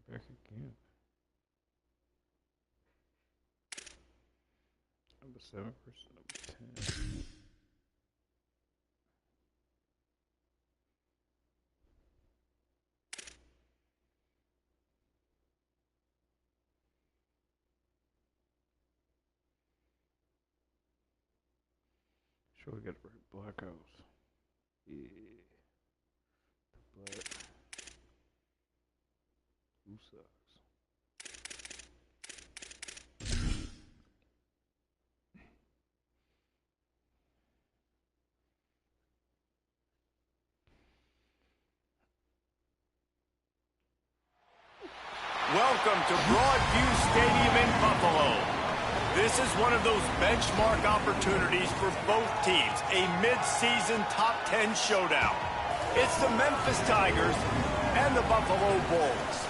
Back again. Number 7 versus number 10. Sure, we got the right blackouts. Yeah. The black. Who sucks? Welcome to Broadview Stadium in Buffalo. This is one of those benchmark opportunities for both teams, a mid-season top 10 showdown. It's the Memphis Tigers and the Buffalo Bulls.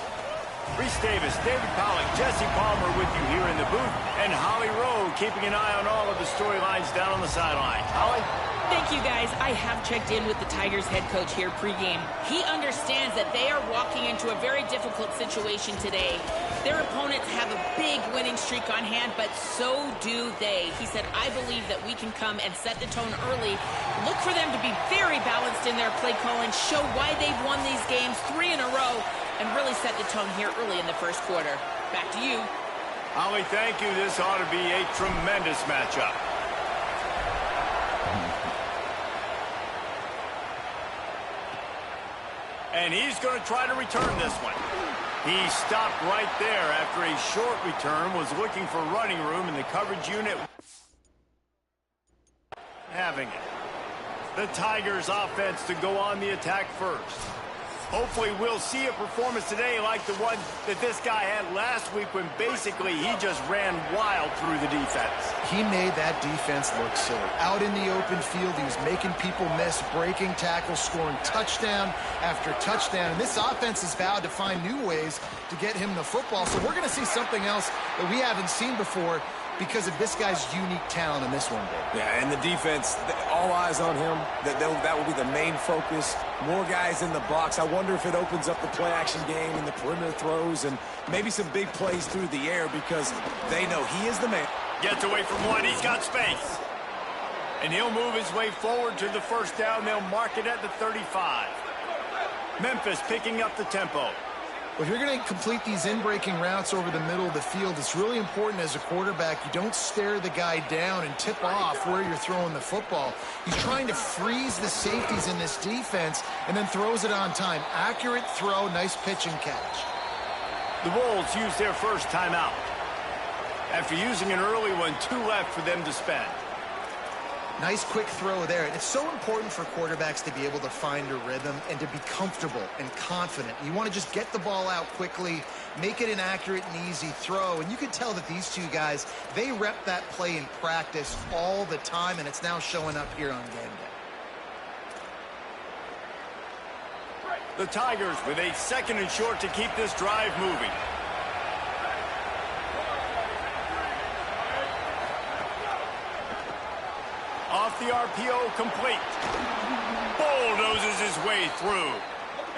Reese Davis, David Pollock, Jesse Palmer with you here in the booth, and Holly Rowe keeping an eye on all of the storylines down on the sideline. Holly? Thank you, guys. I have checked in with the Tigers head coach here pregame. He understands that they are walking into a very difficult situation today. Their opponents have a big winning streak on hand, but so do they. He said, I believe that we can come and set the tone early. Look for them to be very balanced in their play calling, show why they've won these games 3 in a row, and really set the tone here early in the first quarter. Back to you. Holly, thank you. This ought to be a tremendous matchup. And he's going to try to return this one. He stopped right there after a short return, was looking for running room, and the coverage unit having it. The Tigers offense to go on the attack first. Hopefully we'll see a performance today like the one that this guy had last week when basically he just ran wild through the defense. He made that defense look silly. Out in the open field, he was making people miss, breaking tackles, scoring touchdown after touchdown. And this offense is vowed to find new ways to get him the football. So we're going to see something else that we haven't seen before because of this guy's unique talent in this one, Dave. Yeah, and the defense, all eyes on him. That will be the main focus. More guys in the box. I wonder if it opens up the play-action game and the perimeter throws and maybe some big plays through the air because they know he is the man. Gets away from one. He's got space. And he'll move his way forward to the first down. They'll mark it at the 35. Memphis picking up the tempo. Well, if you're going to complete these in-breaking routes over the middle of the field, it's really important as a quarterback you don't stare the guy down and tip off where you're throwing the football. He's trying to freeze the safeties in this defense and then throws it on time. Accurate throw, nice pitch and catch. The Bulls use their first timeout. After using an early one, 2 left for them to spend. Nice quick throw there. It's so important for quarterbacks to be able to find a rhythm and to be comfortable and confident. You want to just get the ball out quickly, make it an accurate and easy throw. And you can tell that these two guys, they rep that play in practice all the time, and it's now showing up here on game day. The Tigers with a 2nd and short to keep this drive moving. Off the RPO, complete. Bulldozes his way through.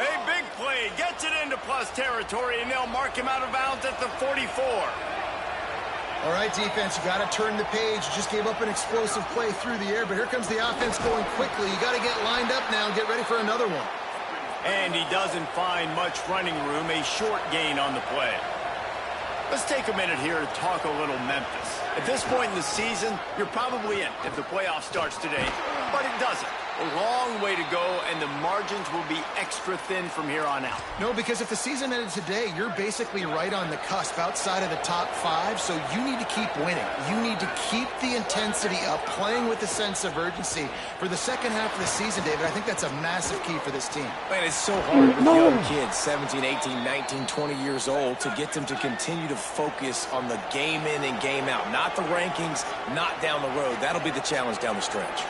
A big play, gets it into plus territory, and they'll mark him out of bounds at the 44. All right, defense, you got to turn the page. You just gave up an explosive play through the air, but here comes the offense going quickly. You got to get lined up now and get ready for another one. And he doesn't find much running room, a short gain on the play. Let's take a minute here to talk a little Memphis. At this point in the season, you're probably in if the playoff starts today, but it doesn't. A long way to go, and the margins will be extra thin from here on out. No, because if the season ended today, you're basically right on the cusp outside of the top 5, so you need to keep winning. You need to keep the intensity up, playing with a sense of urgency. For the second half of the season, David, I think that's a massive key for this team. Man, it's so hard with young kids, 17, 18, 19, 20 years old, to get them to continue to focus on the game in and game out. Not the rankings, not down the road. That'll be the challenge down the stretch.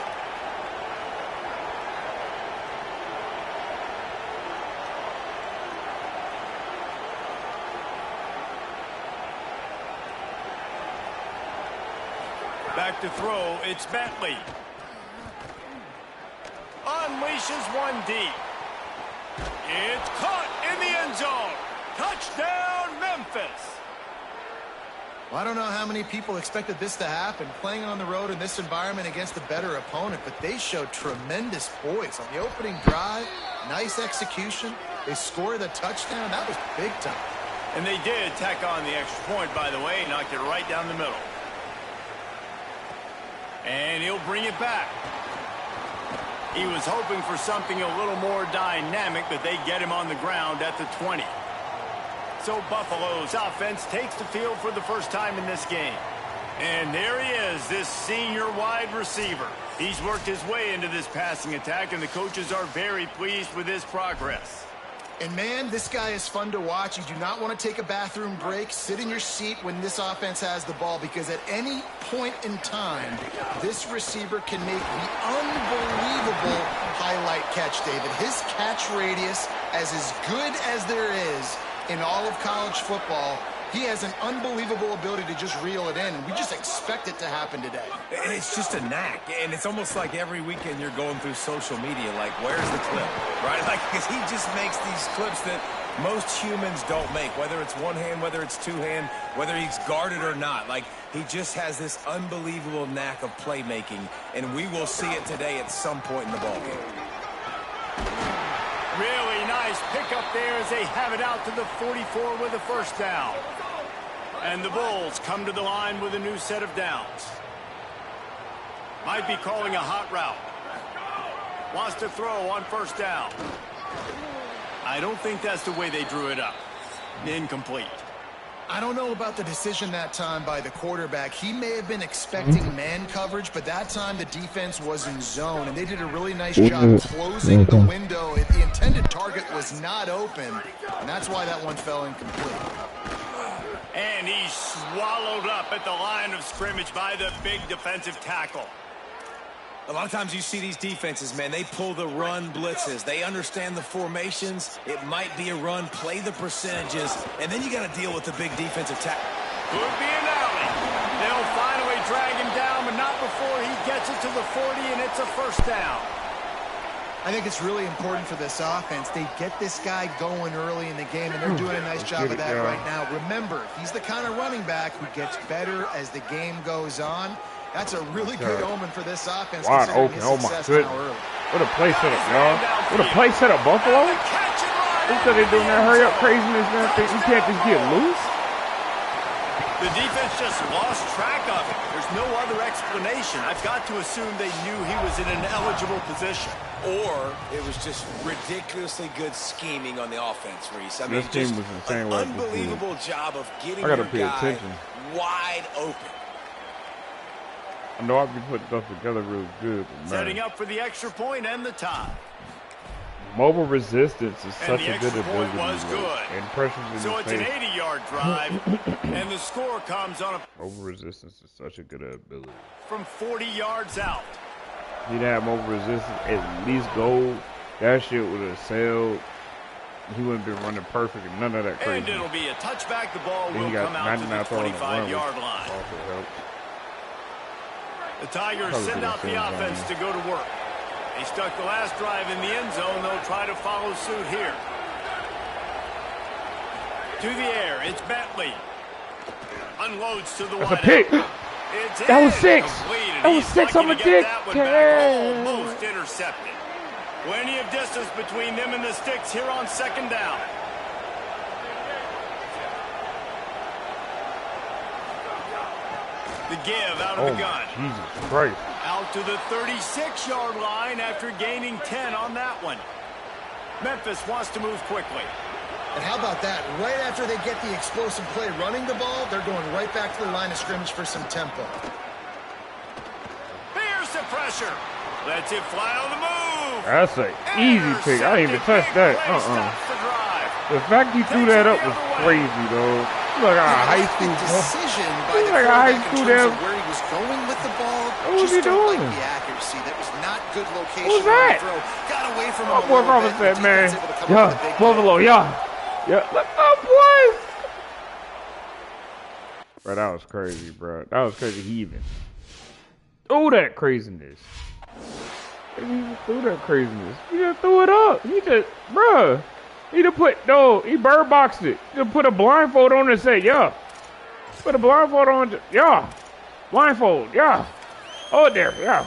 Back to throw, it's Bentley. Unleashes one deep. It's caught in the end zone. Touchdown! Well, I don't know how many people expected this to happen, playing on the road in this environment against a better opponent, but they showed tremendous poise on the opening drive. Nice execution. They scored a touchdown. That was big time. And they did tack on the extra point, by the way, knocked it right down the middle. And he'll bring it back. He was hoping for something a little more dynamic, but they get him on the ground at the 20. So Buffalo's offense takes the field for the first time in this game. And there he is, this senior wide receiver. He's worked his way into this passing attack, and the coaches are very pleased with his progress. And, man, this guy is fun to watch. You do not want to take a bathroom break. Sit in your seat when this offense has the ball, because at any point in time, this receiver can make the unbelievable highlight catch, David. His catch radius is as good as there is in all of college football. He has an unbelievable ability to just reel it in, and we just expect it to happen today. And it's just a knack, and it's almost like every weekend you're going through social media, like, where's the clip, right? Like, because he just makes these clips that most humans don't make, whether it's one hand, whether it's two hand, whether he's guarded or not. Like, he just has this unbelievable knack of playmaking, and we will see it today at some point in the ballgame. Really nice pickup there as they have it out to the 44 with a first down. And the Bulls come to the line with a new set of downs. Might be calling a hot route. Wants to throw on first down. I don't think that's the way they drew it up. Incomplete. I don't know about the decision that time by the quarterback. He may have been expecting man coverage, but that time the defense was in zone, and they did a really nice job closing the window. The intended target was not open, and that's why that one fell incomplete. And he's swallowed up at the line of scrimmage by the big defensive tackle. A lot of times you see these defenses, man, they pull the run blitzes. They understand the formations. It might be a run, play the percentages, and then you got to deal with the big defensive tackle. Could be an alley. They'll finally drag him down, but not before he gets it to the 40, and it's a first down. I think it's really important for this offense. They get this guy going early in the game, and they're doing a nice job of that right now. Remember, he's the kind of running back who gets better as the game goes on. That's a really good omen for this offense. Wide open. Oh, my goodness. What a play setup, y'all. What a play setup, Buffalo. That's what they're doing that hurry up craziness. You can't just get loose. The defense just lost track of it. There's no other explanation. I've got to assume they knew he was in an eligible position. Or it was just ridiculously good scheming on the offense, Reese. I mean, this team was insane. An unbelievable job of getting your guy attention. Wide open. I know I'll be putting stuff together real good. Setting up for the extra point and the tie. Mobile resistance is such a good ability. Was good. And pressures in so it's face. An 80-yard drive, and the score comes on a... Mobile resistance is such a good ability. From 40 yards out. He'd have mobile resistance at least goal. That shit would have sailed. He wouldn't been running perfect and none of that crazy. And it'll be a touchback. The ball will come out to the 25-yard line. The Tigers send out the offense to go to work. They stuck the last drive in the end zone. They'll try to follow suit here. To the air, it's Bentley. Unloads to the wideout. That's a pick. That was 6. That was 6 on the dick. Almost intercepted. Plenty of distance between them and the sticks here on second down. The give out of the gun. Jesus Christ. Out to the 36-yard line after gaining 10 on that one. Memphis wants to move quickly. And how about that? Right after they get the explosive play running the ball, they're going right back to the line of scrimmage for some tempo. Here's the pressure. Lets it fly on the move. That's an easy pick. I didn't even touch that. The fact he threw that up was crazy, though. Like a high school decision by the quarterback in terms of where he was going with the ball. What was he doing? Like the accuracy. That was not good location. What was that? Got away from him. Oh, boy, Robert said, man. Yeah, Buffalo, yeah. Yeah, let's go, boys. Bro, that was crazy, bro. That was crazy. He even threw that craziness. He even threw that craziness. He just threw it up. He just, bruh. He bird boxed it. He put a blindfold on and said, yeah. Put a blindfold on. Yeah. Blindfold. Yeah. Oh, there. Yeah.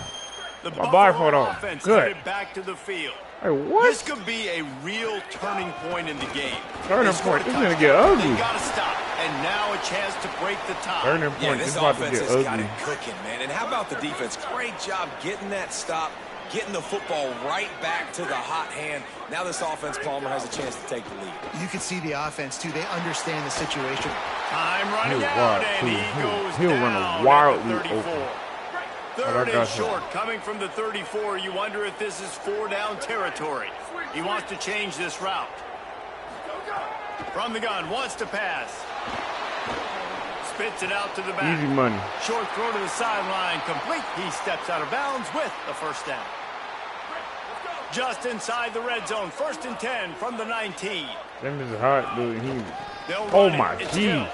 The My blindfold Buffalo on. offense Good. headed back to the field. Hey, what? This could be a real turning point in the game. Turning They scored point. a This is gonna touchdown. get ugly. They got to stop, and now a chance to break the tie. Turning Yeah, point. this It's about to offense get has got ugly. it cooking, man. And how about the defense? Great job getting that stop, getting the football right back to the hot hand. Now this offense, Palmer, has a chance to take the lead. You can see the offense, too. They understand the situation. Time running He'll out, wild, and too. he goes He'll down run at wildly the 34. open. Third I got and you. short, coming from the 34. You wonder if this is 4-down territory. He wants to change this route. From the gun, wants to pass. Spits it out to the back. Easy money. Short throw to the sideline, complete. He steps out of bounds with the first down. Just inside the red zone, 1st and 10 from the 19. Them is hot, dude. They'll Oh run it. my It's G. Hill.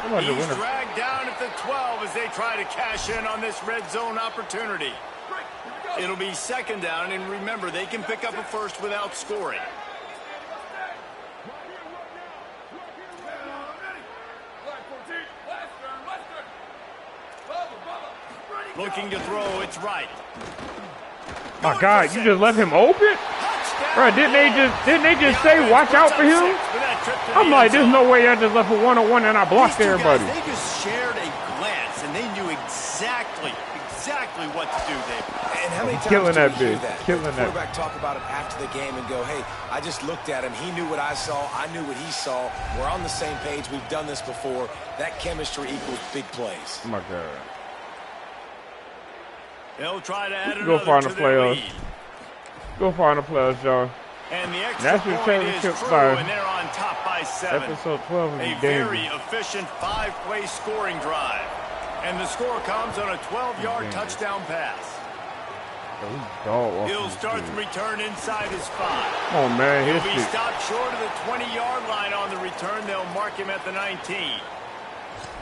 I'm about to He's win a dragged down at the 12 as they try to cash in on this red zone opportunity. It'll be 2nd down, and remember, they can pick up a first without scoring. Looking to throw, it's right. My God, you just left him open? Touchdown. Bro, didn't they just say watch out for him? I'm like, there's no way I just left a one-on-one and I blocked These two everybody. guys, they just shared a glance, and they knew exactly what to do there. And how many times Killing do that we hear bitch. that? Killing The that. quarterback talk about it after the game and go, hey, I just looked at him. He knew what I saw. I knew what he saw. We're on the same page. We've done this before. That chemistry equals big plays. Oh my God. They'll try to add Go another find to the their playoffs. lead. Go find the players, y'all. And the extra National point is championship true, by and they're on top by 7. Episode 12 of A the very game. efficient 5-play scoring drive. And the score comes on a 12-yard Dangerous. touchdown pass. Dog He'll start the return inside his 5. Come on, man. He'll His be shit. stopped short of the 20-yard line on the return. They'll mark him at the 19.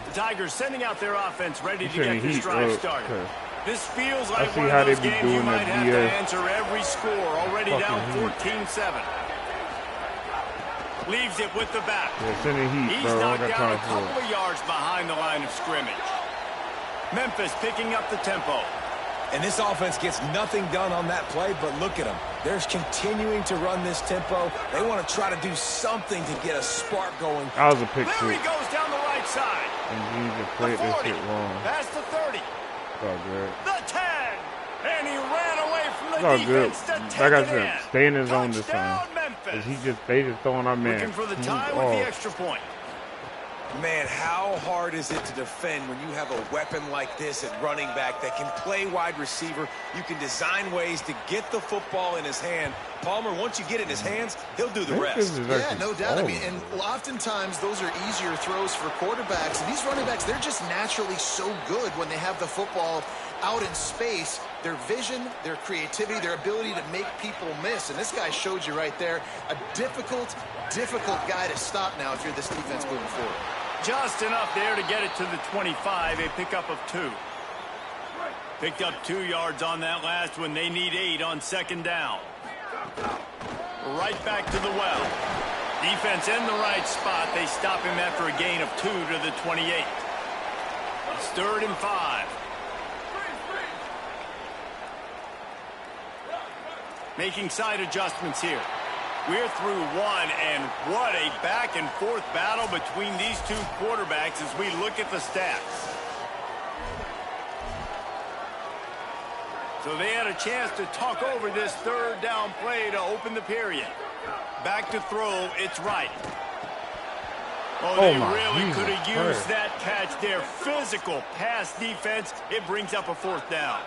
The Tigers sending out their offense ready to get shouldn't this heat, drive bro, started. 'cause This feels like see one how of they those be games you doing might that have to BS. answer every score. Already Fucking down heat. 14-7. Leaves it with the back. Yeah, send the heat, He's bro. I knocked got down a time for couple it. of yards behind the line of scrimmage. Memphis picking up the tempo. And this offense gets nothing done on that play, but look at them. They're continuing to run this tempo. They want to try to do something to get a spark going. That was a pick There he six. goes down the right side. And he just The played this 40, shit wrong. past the 30, It's all good. the 10, and he ran away from It's the all good. defense to take Like I it said, in. stay in his zone this time. Touchdown, Memphis. Cause they just throwing our man. Looking for the He's tie with the off. extra point. Man, how hard is it to defend when you have a weapon like this at running back that can play wide receiver? You can design ways to get the football in his hand. Palmer, once you get it in his hands, he'll do the Memphis rest. is Yeah, actually no doubt. I mean, balling. and oftentimes those are easier throws for quarterbacks. And these running backs, they're just naturally so good when they have the football out in space. Their vision, their creativity, their ability to make people miss. And this guy showed you right there, a difficult guy to stop now if you're this defense moving forward. Just enough there to get it to the 25, a pickup of 2. Picked up 2 yards on that last one. They need 8 on 2nd down. Right back to the well. Defense in the right spot. They stop him after a gain of 2 to the 28. It's 3rd and 5. Making side adjustments here. We're through 1, and what a back-and-forth battle between these two quarterbacks as we look at the stats. So they had a chance to talk over this 3rd down play to open the period. Back to throw, it's right. Oh, they my really Jesus could have used Christ. that catch there. Physical pass defense, it brings up a 4th down.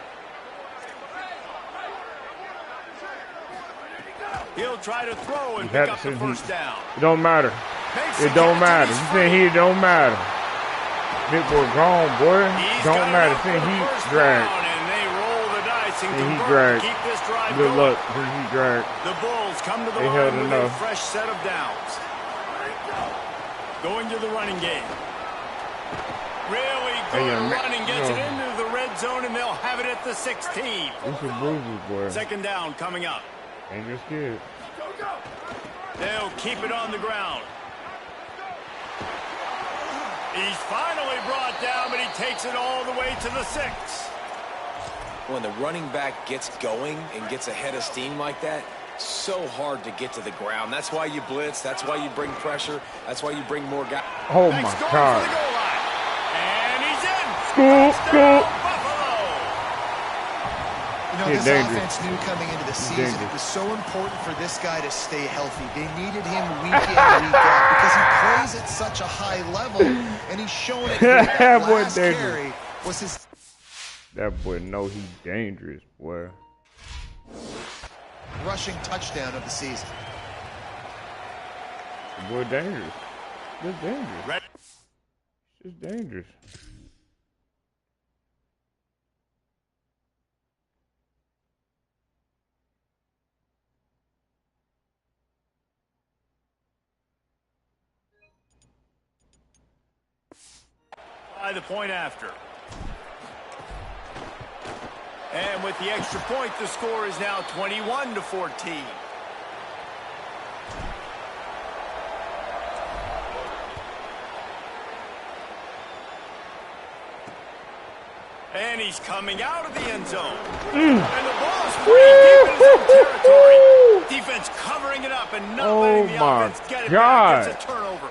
He'll try to throw and pick up the first down. It don't matter. Makes It the don't catch, matter. and You he's saying free. he don't matter. Big boy gone, boy. He's Don't got matter. enough Saying for the he first dragged. down, and they roll the dice and And he convert dragged. to keep this drive Good going. luck. He dragged. The Bulls come to the They held line with a enough. fresh set of downs. Going to the running game. Really good running. Gets it into the red zone, and they'll have it at the 16. This is bruises, boy. 2nd down coming up. Dangerous kid. They'll keep it on the ground. He's finally brought down, but he takes it all the way to the 6. When the running back gets going and gets ahead of steam like that, so hard to get to the ground. That's why you blitz. That's why you bring pressure. That's why you bring more guys. Oh my God. For the goal line. And he's in. Scoop. Buffalo. You know, this offense knew coming into the season it was so important for this guy to stay healthy. They needed him week in, week out, because he plays at such a high level, and he's shown it here. That last carry was his... That boy know he dangerous, boy. rushing touchdown of the season. The boy dangerous. Just dangerous. Just dangerous. By the point after. And with the extra point, the score is now 21-14. And he's coming out of the end zone. And the ball's free deep in his own territory. Defense covering it up and not letting the offense get it back. It's a turnover.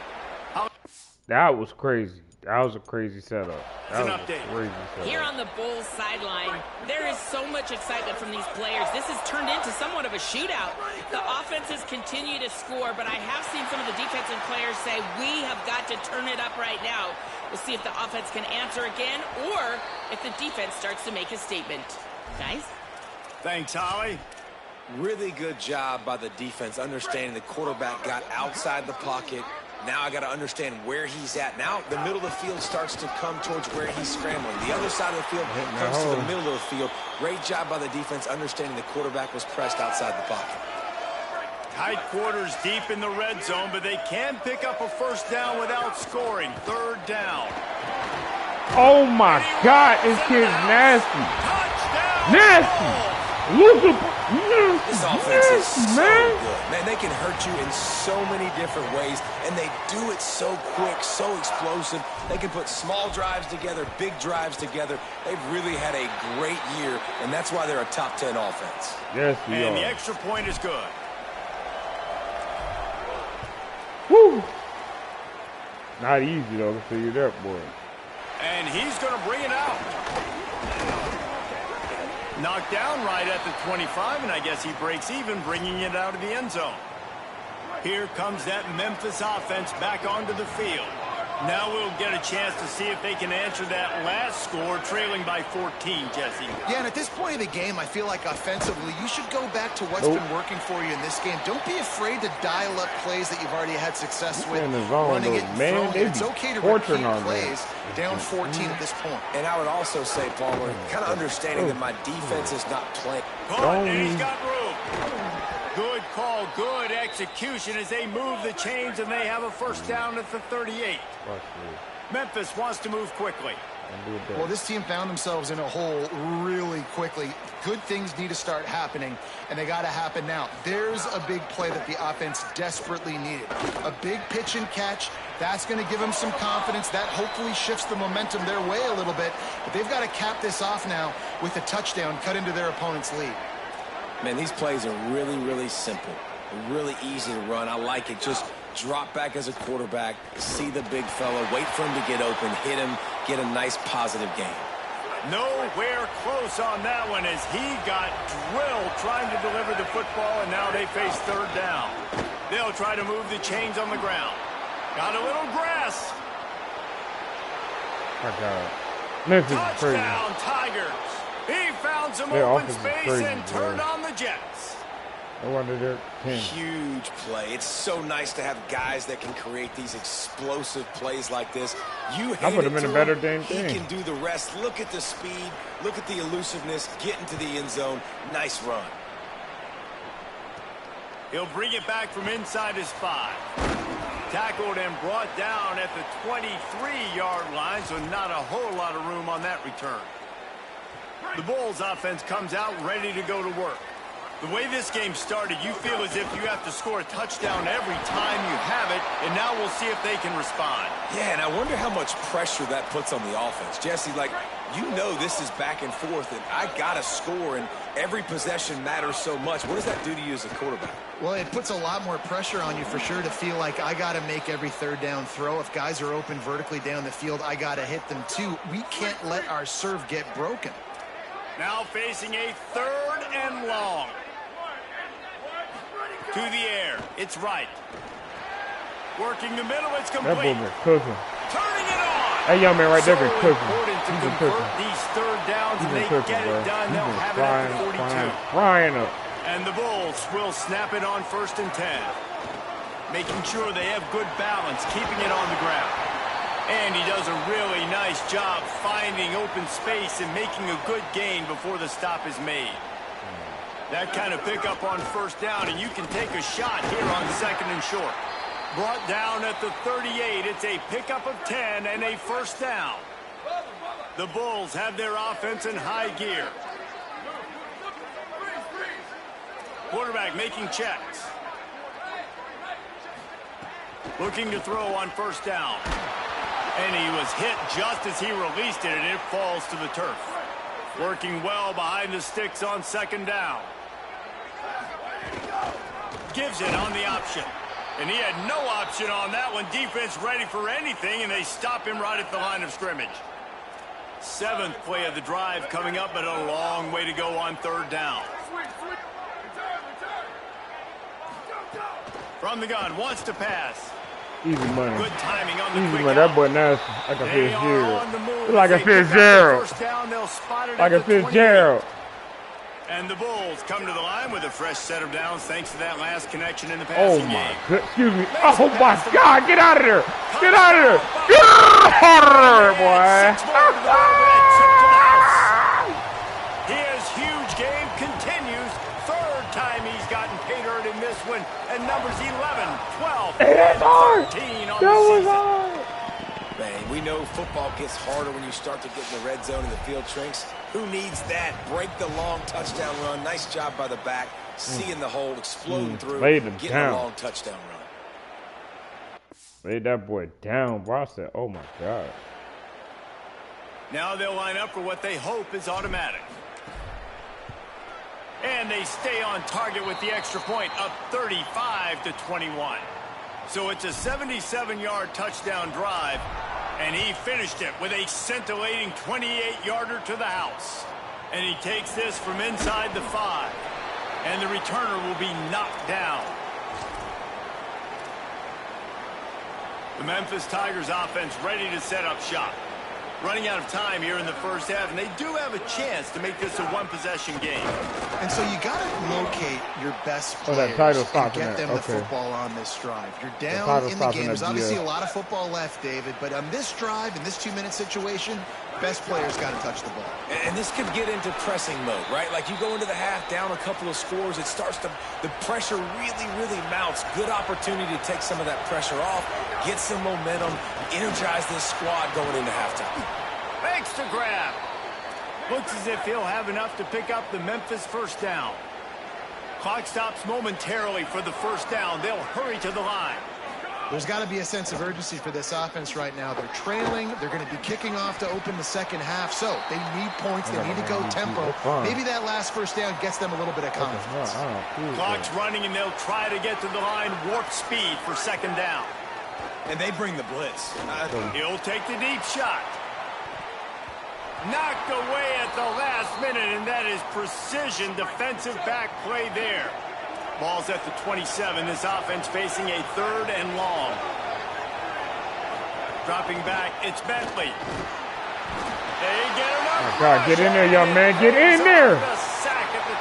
That was crazy. That was a crazy setup. That was a crazy setup. Here on the Bulls sideline, there is so much excitement from these players. This has turned into somewhat of a shootout. The offenses continue to score, but I have seen some of the defensive players say, we have got to turn it up right now. We'll see if the offense can answer again or if the defense starts to make a statement. Guys? Thanks, Holly. Really good job by the defense, understanding the quarterback got outside the pocket. Now I got to understand where he's at. Now the middle of the field starts to come towards where he's scrambling. The other side of the field comes to the middle of the field. Great job by the defense, understanding the quarterback was pressed outside the pocket. Tight quarters deep in the red zone, but they can pick up a first down without scoring. Third down. Oh my God, this kid's nasty. Touchdown. Nasty. Look at this offense is so good. Man, they can hurt you in so many different ways, and they do it so quick, so explosive. They can put small drives together, big drives together. They've really had a great year, and that's why they're a top 10 offense. Yes, and the extra point is good. Woo! Not easy, though, to figure that, boy. And he's going to bring it out. Knocked down right at the 25, and I guess he breaks even, bringing it out of the end zone. Here comes that Memphis offense back onto the field. Now we'll get a chance to see if they can answer that last score, trailing by 14, Jesse. Yeah, and at this point of the game, I feel like offensively, you should go back to what's been working for you in this game. Don't be afraid to dial up plays that you've already had success with, running it and throwing it. It's okay to repeat plays down 14 at this point. And I would also say, Palmer, kind of understanding that my defense is not playing. And he's got room. Good call, good execution as they move the chains, and they have a first down at the 38. Memphis wants to move quickly. Well, this team found themselves in a hole really quickly. Good things need to start happening, and they got to happen now. There's a big play that the offense desperately needed. A big pitch and catch. That's going to give them some confidence. That hopefully shifts the momentum their way a little bit. But they've got to cap this off now with a touchdown cut into their opponent's lead. Man, these plays are really, really simple. Really easy to run. I like it. Just drop back as a quarterback, see the big fella, wait for him to get open, hit him, get a nice positive game. Nowhere close on that one as he got drilled trying to deliver the football, and now they face third down. They'll try to move the chains on the ground. Got a little grass. Touchdown, Tigers. He found some open space and turned on the Jets. No wonder they're 10. Huge play. It's so nice to have guys that can create these explosive plays like this. You I put him in a better damn He thing. can do the rest. Look at the speed. Look at the elusiveness. Get into the end zone. Nice run. He'll bring it back from inside his 5. Tackled and brought down at the 23-yard line, so not a whole lot of room on that return. The Bulls offense comes out ready to go to work. The way this game started, you feel as if you have to score a touchdown every time you have it, and now we'll see if they can respond. Yeah, and I wonder how much pressure that puts on the offense. Jesse, like, you know this is back and forth, and I got to score, and every possession matters so much. What does that do to you as a quarterback? Well, it puts a lot more pressure on you for sure to feel like I got to make every third down throw. If guys are open vertically down the field, I got to hit them too. We can't let our serve get broken. Now facing a 3rd and long. To the air. It's right. Working the middle. It's complete. That boy been cooking. Turning it on. That young man right there been cooking. Important to convert these third downs, and they get it done. They'll have it at the 42. Frying up. And the Bulls will snap it on 1st and 10. Making sure they have good balance, keeping it on the ground. And he does a really nice job finding open space and making a good gain before the stop is made. That kind of pickup on 1st down, and you can take a shot here on 2nd and short. Brought down at the 38. It's a pickup of 10 and a 1st down. The Bulls have their offense in high gear. Quarterback making checks. Looking to throw on 1st down. And he was hit just as he released it, and it falls to the turf. Working well behind the sticks on 2nd down. Gives it on the option. And he had no option on that one. Defense ready for anything, and they stop him right at the line of scrimmage. 7th play of the drive coming up, but a long way to go on 3rd down. From the gun, wants to pass. Easy money. Good timing on the Easy quick money. out. That boy nasty. Like a They are Fitzgerald. on the move. Like a They pick up the Fitzgerald. 1st down. They'll spot it Like at a the 28. Fitzgerald. And the Bulls come to the line with a fresh set of downs thanks to that last connection in the Oh passing my game. good. Excuse me. Oh my God. Get out of there. Get out of there. Get out of there, boy. 6 more to go with a trip to the house. His huge game continues. 3rd time he's gotten pay dirt in this one. And numbers 11, 12, It is and hard. 13 on That the was season. hard. Man, we know football gets harder when you start to get in the red zone and the field shrinks. Who needs that? Break the long touchdown run. Nice job by the back. Seeing the hole, exploding through, laid him getting down. a long touchdown run. Laid that boy down, bro. I said, oh my God. Now they'll line up for what they hope is automatic. And they stay on target with the extra point, up 35-21. So it's a 77-yard touchdown drive, and he finished it with a scintillating 28-yarder to the house. And he takes this from inside the 5, and the returner will be knocked down. The Memphis Tigers offense ready to set up shop. Running out of time here in the 1st half, and they do have a chance to make this a one-possession game. And so you got to locate your best Oh, players that title and stopping get that. them the Okay. football on this drive. You're title down in the stopping game. There's that obviously BS. a lot of football left, David, but on this drive, in this 2-minute situation, best players got to touch the ball. And this could get into pressing mode, right? Like you go into the half, down a couple of scores, it starts to, the pressure really mounts. Good opportunity to take some of that pressure off, get some momentum, energize this squad going into halftime. Makes the grab. Looks as if he'll have enough to pick up the Memphis 1st down. Clock stops momentarily for the 1st down. They'll hurry to the line. There's got to be a sense of urgency for this offense right now. They're trailing. They're going to be kicking off to open the 2nd half. So they need points. They need to go tempo. Maybe that last 1st down gets them a little bit of confidence. Clock's running, and they'll try to get to the line. Warp speed for 2nd down. And they bring the blitz. He'll take the deep shot. Knocked away at the last minute, and that is precision defensive back play there. Ball's at the 27. This offense facing a 3rd and long. Dropping back, it's Bentley. They get him up. Oh God, get in there, young man. Get in there. The sack at the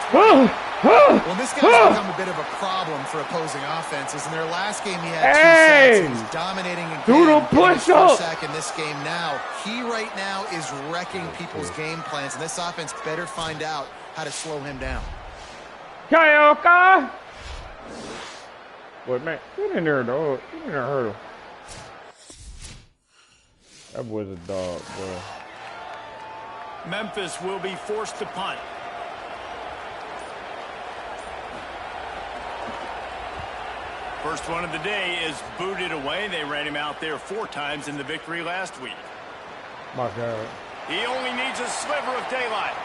20. Well, this guy's become a bit of a problem for opposing offenses. In their last game, he had 2 sacks. He was dominating again. Dude, don't push up. Sack in this game now. He right now is wrecking people's game plans, and this offense better find out how to slow him down. Kayoka! Boy, man, get in there, dog. Get in there, hurdle. That boy's a dog, boy. Memphis will be forced to punt. First one of the day is booted away. They ran him out there 4 times in the victory last week. My God. He only needs a sliver of daylight.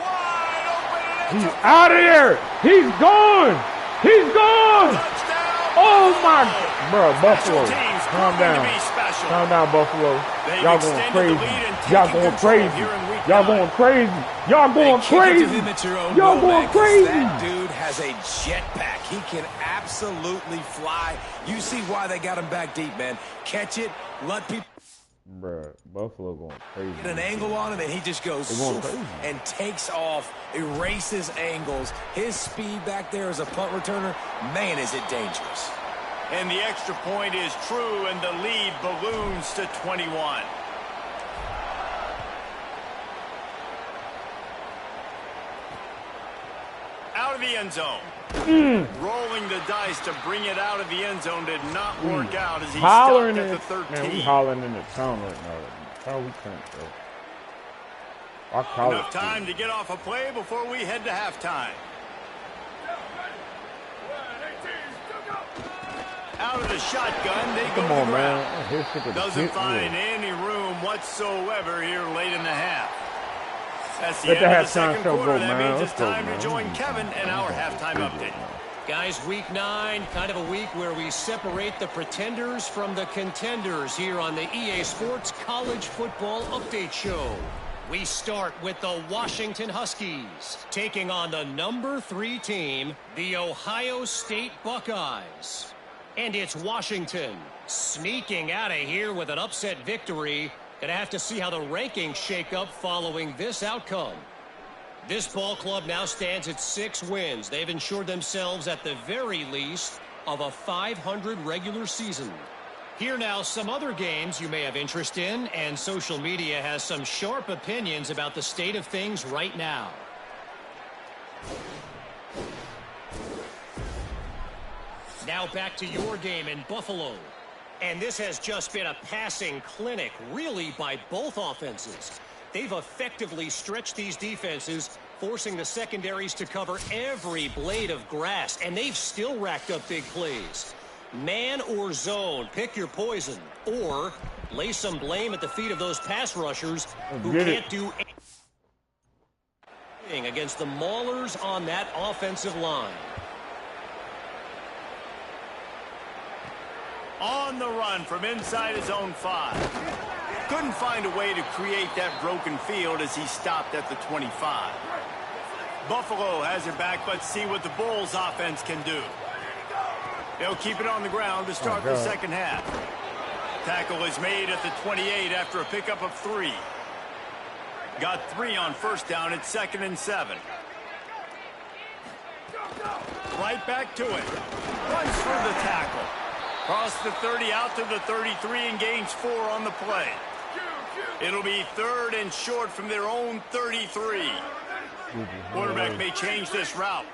Wide open. And He's out of there. He's gone. He's gone. touchdown. Oh, my. Bro, Buffalo. Teams Calm proving to down. be special. Calm down, Buffalo. They've Y'all going extended crazy. the lead and Y'all taken going control crazy. here in week Y'all 9. going crazy. Y'all going Kick it to crazy. him at your own Y'all will, going man, 'cause crazy. That dude has a jetpack. He can absolutely fly. You see why they got him back deep, man. Catch it, let people Bruh, Buffalo going crazy. get an angle on him, and he just goes They're going zoof crazy. and takes off, erases angles. His speed back there as a punt returner, man, is it dangerous. And the extra point is true, and the lead balloons to 21. Out of the end zone. Rolling the dice to bring it out of the end zone did not work out as he Hollering stopped at in the 13. Man, we hollering in the town right now. How we can't, bro. Our college Enough time to get off a play before we head to halftime. Out of the shotgun, they go Come to the on, ground. man. Here's the Doesn't hit find rule. any room whatsoever here late in the half. That's the Let the end of the halftime second show quarter. go, That man. means Let's it's go, time man. to join Kevin and our halftime update. Guys, week 9, kind of a week where we separate the pretenders from the contenders here on the EA Sports College Football Update Show. We start with the Washington Huskies, taking on the number 3 team, the Ohio State Buckeyes. And it's Washington sneaking out of here with an upset victory. Gonna have to see how the rankings shake up following this outcome. This ball club now stands at 6 wins. They've ensured themselves at the very least of a 500 regular season. Here now some other games you may have interest in, and social media has some sharp opinions about the state of things right now. Now back to your game in Buffalo. And this has just been a passing clinic, really, by both offenses. They've effectively stretched these defenses, forcing the secondaries to cover every blade of grass, and they've still racked up big plays. Man or zone, pick your poison, or lay some blame at the feet of those pass rushers who can't do anything against the maulers on that offensive line. On the run from inside his own 5. Couldn't find a way to create that broken field as he stopped at the 25. Buffalo has it back, but see what the Bulls offense can do. They'll keep it on the ground to start the second half. Tackle is made at the 28 after a pickup of 3. Got 3 on first down at 2nd and 7. Right back to it. Runs through the tackle. Cross the 30 out to the 33 and gains 4 on the play. It'll be 3rd and short from their own 33. Quarterback may change this route.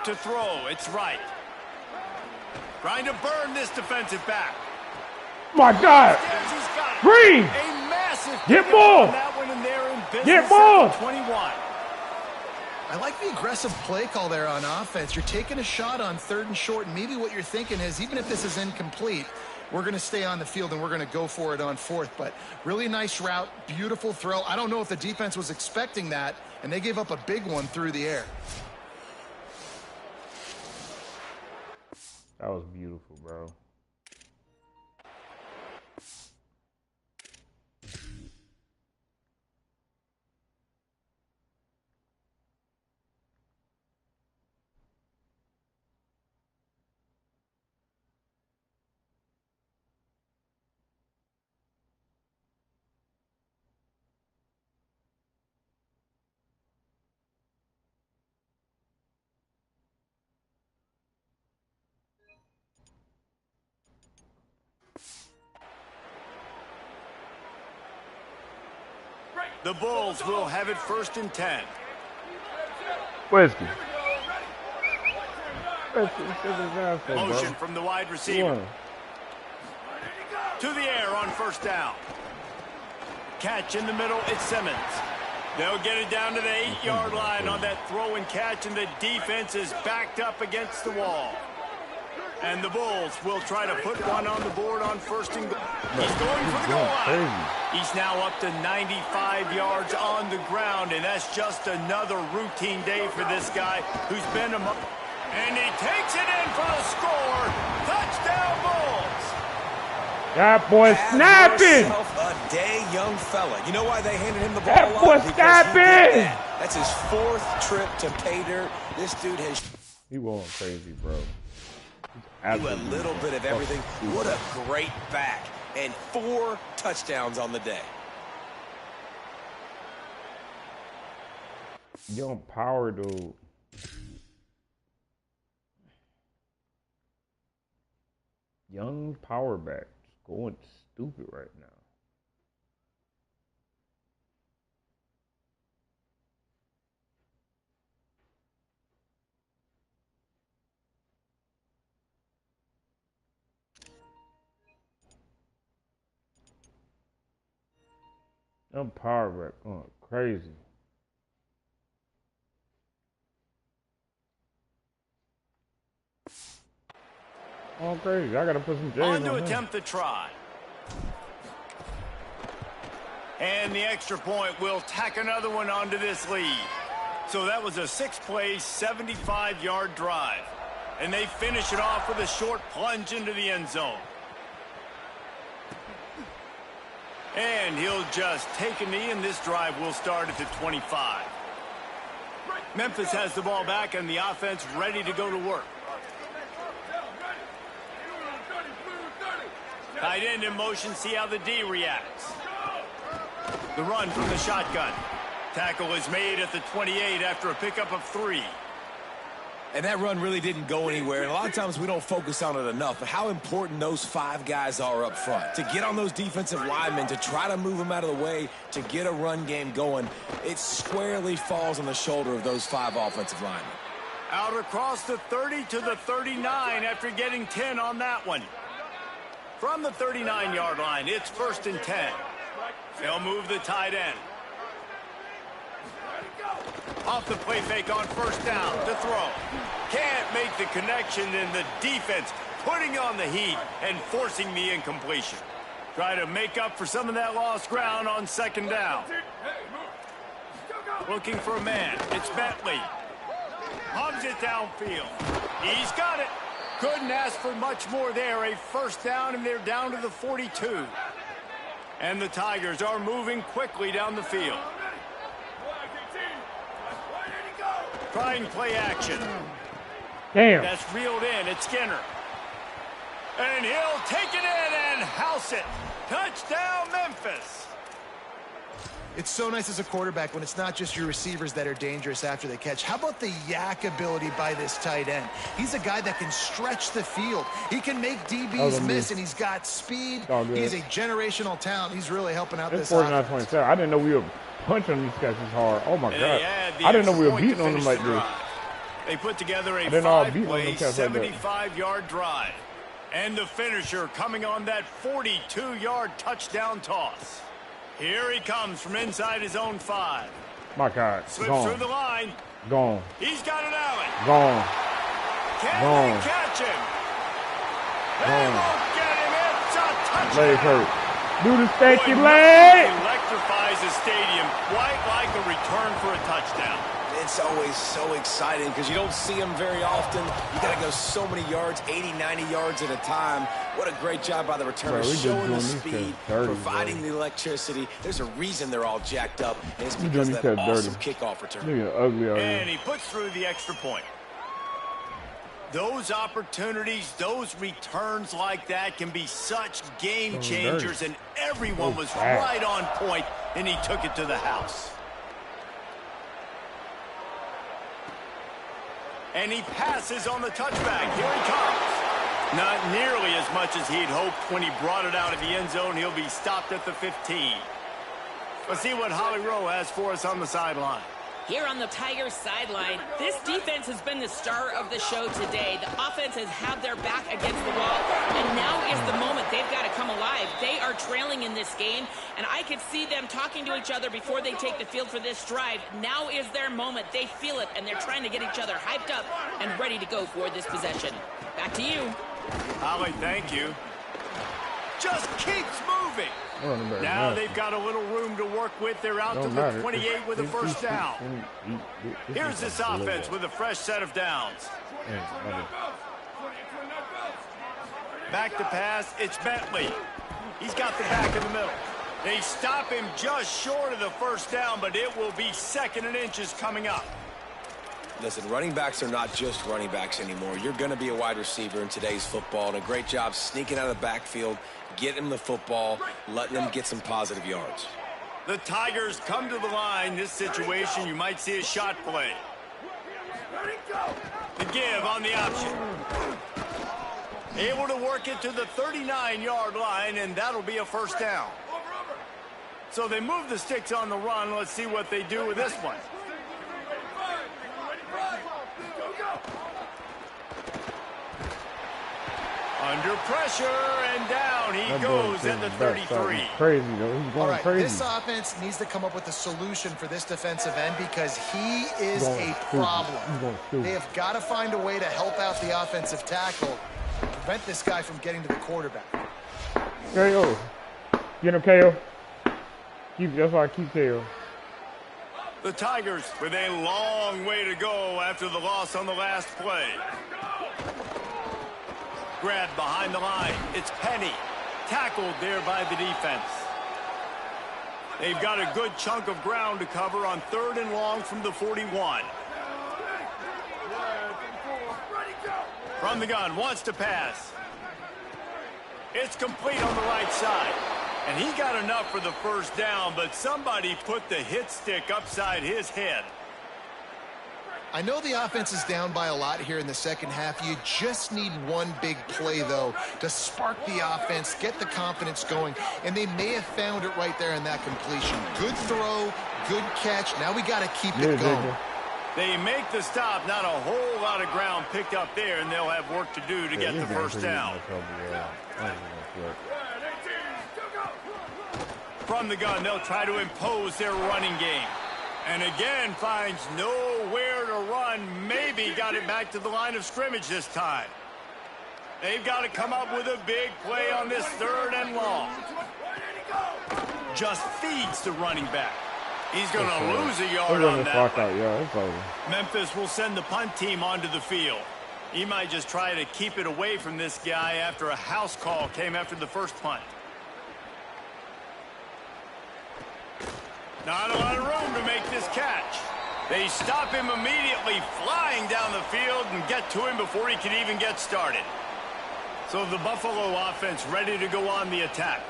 To throw, it's right. Trying to burn this defensive back. My God. He's got Green. a massive Get pickup ball. on that one, and they're in business Get at ball. the 21. I like the aggressive play call there on offense. You're taking a shot on 3rd and short, and maybe what you're thinking is, even if this is incomplete, we're going to stay on the field and we're going to go for it on 4th. But really nice route, beautiful throw. I don't know if the defense was expecting that, and they gave up a big one through the air. That was beautiful, bro. The Bulls will have it 1st and 10. Whiskey. Motion from the wide receiver. To the air on first down. Catch in the middle, it's Simmons. They'll get it down to the 8-yard line on that throw and catch, and the defense is backed up against the wall. And the Bulls will try to put one on the board on first and goal. He's going for the goal line. He's now up to 95 yards on the ground, and that's just another routine day for this guy who's been among. And he takes it in for the score. Touchdown, Bulls. That boy snapping. A day, young fella. You know why they handed him the ball? That boy snapping. That's his 4th trip to pay dirt. This dude has. He going crazy, bro. Do a little bit of everything. What a great back. And 4 touchdowns on the day. Young power, dude. Young power back. Just going stupid right now. Young power back going crazy. Oh, crazy. I gotta put some J's on to him. Attempt the try. And the extra point will tack another one onto this lead. So that was a 6-play, 75-yard drive. And they finish it off with a short plunge into the end zone. And he'll just take a knee, and this drive will start at the 25. Memphis has the ball back, and the offense ready to go to work. Tight end in motion, see how the D reacts. The run from the shotgun. Tackle is made at the 28 after a pickup of 3. And that run really didn't go anywhere. And a lot of times we don't focus on it enough, but how important those 5 guys are up front. To get on those defensive linemen, to try to move them out of the way, to get a run game going, it squarely falls on the shoulder of those 5 offensive linemen. Out across the 30 to the 39 after getting 10 on that one. From the 39-yard line, it's 1st and 10. They'll move the tight end. Off the play fake on 1st down to throw. Can't make the connection, and the defense putting on the heat and forcing the incompletion. Try to make up for some of that lost ground on 2nd down. Looking for a man. It's Bentley. Hogs it downfield. He's got it. Couldn't ask for much more there. A 1st down, and they're down to the 42. And the Tigers are moving quickly down the field. Trying play action. Damn. That's reeled in. It's Skinner. And he'll take it in and house it. Touchdown, Memphis. It's so nice as a quarterback when it's not just your receivers that are dangerous after the catch. How about the yak ability by this tight end? He's a guy that can stretch the field. He can make DBs miss, and he's got speed. He's a generational talent. He's really helping out this offense. 49-27. I didn't know we were punching these guys this hard. Oh, my God. I didn't know we were beating on them like this. They put together a 5-play, 75-yard drive. And the finisher coming on that 42-yard touchdown toss. Here he comes from inside his own 5. My God. Slips Gone. through the line. Gone. He's got it, Allen. Gone. Can Gone. they catch him? They Gone. won't get him. It's a touchdown. Leg hurt. Do the stanky Boy, leg. Electrifies the stadium quite like a return for a touchdown. It's always so exciting because you don't see them very often. You got to go so many yards, 80, 90 yards at a time. What a great job by the returner, showing the speed, providing the electricity. There's a reason they're all jacked up, and it's because of that awesome kickoff return. And he puts through the extra point. Those opportunities, those returns like that can be such game changers, and everyone was right on point, and he took it to the house. And he passes on the touchback. Here he comes. Not nearly as much as he'd hoped when he brought it out of the end zone. He'll be stopped at the 15. Let's see what Holly Rowe has for us on the sideline. Here on the Tigers sideline, this defense has been the star of the show today. The offense has had their back against the wall, And now is the moment they've got to come alive. They are trailing in this game, and I could see them talking to each other before they take the field for this drive. Now is their moment. They feel it, and they're trying to get each other hyped up and ready to go for this possession. Back to you. Holly, thank you. Just keeps moving. Now they've got a little room to work with. They're out to the 28 with a first down. Here's this offense with a fresh set of downs. Back to pass, it's Bentley. He's got the back in the middle. They stop him just short of the first down, but it will be 2nd and inches coming up. Listen, running backs are not just running backs anymore. You're going to be a wide receiver in today's football, and a great job sneaking out of the backfield, getting them the football, letting them get some positive yards. The Tigers come to the line. This situation, you might see a shot play. The give on the option. Able to work it to the 39-yard line, and that'll be a first down. So they move the sticks on the run. Let's see what they do with this one. Under pressure, and down he goes at the 33. Crazy, though. He's going All right, crazy. this offense needs to come up with a solution for this defensive end because he is a problem. They have got to find a way to help out the offensive tackle, prevent this guy from getting to the quarterback. KO. Get him, KO. That's why I keep KO. The Tigers with a long way to go after the loss on the last play. Grabbed behind the line. It's Penny. Tackled there by the defense. They've got a good chunk of ground to cover on 3rd and long from the 41. From the gun, wants to pass. It's complete on the right side. And he got enough for the first down, but somebody put the hit stick upside his head. I know the offense is down by a lot here in the second half. You just need one big play, though, to spark the offense, get the confidence going, and they may have found it right there in that completion. Good throw, good catch. Now we got to keep it going. They make the stop. Not a whole lot of ground picked up there, and they'll have work to do to get the first down. From the gun, they'll try to impose their running game. And again, finds nowhere to run. Maybe got it back to the line of scrimmage this time. They've got to come up with a big play on this 3rd and long. Just feeds the running back. He's going to lose a yard on that one. Memphis will send the punt team onto the field. He might just try to keep it away from this guy after a house call came after the first punt. Not a lot of room to make this catch. They stop him immediately, flying down the field, and get to him before he can even get started. So the Buffalo offense ready to go on the attack.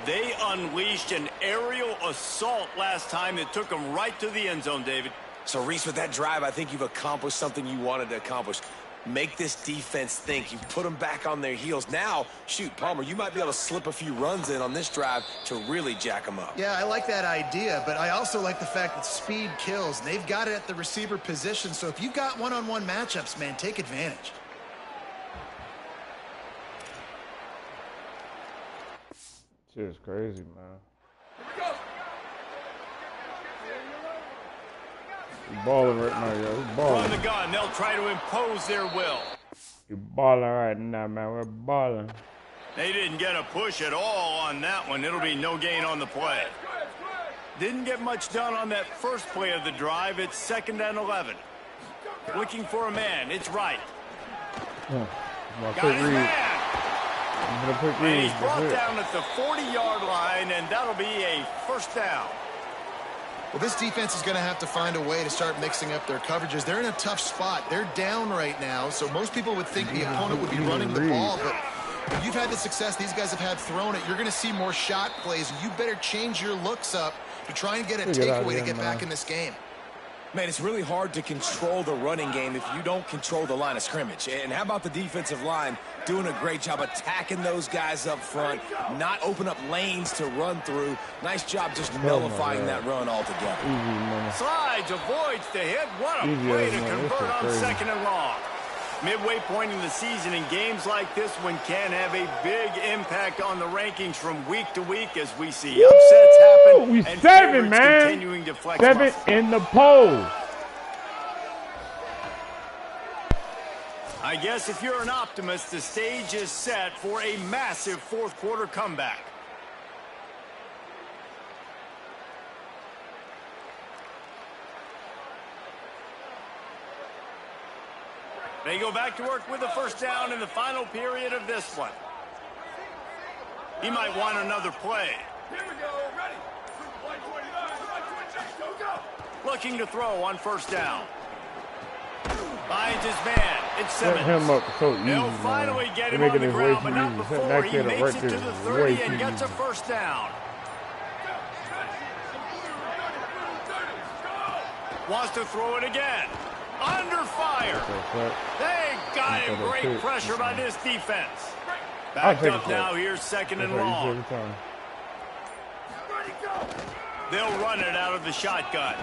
They unleashed an aerial assault last time that took them right to the end zone, David. So, Reese, with that drive, I think you've accomplished something you wanted to accomplish. Make this defense think. You put them back on their heels. Now, shoot, Palmer, you might be able to slip a few runs in on this drive to really jack them up. Yeah, I like that idea, but I also like the fact that speed kills. And they've got it at the receiver position, so if you've got one-on-one matchups, man, take advantage. Shit's crazy, man. He's balling right now, yo. He's balling. On the gun, they'll try to impose their will. You're balling right now, man. We're balling. They didn't get a push at all on that one. It'll be no gain on the play. Didn't get much done on that first play of the drive. It's 2nd and 11. Looking for a man. It's right. Got his man. And he's brought down at the 40-yard line, and that'll be a first down. Well, this defense is going to have to find a way to start mixing up their coverages. They're in a tough spot. They're down right now, so most people would think the opponent would be running the ball, but if you've had the success these guys have had throwing it, you're going to see more shot plays. You better change your looks up to try and get a takeaway to get back in this game. Man, it's really hard to control the running game if you don't control the line of scrimmage. And how about the defensive line doing a great job attacking those guys up front, not open up lanes to run through. Nice job just nullifying that run altogether. Slides, avoids the hit. What a play to convert on 2nd and long. Midway point in the season, and games like this one can have a big impact on the rankings from week to week as we see upsets happen We and 7, favorites man. continuing to flex 7 muscle. in the poll. I guess if you're an optimist, the stage is set for a massive fourth quarter comeback. They go back to work with a first down in the final period of this one. He might want another play. Here we go. Ready. 129. Go. Looking to throw on first down. Finds his man. It's Set Simmons. him up so easy, They'll man. finally get They're him on making the this way ground, too but not easy. before That he kid makes right it there to the is 30 way and too gets a easy. first down. Wants to throw it again. Under fire. They got him. Great pressure by this defense. Back up now. Here's second and long. They'll run it out of the shotgun.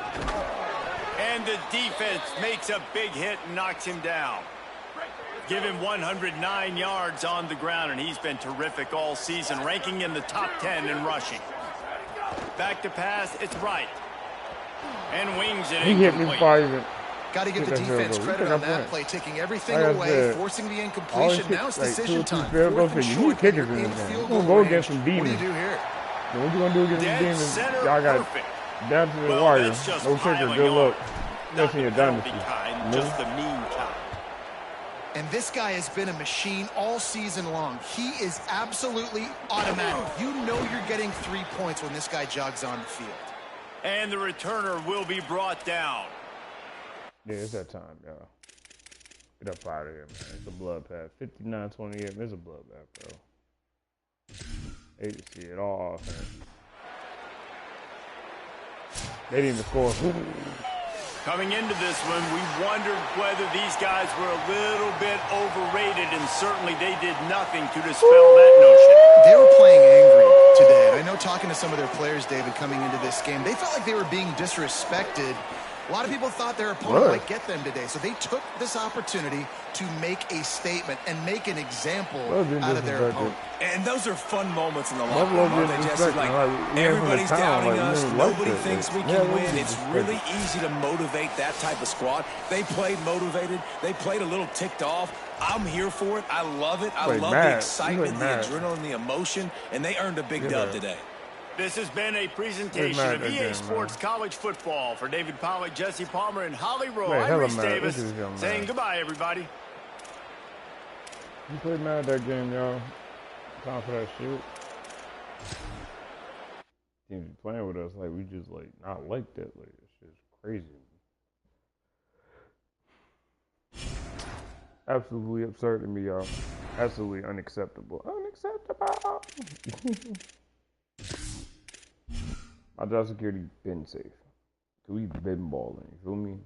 And the defense makes a big hit and knocks him down. Give him 109 yards on the ground, and he's been terrific all season, ranking in the top 10 in rushing. Back to pass, it's right. And wings it He hit me incomplete. firing. Got to give the defense credit on that play, taking everything away, forcing the incompletion. Now it's decision time. Fourth and short, kickers you're in in this game. field We're goal gonna go range. against some What do demons. you do here? What you gonna do against Dead some demons? center, Y'all got perfect. down to the Well, wire. that's just No kicker. piling Good on. luck. Not That's in your the penalty dynasty. kind, just the mean kind. And this guy has been a machine all season long. He is absolutely automatic. You know you're getting 3 points when this guy jogs on the field. And the returner will be brought down. Yeah, it's that time, y'all. Get up out of here, man. It's a bloodbath. 59-28. It's a bloodbath, bro. Hate to see it all offense. They didn't even score. Coming into this one, we wondered whether these guys were a little bit overrated, and certainly they did nothing to dispel that notion. They were playing angry today. And I know talking to some of their players, David, coming into this game, they felt like they were being disrespected. A lot of people thought their opponent might get them today, so they took this opportunity to make a statement and make an example out of their opponent. And those are fun moments in the locker room, aren't they, Jesse? Like, everybody's doubting us. Nobody thinks we can win. It's really easy to motivate that type of squad. They played motivated. They played a little ticked off. I'm here for it. I love it. I love the excitement, the adrenaline, the emotion, and they earned a big dub today. This has been a presentation of EA Sports College Football. For David Pollack, Jesse Palmer, and Holly Rowe, I'm Reese Davis saying goodbye, everybody. You played mad that game, y'all. Time for that shit. Teams be playing with us like we just like not like that. Like it's just crazy. Absolutely absurd to me, y'all. Absolutely unacceptable. Unacceptable. My job security been safe. Cause we've been balling, you feel me?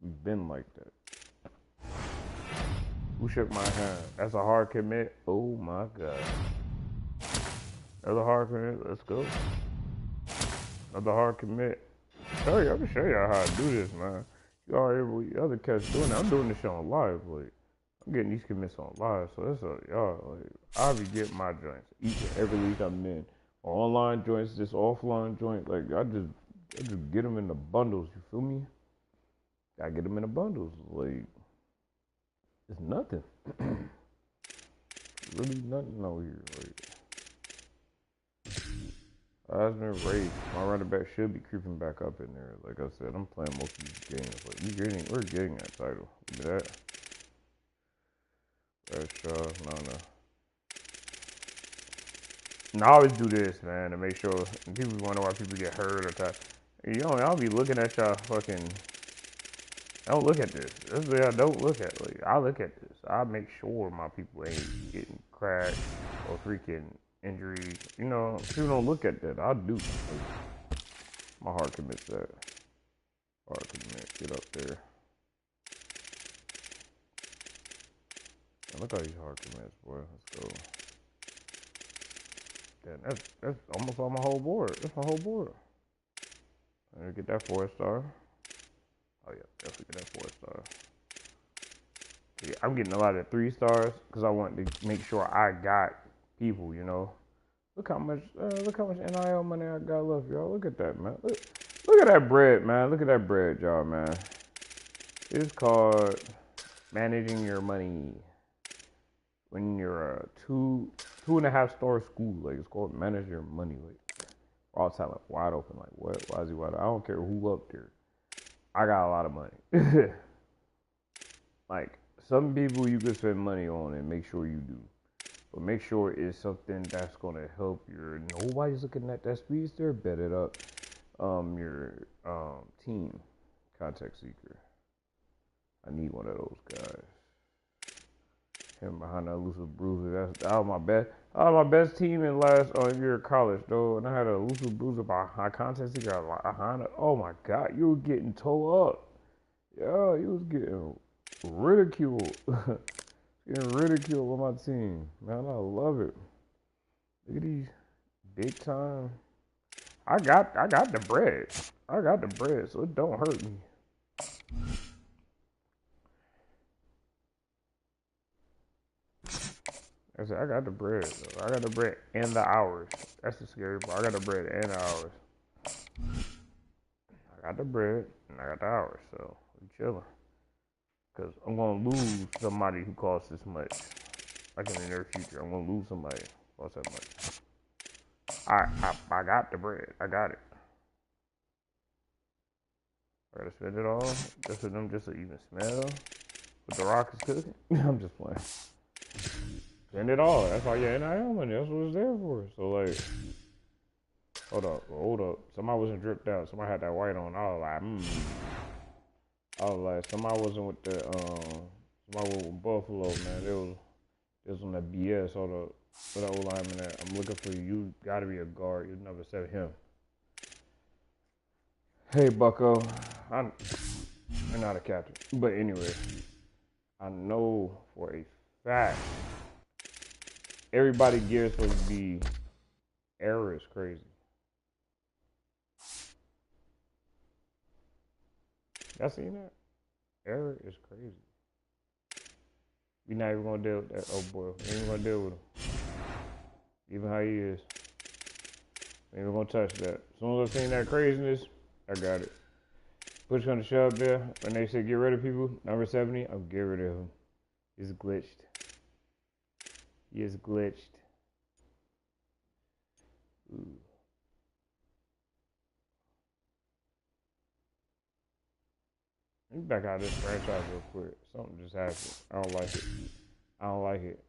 We've been like that. Who shook my hand? That's a hard commit. Oh my god. That's a hard commit. Let's go. Another hard commit. Tell you, I can show y'all how to do this, man. You all every other cats doing it. I'm doing this shit on live. Like, I'm getting these commits on live. So that's a y'all. Like, I'll be getting my joints each and every league I'm in. Online joints, just offline joint. Like I just get them in the bundles. You feel me? I get them in the bundles. Like it's nothing. Really nothing over here. Like Heisman race. My running back should be creeping back up in there. Like I said, I'm playing most of these games. Like we're getting that title. Look at that. That's no. And I always do this, man, to make sure. And people wonder why people get hurt or that. You know, I'll be looking at y'all fucking. I don't look at this. That's what I don't look at. Like, I look at this. I make sure my people ain't getting crashed or freaking injuries. You know, people don't look at that. I do. Like, my heart commits that. Heart commit. Get up there. Look at these hard commits, boy. Let's go. Damn, that's almost on my whole board. That's my whole board. I'm gonna get that 4-star. Oh yeah, definitely get that 4-star. Yeah, I'm getting a lot of 3 stars because I want to make sure I got people, you know. Look how much NIL money I got left, y'all. Look at that, man. Look at that bread, man. Look at that bread, y'all, man. It's called managing your money. When you're a 2.5 star school, like it's called manage your money. Like raw talent, wide open. Like what? Why is he wide open? I don't care who up there. I got a lot of money. Like some people you can spend money on and make sure you do. But make sure it's something that's gonna help your nobody's looking at that speedster, bet it up. Your team contact seeker. I need one of those guys. Him behind that elusive bruiser. That was my best. My best team in last year of college though, and I had a elusive bruiser behind contact seeker behind it. Oh my God, you were getting towed up. Yeah, you was getting ridiculed. Getting ridiculed on my team. Man, I love it. Look at these big time. I got the bread. I got the bread, so it don't hurt me. I said, I got the bread. Though. I got the bread and the hours. That's the scary part. I got the bread and the hours. I got the bread and I got the hours, so I'm chilling. Because I'm going to lose somebody who costs this much. Like in the near future, I'm going to lose somebody who costs that much. I got the bread. I got it. I got to spend it all just for them just to even smell what the rock is cooking. I'm just playing. Spend it all. That's why your NIL money. That's what it's there for. So, like, hold up. Somebody wasn't dripped out. Somebody had that white on. I was like, somebody wasn't with the, somebody was with Buffalo, man. It was on that BS. Hold up. For that old lineman that I'm looking for you. You gotta be a guard. You never said him. Hey, Bucko. I'm not a captain. But anyway, I know for a fact everybody gear is supposed to be error is crazy. Y'all seen that? Error is crazy. We not even gonna deal with that. Oh boy, we ain't even gonna deal with him. Even how he is. We ain't even gonna touch that. As soon as I seen that craziness, I got it. Push gonna show up there. When they say get rid of people, number 70, I'll get rid of him. He's glitched. He is glitched. Ooh. Let me back out of this franchise real quick. Something just happened. I don't like it.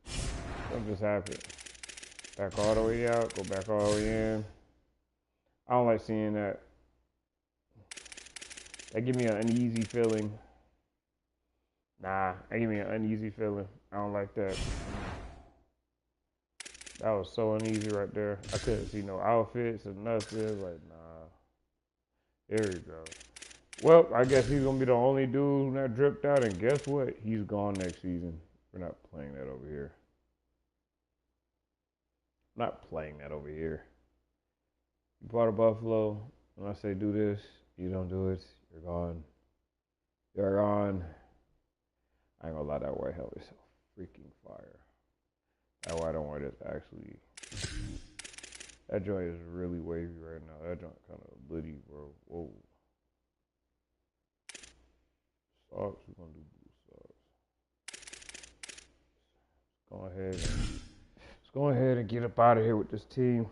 Something just happened. Back all the way out, go back all the way in. I don't like seeing that. That give me an uneasy feeling. Nah, that give me an uneasy feeling. I don't like that. That was so uneasy right there. I couldn't see no outfits or nothing. Like, nah. There you go. Well, I guess he's going to be the only dude that dripped out. And guess what? He's gone next season. We're not playing that over here. Not playing that over here. You part of Buffalo. When I say do this, you don't do it. You're gone. You're gone. I ain't gonna lie, that white helmet is so freaking fire. That white on white is actually. That joint is really wavy right now. That joint kind of litty, bro. Whoa. Socks. We're gonna do blue socks. Let's go ahead and get up out of here with this team.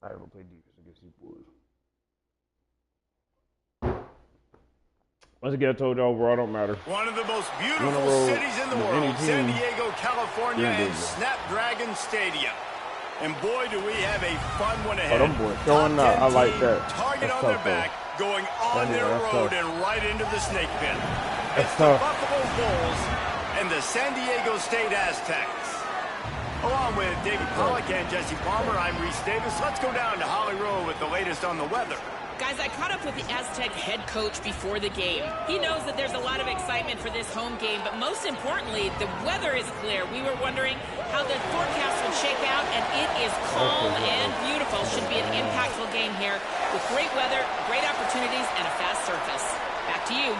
I gotta go play defense against these boys. Once again, I told y'all overall don't matter. One of the most beautiful cities in the world, San Diego, California, and Snapdragon Stadium. And boy, do we have a fun one ahead. Oh, them boys showing up. I like that. Target on their back, going on their road and right into the snake pit. It's the Buffalo Bulls and the San Diego State Aztecs. Along with David Pollack and Jesse Palmer, I'm Reese Davis. Let's go down to Holly Rowe with the latest on the weather. Guys, I caught up with the Aztec head coach before the game. He knows that there's a lot of excitement for this home game, but most importantly, the weather is clear. We were wondering how the forecast would shake out, and it is calm and beautiful. Should be an impactful game here with great weather, great opportunities, and a fast surface. Back to you.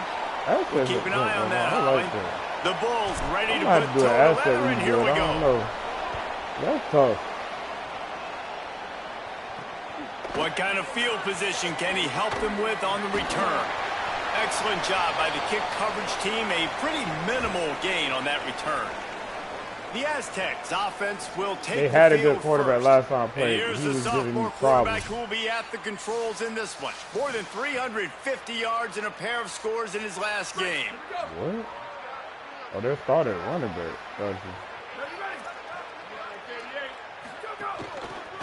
Keep an eye on that, I Holly. like that. The Bulls ready to I'm put not doing toe to asset leather, and here rebuild. we I don't go. know. That's tough. What kind of field position can he help them with on the return? Excellent job by the kick coverage team. A pretty minimal gain on that return. The Aztecs offense will take They had the a good field quarterback first. last time And played. here's He the was giving me sophomore quarterback problems. who will be at the controls in this one. More than 350 yards and a pair of scores in his last game. What? Oh, they started running back. Gotcha.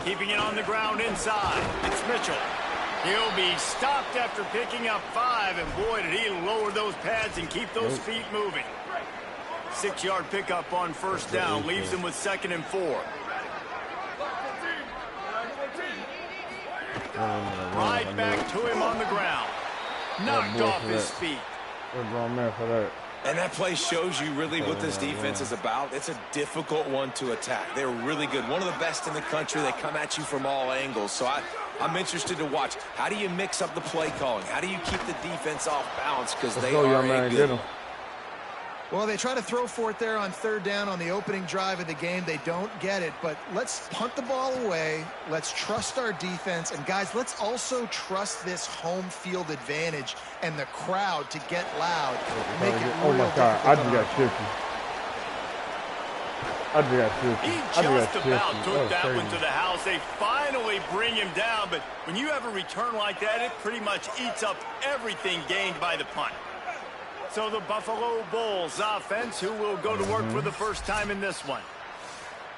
Keeping it on the ground inside. It's Mitchell. He'll be stopped after picking up 5, and boy, did he lower those pads and keep those feet moving. 6-yard pickup on first down leaves him with 2nd and 4. Right back to him on the ground. Knocked off his feet. Good wrong man for that. And that play shows you really what this defense is about. It's a difficult one to attack. They're really good. One of the best in the country. They come at you from all angles. So I'm interested to watch. How do you mix up the play calling? How do you keep the defense off balance? Because they are a good. Well, they try to throw for it there on 3rd down on the opening drive of the game. They don't get it, but let's punt the ball away. Let's trust our defense. And, guys, let's also trust this home field advantage and the crowd to get loud. Make it Oh, my God. I just got shifty. He just about took that one to the house. They finally bring him down, but when you have a return like that, it pretty much eats up everything gained by the punt. So the Buffalo Bulls offense, who will go to work for the first time in this one.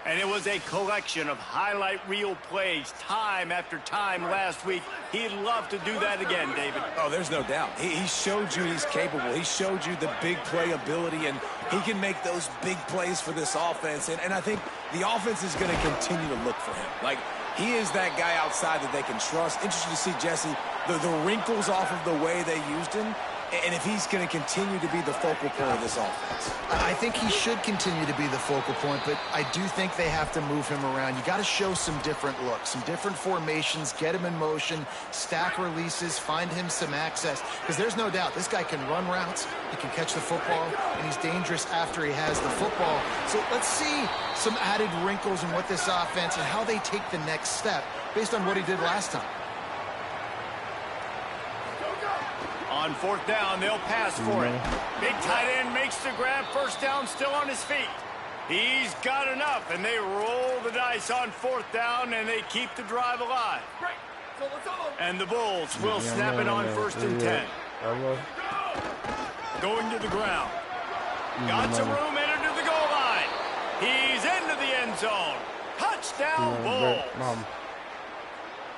And it was a collection of highlight reel plays time after time last week. He'd love to do that again, David. Oh, there's no doubt. He showed you he's capable. He showed you the big play ability, and he can make those big plays for this offense. And I think the offense is going to continue to look for him. Like, he is that guy outside that they can trust. Interesting to see, Jesse, the wrinkles off of the way they used him. And if he's going to continue to be the focal point of this offense. I think he should continue to be the focal point, but I do think they have to move him around. You got to show some different looks, some different formations, get him in motion, stack releases, find him some access. Because there's no doubt this guy can run routes, he can catch the football, and he's dangerous after he has the football. So let's see some added wrinkles in what this offense and how they take the next step based on what he did last time. On 4th down, they'll pass for it. Big tight end makes the grab. First down, still on his feet. He's got enough, and they roll the dice on 4th down, and they keep the drive alive. And the Bulls will snap it on 1st and 10. Going to the ground. Got some room, entered to the goal line. He's into the end zone. Touchdown, Bulls.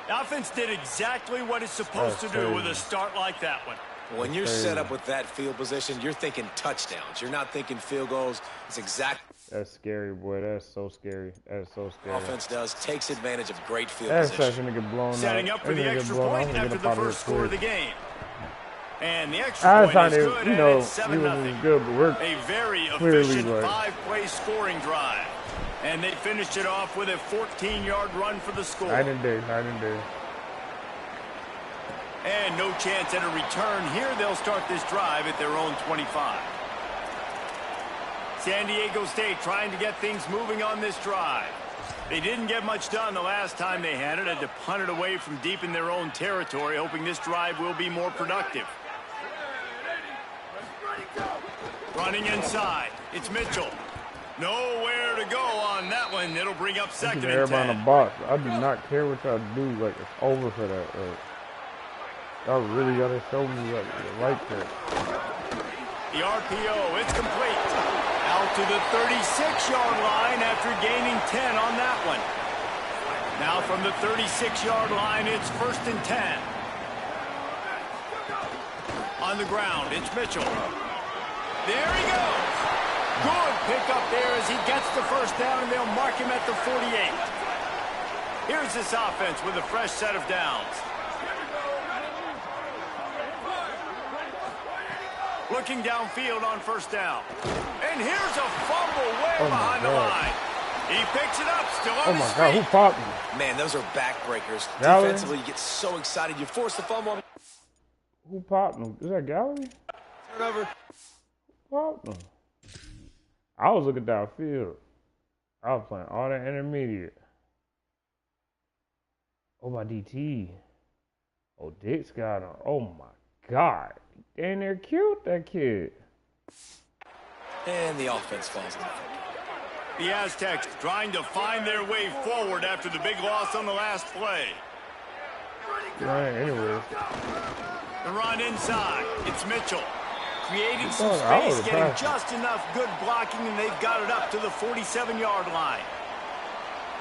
The offense did exactly what it's supposed to do with a start like that one. When you're set up with that field position, you're thinking touchdowns. You're not thinking field goals. It's exactly. That's scary, boy. That's so scary. That's so scary. Offense takes advantage of great field That's position. going to get blown Setting out. up for the extra point after the first score of the game. And the extra I was point trying is to, good, you and know, it's he 7-0. was good, but we're A very clearly efficient like 5-play scoring drive. And they finished it off with a 14-yard run for the score. night and day. And no chance at a return here. They'll start this drive at their own 25. San Diego State trying to get things moving on this drive. They didn't get much done the last time they had it. Had to punt it away from deep in their own territory, hoping this drive will be more productive. Running inside. It's Mitchell. Nowhere to go on that one. It'll bring up 2nd and 10. Everybody in the box. I do not care what y'all do. Like, it's over for that. Y'all really got to show me like that. The RPO, it's complete. Out to the 36-yard line after gaining 10 on that one. Now from the 36-yard line, it's 1st and 10. On the ground, it's Mitchell. There he goes. Good pickup there as he gets the first down, and they'll mark him at the 48. Here's this offense with a fresh set of downs. Looking downfield on first down. And here's a fumble way behind the line. He picks it up, still on his feet. Oh, my God, who popped me? Man, those are backbreakers. Gallery? Defensively, you get so excited. You force the fumble. Who popped him? Is that Gallery? Turnover. What? I was looking downfield. I was playing all that intermediate. Oh, my DT. Oh, Dick's got him. Oh, my God. Damn, they're cute, that kid. And the offense falls in. The Aztecs trying to find their way forward after the big loss on the last play. Right, anyways. The run inside. It's Mitchell. Creating some Oh, space, getting just enough good blocking, and they've got it up to the 47-yard line.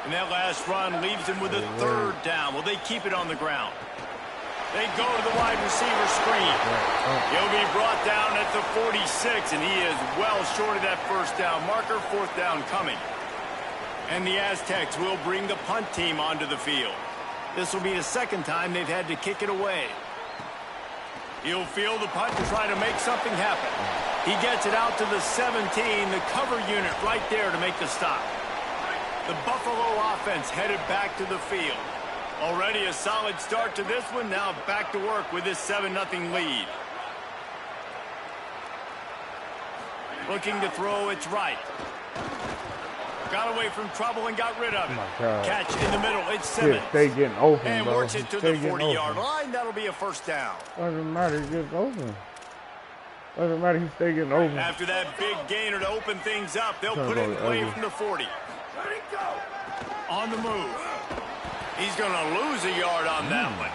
And that last run leaves them with a third down. Will they keep it on the ground? They go to the wide receiver screen. He'll be brought down at the 46, and he is well short of that first down marker. Fourth down coming. And the Aztecs will bring the punt team onto the field. This will be the second time they've had to kick it away. He'll field the punt and try to make something happen. He gets it out to the 17, the cover unit right there to make the stop. The Buffalo offense headed back to the field. Already a solid start to this one. Now back to work with this 7-0 lead. Looking to throw, it's right. Got away from trouble and got rid of it. Catch in the middle, it's Simmons. Stay getting open, and bro. works it to the 40-yard line. That'll be a first down. Doesn't matter, he gets open. Doesn't matter, he stay getting open. After that big gainer to open things up, they'll put it in play from the 40. On the move. He's going to lose a yard on that one.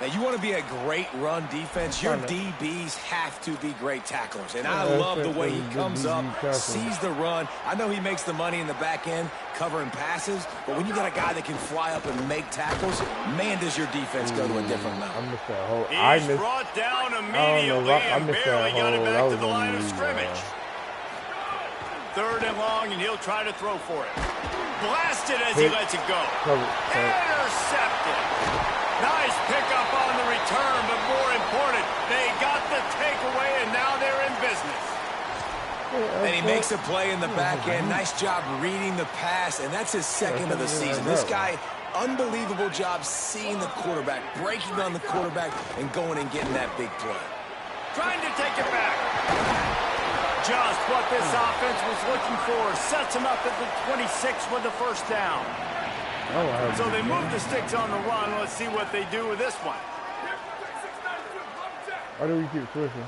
Now, you want to be a great run defense, your DBs have to be great tacklers. And I love the way he comes up, sees the run. I know he makes the money in the back end covering passes, but when you got a guy that can fly up and make tackles, man, does your defense go to a different level. I missed that whole. He's brought down immediately and barely got it back to the line of scrimmage. Third and long, and he'll try to throw for it. Blasted as he lets it go. Intercepted. Nice pickup on the return, but more important, they got the takeaway, and now they're in business. And he makes a play in the back end. Nice job reading the pass, and that's his second of the season. This guy, unbelievable job seeing the quarterback, breaking on the quarterback, and going and getting that big play. Trying to take it back. Just what this offense was looking for. Sets him up at the 26 with the first down. So they move the sticks on the run. Let's see what they do with this one. Why do we keep switching?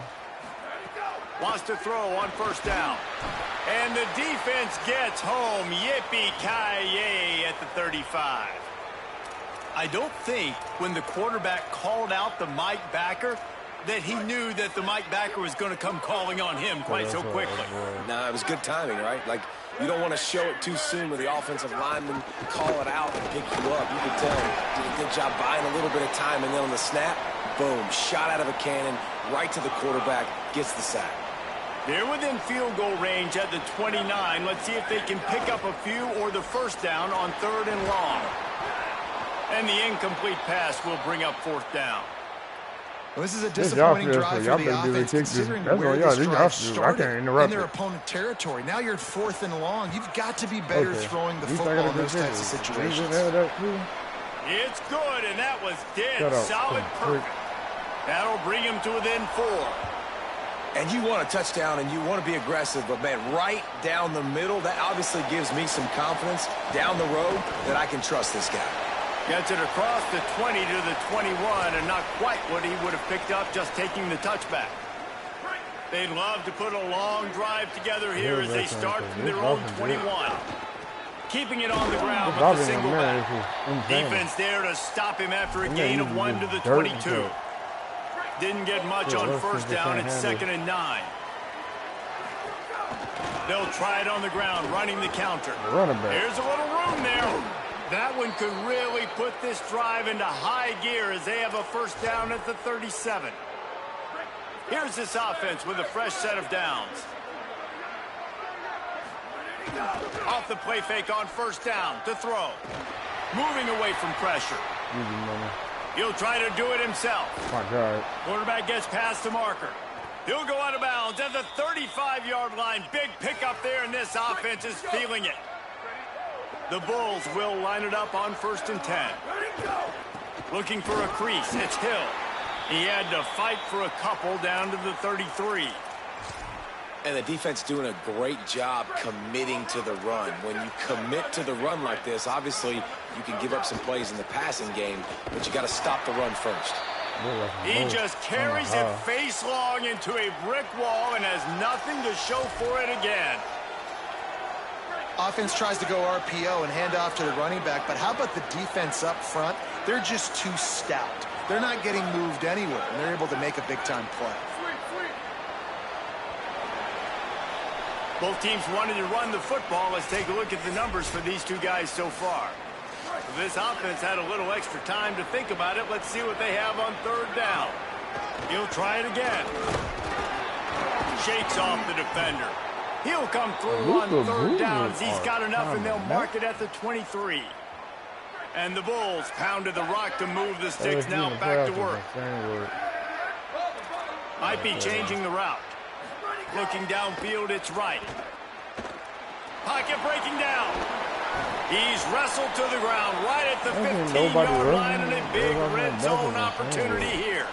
Wants to throw on first down. And the defense gets home. Yippee-ki-yay at the 35. I don't think when the quarterback called out the Mike backer that he knew that the Mike backer was going to come calling on him quite so quickly. Nah, it was good timing, right? Like, you don't want to show it too soon with the offensive lineman call it out and pick you up. You can tell him did a good job buying a little bit of time, and then on the snap, boom, shot out of a cannon, right to the quarterback, gets the sack. They're within field goal range at the 29. Let's see if they can pick up a few or the first down on third and long. And the incomplete pass will bring up fourth down. Well, this is a disappointing drive for the offense, considering where this drive started in their opponent territory. Now you're at fourth and long. You've got to be better throwing the football in those types of situations. It's good, and that was dead solid perfect. That'll bring him to within 4. And you want a touchdown, and you want to be aggressive, but, man, right down the middle, that obviously gives me some confidence down the road that I can trust this guy. Gets it across the 20 to the 21, and not quite what he would have picked up just taking the touchback. They'd love to put a long drive together here as they start from their own 21. Keeping it on the ground with a single back. Defense there to stop him after a gain of 1 to the 22. Didn't get much on first down. It's 2nd and 9. They'll try it on the ground, running the counter. There's a little room there. That one could really put this drive into high gear as they have a first down at the 37. Here's this offense with a fresh set of downs. Off the play fake on first down to throw. Moving away from pressure. He'll try to do it himself. My God. Quarterback gets past the marker. He'll go out of bounds at the 35-yard line. Big pickup there, and this offense is feeling it. The Bulls will line it up on 1st and 10. Looking for a crease. It's Hill. He had to fight for a couple down to the 33. And the defense doing a great job committing to the run. When you commit to the run like this, obviously you can give up some plays in the passing game, but you got to stop the run first. He just carries it face long into a brick wall and has nothing to show for it again. Offense tries to go RPO and hand off to the running back, but how about the defense up front? They're just too stout. They're not getting moved anywhere, and they're able to make a big-time play. Both teams wanted to run the football. Let's take a look at the numbers for these two guys so far. This offense had a little extra time to think about it. Let's see what they have on third down. He'll try it again. Shakes off the defender. He'll come through on third down as he's got enough, and they'll mark it at the 23. And the Bulls pounded the rock to move the sticks. Now back to work. Might be changing the route. Looking downfield, it's right. Pocket breaking down. He's wrestled to the ground right at the 15-yard line, and a big red zone opportunity here.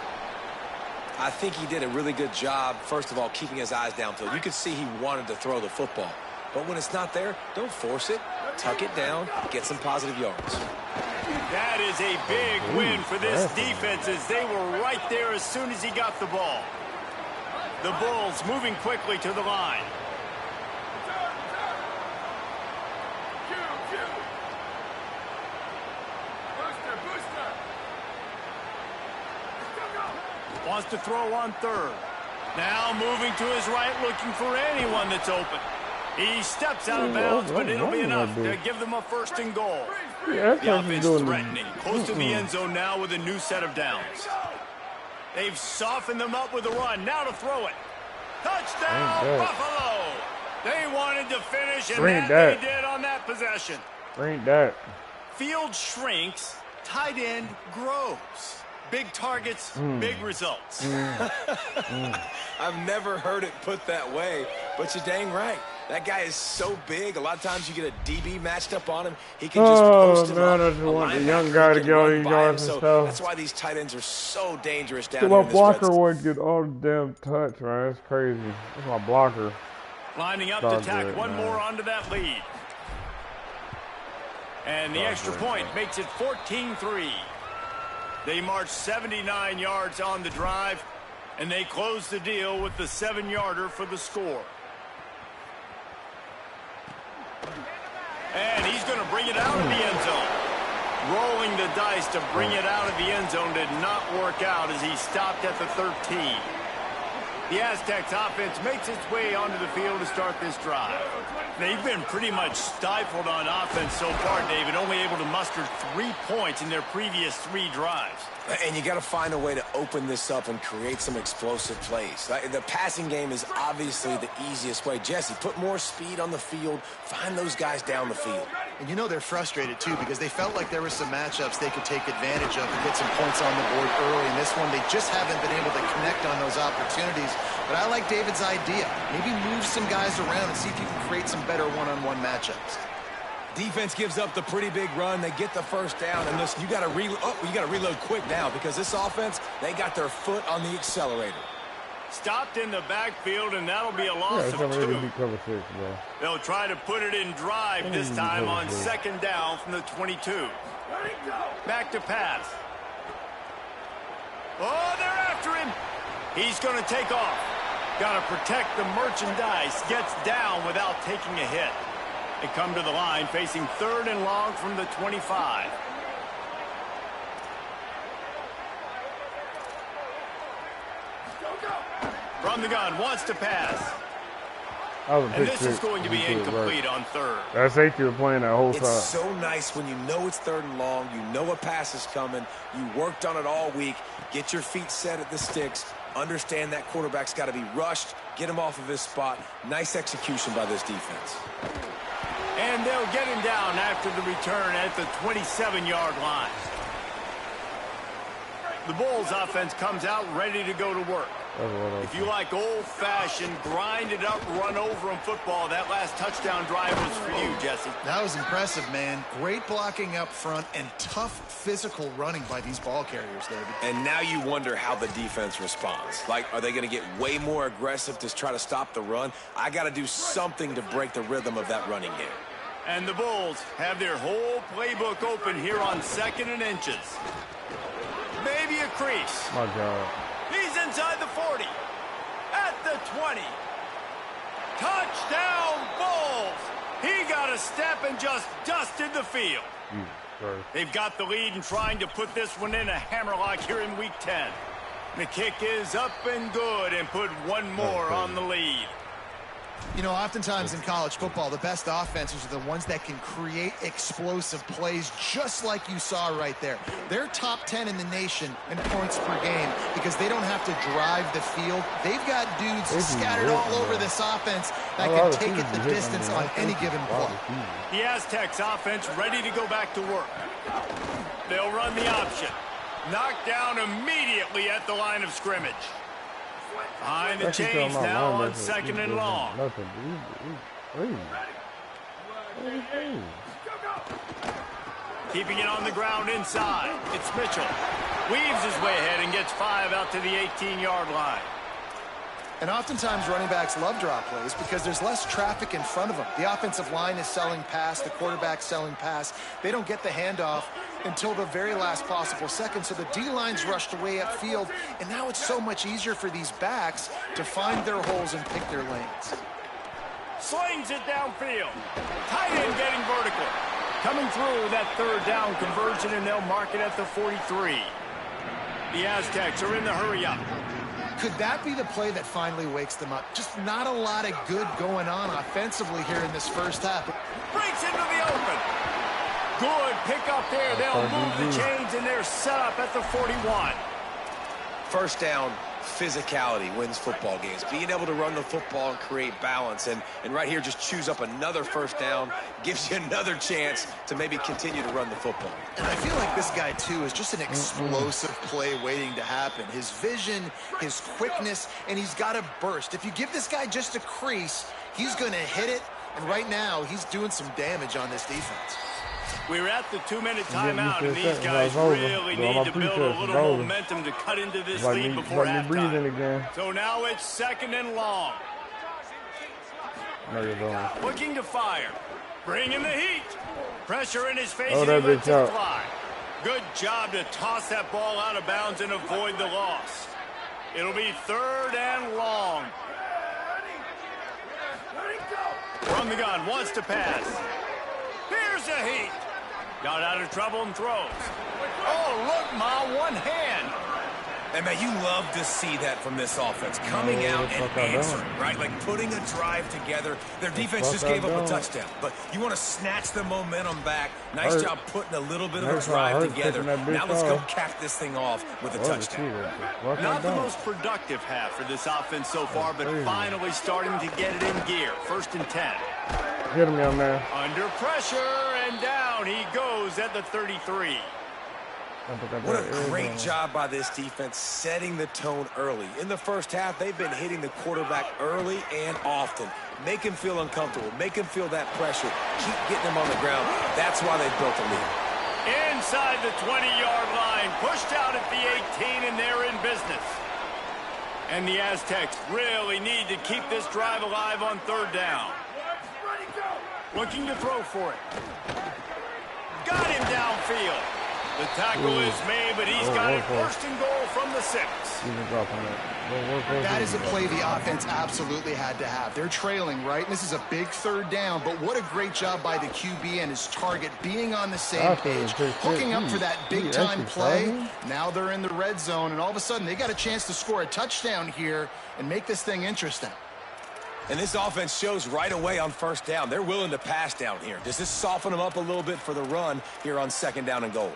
I think he did a really good job, first of all, keeping his eyes downfield. You could see he wanted to throw the football. But when it's not there, don't force it. Tuck it down, get some positive yards. That is a big win for this defense as they were right there as soon as he got the ball. The Bulls moving quickly to the line. Wants to throw on third. Now moving to his right, looking for anyone that's open. He steps out of bounds, but it'll be enough to give them a first and goal. The offense threatening, close to the end zone now with a new set of downs. They've softened them up with a run. Now to throw it. Touchdown, Buffalo! They wanted to finish, and that they did on that possession. Bring that. Field shrinks, tight end grows. Big targets, big results. I've never heard it put that way, but you're dang right. That guy is so big. A lot of times you get a DB matched up on him. He can just post him up. I just want the young guy to get all these yards and stuff. That's why these tight ends are so dangerous down here my in this blocker red zone. wouldn't get all the damn touch, man. That's crazy. That's my blocker. Lining up to tack one more onto that lead. And the extra point makes it 14-3. They march 79 yards on the drive, and they close the deal with the 7-yarder for the score. And he's going to bring it out of the end zone. Rolling the dice to bring it out of the end zone did not work out as he stopped at the 13. The Aztecs offense makes its way onto the field to start this drive. They've been pretty much stifled on offense so far, David, only able to muster 3 points in their previous 3 drives. And you got to find a way to open this up and create some explosive plays. The passing game is obviously the easiest way. Jesse, put more speed on the field. Find those guys down the field. And you know they're frustrated, too, because they felt like there were some matchups they could take advantage of and get some points on the board early. In this one, they just haven't been able to connect on those opportunities. But I like David's idea. Maybe move some guys around and see if you can create some better one-on-one matchups. Defense gives up the pretty big run. They get the first down. And listen, you got to reload quick now because this offense, they got their foot on the accelerator. Stopped in the backfield, and that'll be a loss of 2. They'll try to put it in drive this time on second down from the 22. Back to pass. Oh, they're after him. He's going to take off. Got to protect the merchandise. Gets down without taking a hit. They come to the line facing 3rd and long from the 25. From the gun, wants to pass. And this is going to be incomplete on 3rd. That safety was playing that whole time. It's so nice when you know it's 3rd and long, you know a pass is coming, you worked on it all week, get your feet set at the sticks, understand that quarterback's got to be rushed, get him off of his spot. Nice execution by this defense. And they'll get him down after the return at the 27-yard line. The Bulls offense comes out ready to go to work. If you like old-fashioned, grinded-up, run-over-'em football, that last touchdown drive was for you, Jesse. That was impressive, man. Great blocking up front and tough physical running by these ball carriers, David. And now you wonder how the defense responds. Like, are they going to get way more aggressive to try to stop the run? I got to do something to break the rhythm of that running game. And the Bulls have their whole playbook open here on 2nd and inches. Maybe a crease. My God. He's inside the 40. At the 20. Touchdown, Bulls! He got a step and just dusted the field. They've got the lead and trying to put this one in a hammerlock here in Week 10. The kick is up and good and put one more on the lead. You know, oftentimes in college football, the best offenses are the ones that can create explosive plays, just like you saw right there. They're top 10 in the nation in points per game because they don't have to drive the field. They've got dudes scattered all over this offense that can take it the distance on any given play. The Aztecs offense ready to go back to work. They'll run the option. Knocked down immediately at the line of scrimmage. Behind the chains now on 2nd and long. Keeping it on the ground inside. It's Mitchell. Weaves his way ahead and gets 5 out to the 18-yard line. And oftentimes running backs love draw plays because there's less traffic in front of them. The offensive line is selling pass, the quarterback's selling pass. They don't get the handoff until the very last possible second, so the D-line's rushed away upfield, and now it's so much easier for these backs to find their holes and pick their lanes. Slings it downfield. Tight end getting vertical. Coming through that 3rd down conversion, and they'll mark it at the 43. The Aztecs are in the hurry-up. Could that be the play that finally wakes them up? Just not a lot of good going on offensively here in this first half. Breaks into the open. Good pick up there. They'll move the chains, and they're set up at the 41. First down, physicality wins football games. Being able to run the football and create balance. And right here, just choose up another first down, gives you another chance to maybe continue to run the football. And I feel like this guy, too, is just an explosive play waiting to happen. His vision, his quickness, and he's got a burst. If you give this guy just a crease, he's going to hit it. And right now, he's doing some damage on this defense. We're at the 2-minute timeout, and these guys really need to build a little momentum to cut into this lead before halftime. So now it's 2nd and long. Looking to fire. Bringing the heat. Pressure in his face, and he lets it fly. Good job to toss that ball out of bounds and avoid the loss. It'll be 3rd and long. From the gun, wants to pass. Here's a heat. Got out of trouble and throws. Oh, look, Ma, one hand. And, man, you love to see that from this offense. Coming out and answering, right? Like putting a drive together. Their defense just gave up a touchdown. But you want to snatch the momentum back. Nice job putting a little bit of a drive together. Now let's go cap this thing off with a touchdown. Not the most productive half for this offense so far, but finally starting to get it in gear. 1st and 10. Get him down there. Under pressure, and down he goes at the 33. What a great job by this defense setting the tone early. In the first half, they've been hitting the quarterback early and often. Make him feel uncomfortable. Make him feel that pressure. Keep getting him on the ground. That's why they've built a lead. Inside the 20-yard line, pushed out at the 18, and they're in business. And the Aztecs really need to keep this drive alive on 3rd down. Looking to throw for it. Got him downfield. The tackle is made, but he's got it 1st and goal from the 6. That is a play the offense absolutely had to have. They're trailing, right? And this is a big 3rd down, but what a great job by the QB and his target being on the same page. Hooking up for that big-time play. Now they're in the red zone, and all of a sudden they got a chance to score a touchdown here and make this thing interesting. And this offense shows right away on 1st down. They're willing to pass down here. Does this soften them up a little bit for the run here on 2nd down and goal?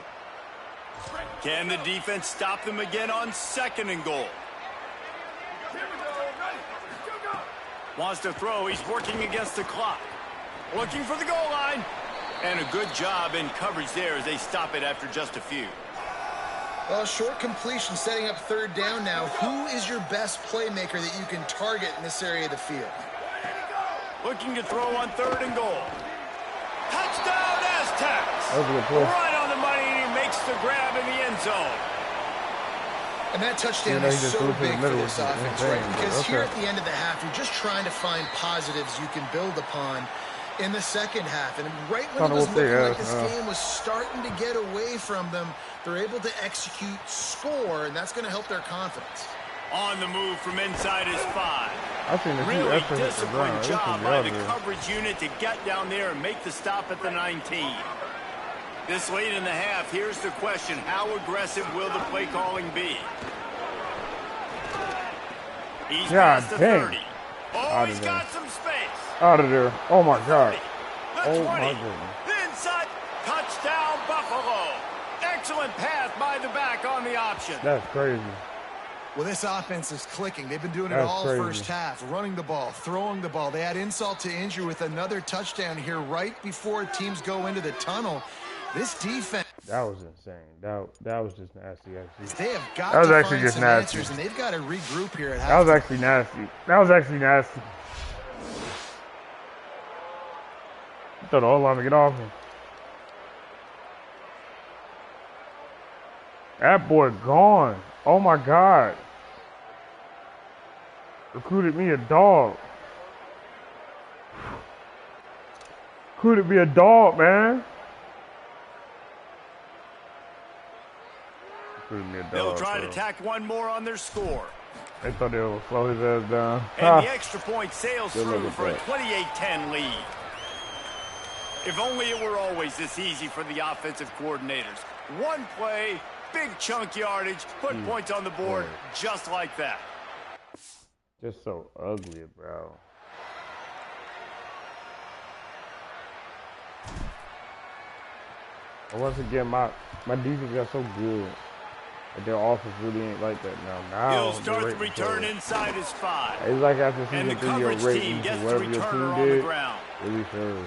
Can the defense stop them again on 2nd and goal? Wants to throw. He's working against the clock. Looking for the goal line. And a good job in coverage there as they stop it after just a few. Well, short completion setting up third down now. Who is your best playmaker that you can target in this area of the field? Looking to throw on 3rd and goal. Touchdown, Aztecs! That was a good play. Right on the money, and he makes the grab in the end zone. And that touchdown is so big for this offense, right? Because here at the end of the half, you're just trying to find positives you can build upon in the second half. And right when it was looking like this game was starting to get away from them, they're able to execute, score, and that's going to help their confidence. On the move from inside his 5. I've seen a few Really extra hits the ground. disciplined job by the coverage unit to get down there and make the stop at the 19. This late in the half, here's the question. How aggressive will the play calling be? He's past the 30. Oh, he's got some space. Out of there. Oh, my God. The 20. My goodness. The inside. Touchdown, Buffalo. Excellent pass by the back on the option. That's crazy. Well, this offense is clicking. They've been doing it all first half, running the ball, throwing the ball. They add insult to injury with another touchdown here right before teams go into the tunnel. This defense. That was insane. That was just nasty, actually. They have got that was to actually find just some nasty. answers, and they've got to regroup here at half. That was actually nasty. That was actually nasty. I thought the whole line would get off him. That boy gone. Oh my God. Recruited me a dog. Recruited me a dog, man. Recruited me a dog. They'll try to tack one more on their score. They thought they would slow his ass down. And the extra point sails through for a 28-10 lead. If only it were always this easy for the offensive coordinators. One play, big chunk yardage, put points on the board just like that. Just so ugly, bro. But once again, my defense got so good. But their offense really ain't like that now. He'll start the return inside his 5. It's like after and the season 3, your coverage rating team for gets the whatever your returner team on the did, ground. really sure.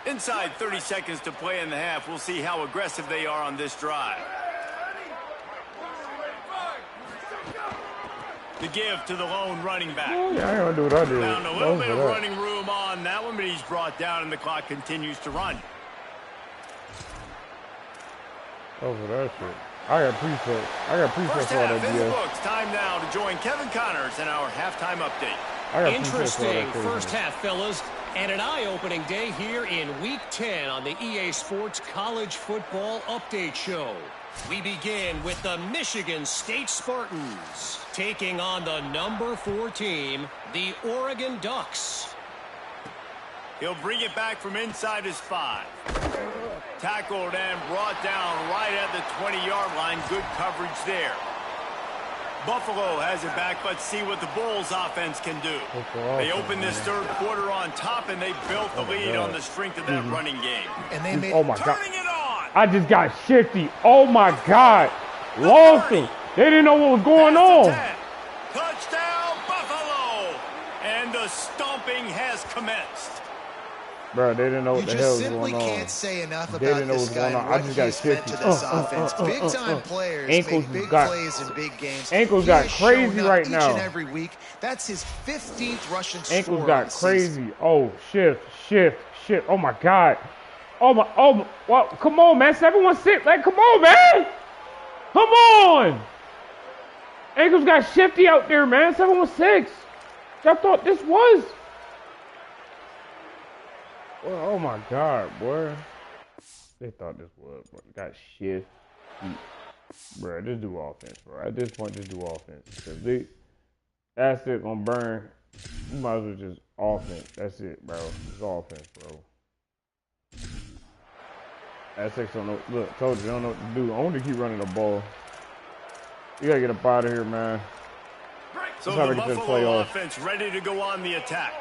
Inside 30 seconds to play in the half. We'll see how aggressive they are on this drive. The give to the lone running back. Oh, yeah, I ain't gonna do what I did. Found a little bit of running room on that one, but he's brought down and the clock continues to run. Over that shit. I got presets. First for all half that in the deal. books. Time now to join Kevin Connors in our halftime update. Interesting first half, fellas, and an eye-opening day here in Week 10 on the EA Sports College Football Update Show. We begin with the Michigan State Spartans taking on the number 4 team, the Oregon Ducks. He'll bring it back from inside his 5. Tackled and brought down right at the 20-yard line. Good coverage there. Buffalo has it back. Let's see what the Bulls offense can do. They opened this third quarter on top, and they built the lead on the strength of that running game. And they made turning it on. I just got shifty. Oh, my God. Lost him. They didn't know what was going on. Touchdown, Buffalo. And the stomping has commenced. Bro, they didn't know what the hell was going on. You just simply can't say enough about this guy and what he's meant to this offense. Big-time players make big plays in big games. Ankles got crazy right now. Each and every week. That's his 15th rushing score. Ankles got crazy. Oh, shift. Oh, my God. Well, come on, man. 716. Like, come on, man. Come on. Ankles got shifty out there, man. 716. I thought this was. Well, oh my God, boy. They thought this was, bro. Got shit. Bro, just do offense, bro. At this point, just do offense. Because that's it, gonna burn. You might as well just offense. That's it, bro. It's offense, bro. Aztecs don't know. Look, told you, they don't know what to do. I want to keep running the ball. You gotta get up out of here, man. So the Buffalo offense ready to go on the attack.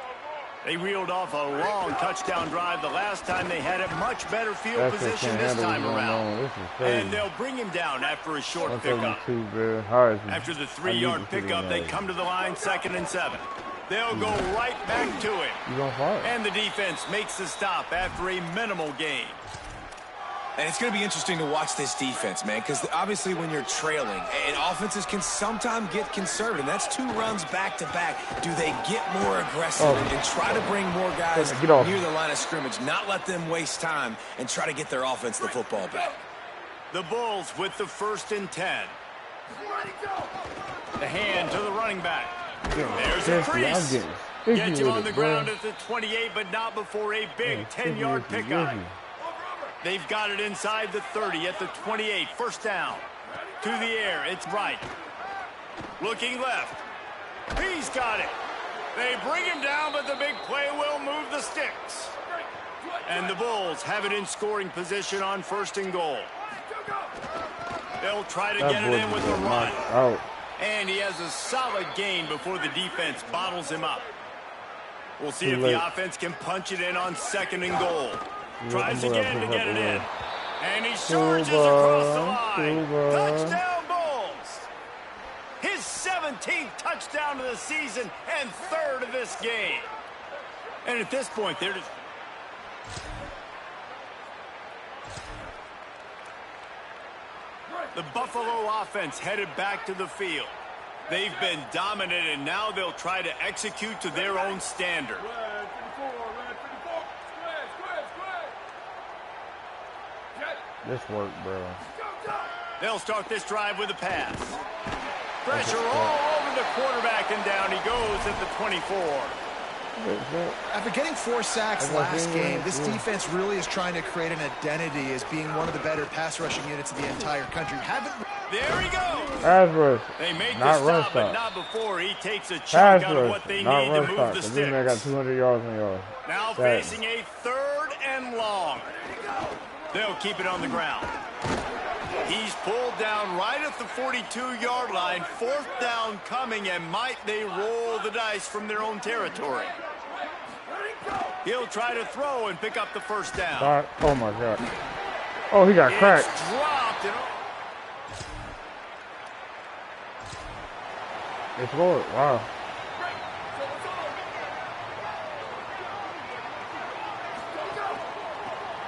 They reeled off a long touchdown drive the last time they had a much better field position this time around. And they'll bring him down after a short pickup. After the 3-yard pickup, they come to the line 2nd and 7. They'll go right back to him. And the defense makes the stop after a minimal gain. And it's going to be interesting to watch this defense, man, because obviously when you're trailing, and offenses can sometimes get conservative, and that's 2 runs back-to-back. Do they get more aggressive and try to bring more guys near the line of scrimmage, not let them waste time, and try to get their offense the football back? The Bulls with the 1st and 10. The hand to the running back. There's a crease. Gets him on the ground at the 28, but not before a big 10-yard pickup. They've got it inside the 30 at the 28. 1st down. To the air. It's right. Looking left. He's got it. They bring him down, but the big play will move the sticks. And the Bulls have it in scoring position on 1st and goal. They'll try to get it in with the run. And he has a solid gain before the defense bottles him up. We'll see if the offense can punch it in on 2nd and goal. Tries again to get it in. And he charges across the line. Touchdown, Bulls! His 17th touchdown of the season and 3rd of this game. And at this point, they're just... The Buffalo offense headed back to the field. They've been dominant, and now they'll try to execute to their own standard. This worked, bro. They'll start this drive with a pass. Pressure all over the quarterback, and down he goes at the 24. After getting 4 sacks last game, this defense really is trying to create an identity as being one of the better pass rushing units in the entire country. There he goes. Pass rush. They make Not the run stop, but stop. not before he takes a chunk out of what they Not need run to move stop. the This man got sticks. 200 yards on yards. Now facing a 3rd and long. They'll keep it on the ground. He's pulled down right at the 42-yard line. 4th down coming, and might they roll the dice from their own territory. He'll try to throw and pick up the 1st down. Oh, my God. Oh, he got cracked. It's dropped. They scored. Wow.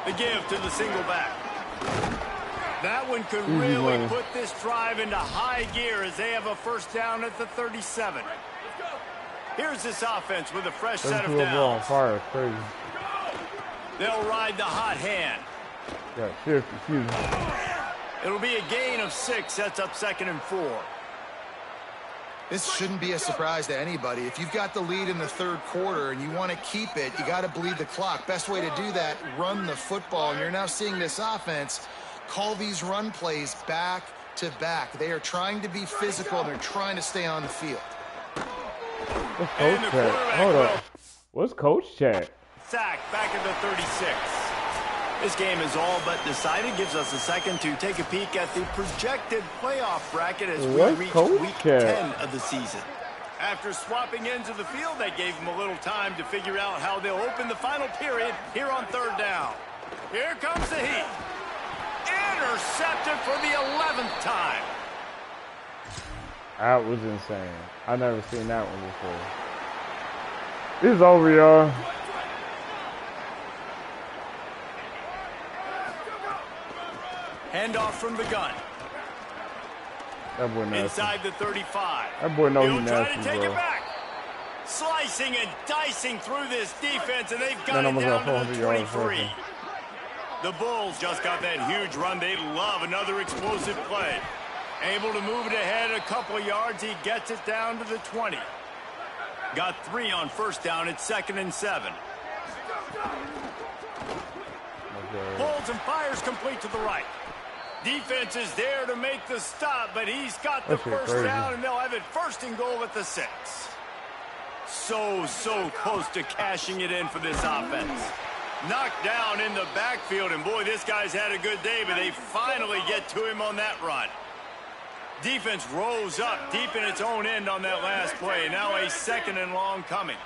The give to the single back. That one could really put this drive into high gear as they have a 1st down at the 37. Here's this offense with a fresh set of downs. Fire. Crazy. They'll ride the hot hand. Yeah, shift. Excuse me. It'll be a gain of 6. Sets up 2nd and 4. This shouldn't be a surprise to anybody. If you've got the lead in the 3rd quarter and you want to keep it, you got to bleed the clock. Best way to do that, run the football. And you're now seeing this offense call these run plays back to back. They are trying to be physical, and they're trying to stay on the field. What's Coach Chat? Hold up. What's Coach Chat? Sack back at the 36. This game is all but decided. Gives us a second to take a peek at the projected playoff bracket as we reach week 10 of the season. After swapping ends of the field, that gave them a little time to figure out how they'll open the final period here on 3rd down. Here comes the heat. Intercepted for the 11th time. That was insane. I've never seen that one before. This is over, y'all. Handoff from the gun. That boy nasty. Inside the 35. That boy knows he's try to nasty, take bro. it back. Slicing and dicing through this defense, and they've got Man, it almost down got to the 400 yards 23. The Bulls just got that huge run. They love another explosive play. Able to move it ahead a couple of yards. He gets it down to the 20. Got 3 on 1st down. It's 2nd and 7. Pulls and fires complete to the right. Defense is there to make the stop, but he's got the 1st down, and they'll have it 1st and goal at the 6. So close to cashing it in for this offense. Knocked down in the backfield, and boy, this guy's had a good day, but they finally get to him on that run. Defense rose up deep in its own end on that last play. Now a 2nd and long coming.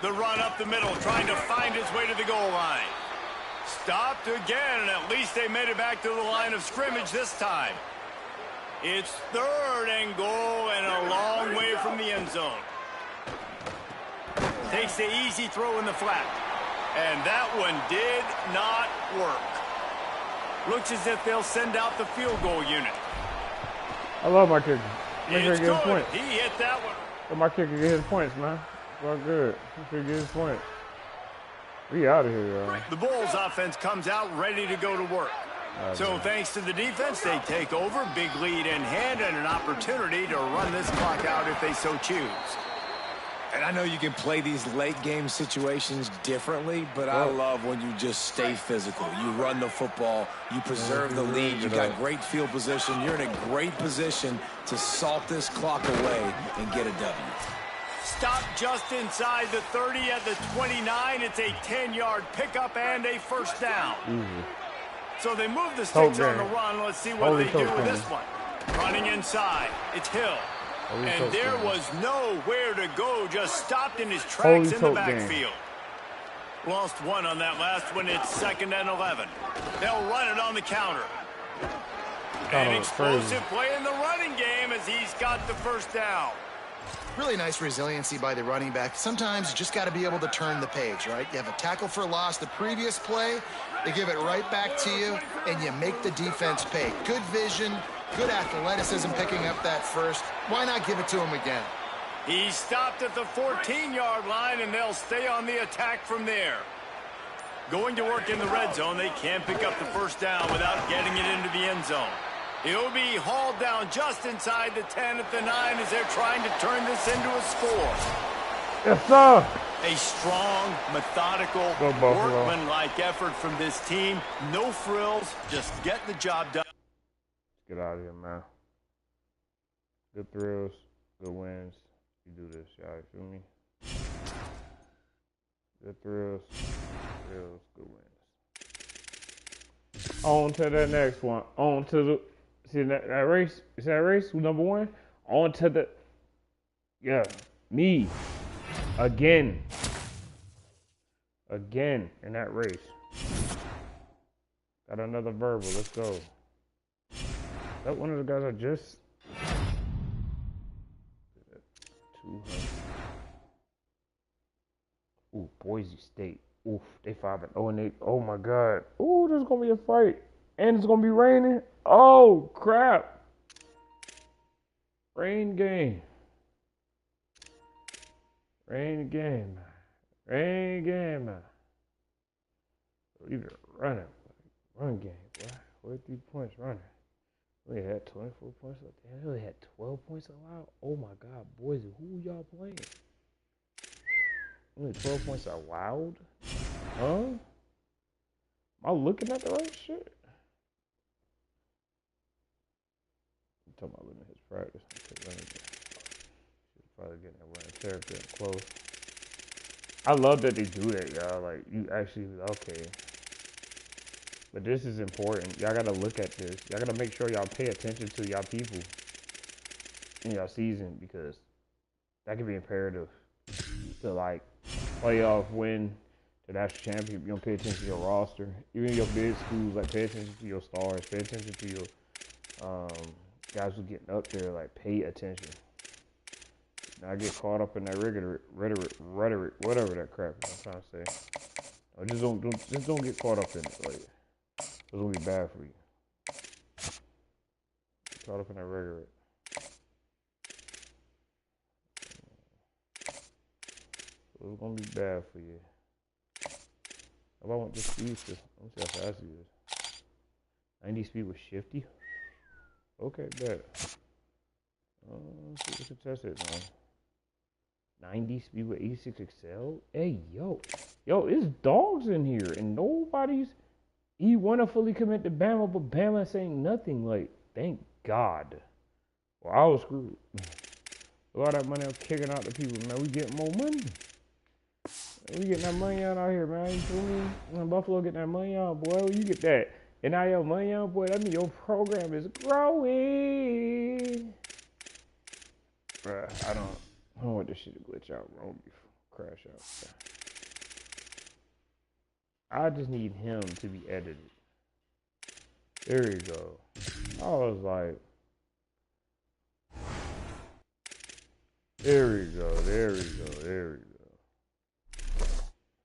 The run up the middle, trying to find his way to the goal line. Stopped again, and at least they made it back to the line of scrimmage this time. It's 3rd and goal and a long way from the end zone. Takes the easy throw in the flat. And that one did not work. Looks as if they'll send out the field goal unit. I love my kicker. Make sure It's he gets good. points. He hit that one. Let my kicker get his points, man. It's all good. Make sure he get his points. We out of here, y'all. The Bulls offense comes out ready to go to work. So thanks to the defense, they take over, big lead in hand, and an opportunity to run this clock out if they so choose. And I know you can play these late game situations differently, but I love when you just stay physical. You run the football, you preserve the lead, you got great field position, you're in a great position to salt this clock away and get a W. Stop just inside the 30 at the 29. It's a 10-yard pickup and a first down. So they move the sticks on the run. Let's see what they do with this one. Running inside. It's Hill. And there was nowhere to go. Just stopped in his tracks in the backfield. Lost one on that last one. It's 2nd and 11. They'll run it on the counter. An explosive play in the running game as he's got the first down. Really nice resiliency by the running back. Sometimes you just got to be able to turn the page, right? You have a tackle for loss the previous play. They give it right back to you, and you make the defense pay. Good vision, good athleticism picking up that first. Why not give it to him again? He stopped at the 14-yard line, and they'll stay on the attack from there. Going to work in the red zone, they can't pick up the first down without getting it into the end zone. He'll be hauled down just inside the 10 at the 9 as they're trying to turn this into a score. Yes, sir. A strong, methodical, workmanlike effort from this team. No frills, just get the job done. Get out of here, man. Good thrills, good wins. You do this, y'all. You feel me? Good thrills, good wins. On to the next one. On to the... See that race? Is that race? Who's number one? On to the... Yeah, me. Again in that race. Got another verbal. Let's go. Is that one of the guys I just... 200. Ooh, Boise State. Oof, they 5-0 and 8. Oh my God. Ooh, there's gonna be a fight. And it's gonna be raining. Oh crap. Rain game. Rain game. Rain game. We've been running. Run game, boy. 43 points running. We had 24 points left. They really had 12 points allowed. Oh my God, boys, who y'all playing? Only 12 points allowed? Huh? Am I looking at the right shit? I'm talking about looking at his practice. Should probably getting that running therapy up close. I love that they do that, y'all. Like, you actually, okay. But this is important. Y'all gotta look at this. Y'all gotta make sure y'all pay attention to y'all people in y'all season, because that can be imperative to, like, playoff win, to national championship. You don't pay attention to your roster. Even your big schools, like, pay attention to your stars. Pay attention to your guys who getting up there. Like, pay attention. Now I get caught up in that rhetoric, whatever that crap is I'm trying to say. Or just don't get caught up in it. Like, it's gonna be bad for you. Get caught up in that rhetoric. It's gonna be bad for you. If I want this speed, let me see how fast he is. 90 speed with shifty. Okay, bet. Let's see what the test is, man. 90 speed with 86 Excel. Hey, yo, it's dogs in here, and nobody's. He want to fully commit to Bama, but Bama saying nothing. Like, thank God. Well, I was screwed. All that money I was kicking out to people, man. We getting more money. We getting that money out here, man. You feel me? When Buffalo getting that money out, boy. When you get that NIL money out, boy, that means your program is growing. Bruh, I don't want this shit to glitch out, bro. Crash out. I just need him to be edited. There you go. I was like, there we go.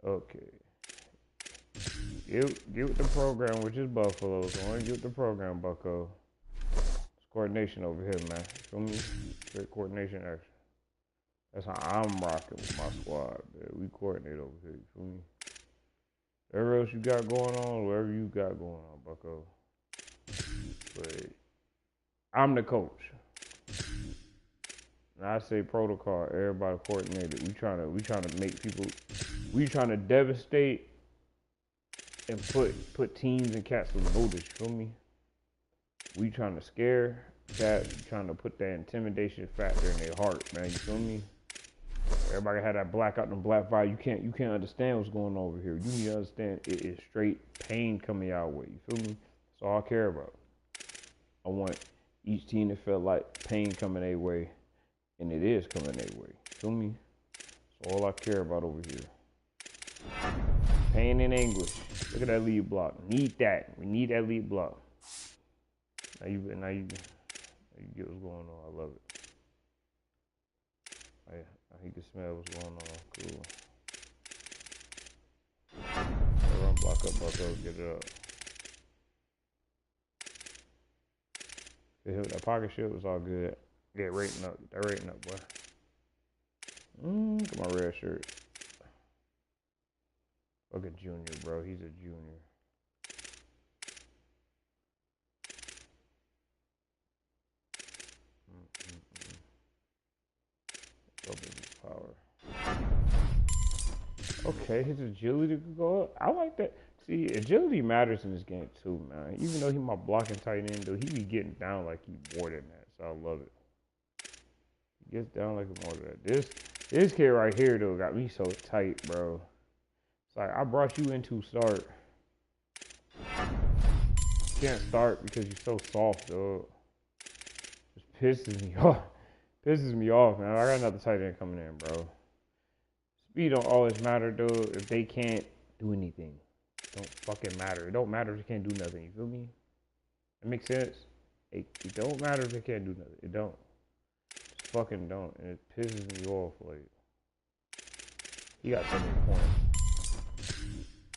Okay. Get with the program, which is Buffalo. So I want to get with the program, Bucko. It's coordination over here, man. Feel me? Great coordination action. That's how I'm rocking with my squad, man. We coordinate over here, you feel me? Whatever else you got going on, whatever you got going on, Bucko. But I'm the coach. And I say protocol, everybody coordinated. We trying to make people, we trying to devastate and put teams and cats on notice, you feel me? We trying to scare cats, trying to put that intimidation factor in their heart, man, you feel me? Everybody had that blackout and black vibe. You can't understand what's going on over here. You need to understand it is straight pain coming your way. You feel me? That's all I care about. I want each team to feel like pain coming their way, and it is coming their way. You feel me? That's all I care about over here. Pain and anguish. Look at that lead block. Need that. We need that lead block. Now you get what's going on. I love it. I can smell what's going on. Cool. Run block up, get it up. That pocket shit was all good. Get rating up. Get that rating up, boy. Look at my red shirt. Look at Junior, bro. He's a junior. Power. Okay, his agility could go up. I like that. See, agility matters in this game too, man. Even though he my blocking tight end, though, he be getting down like he more than that. So I love it. He gets down like he more than that. This kid right here though got me so tight, bro. It's like I brought you in to start. You can't start because you're so soft, dog. Just pisses me off. Pisses me off, man. I got another tight end coming in, bro. Speed don't always matter, dude. If they can't do anything, it don't fucking matter. It don't matter if they can't do nothing. You feel me? That makes sense. It don't matter if they can't do nothing. It don't. Just fucking don't. And it pisses me off. Like, he got so many points.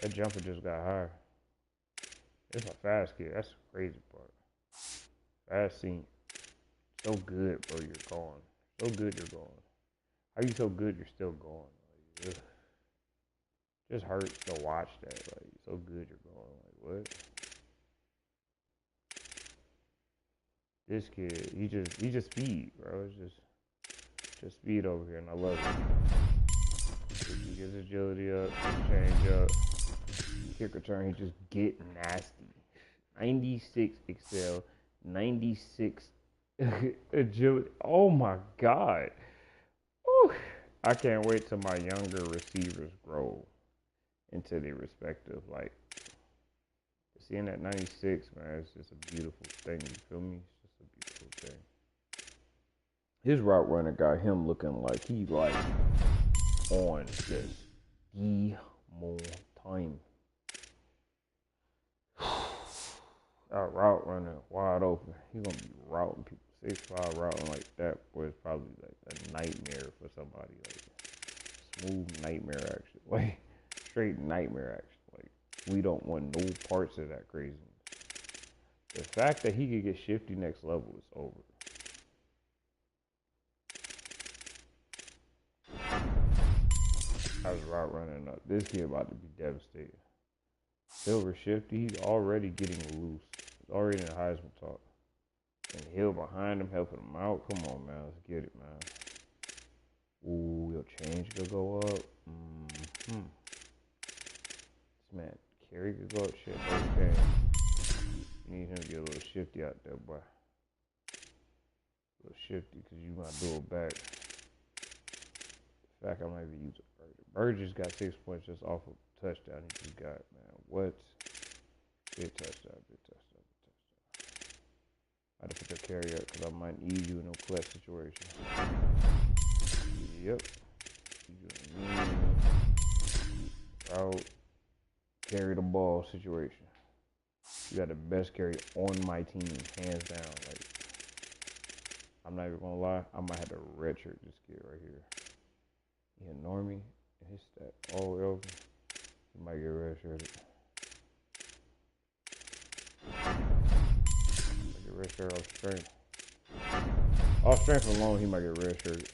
That jumper just got higher. It's a fast kid. That's the crazy part. Fast scene. So good, bro, you're gone. So good, you're gone. How you so good, you're still gone? Like, just hurts to watch that. Like, so good, you're gone. Like, what? This kid, he just speed, bro. It's just speed over here, and I love it. He gets agility up, change up, kick return. He just get nasty. 96 excel, 96. Agility. Oh my God. Whew. I can't wait till my younger receivers grow into their respective, like, seeing that 96, man, it's just a beautiful thing, you feel me? It's just a beautiful thing. His route runner got him looking like he like on just the more time. That route runner wide open. He gonna be routing people 6'5" routing like that. Boy, it's probably like a nightmare for somebody. Like smooth nightmare action. Like straight nightmare action. Like we don't want no parts of that craziness. The fact that he could get shifty next level is over. I was route running up. This kid about to be devastated. Silver shifty, he's already getting loose. He's already in the Heisman talk. And Hill behind him, helping him out. Come on, man. Let's get it, man. Ooh, your change could go up. This man, carry could go up. Shit, no change. You need him to get a little shifty out there, boy. A little shifty, because you might do it back. In fact, I might be using Burger. Burger just got 6 points just off of touchdown he just got, man. What? Big touchdown, big touchdown, big touchdown. I had to put your carry up because I might need you in a clutch situation. Yep. Route, carry the ball situation. You got the best carry on my team, hands down. Like, I'm not even gonna lie, I might have to redshirt this kid right here. He ignore me and his stat all the way over. He might get redshirted. get red shirt off strength. Off strength alone, he might get red shirt.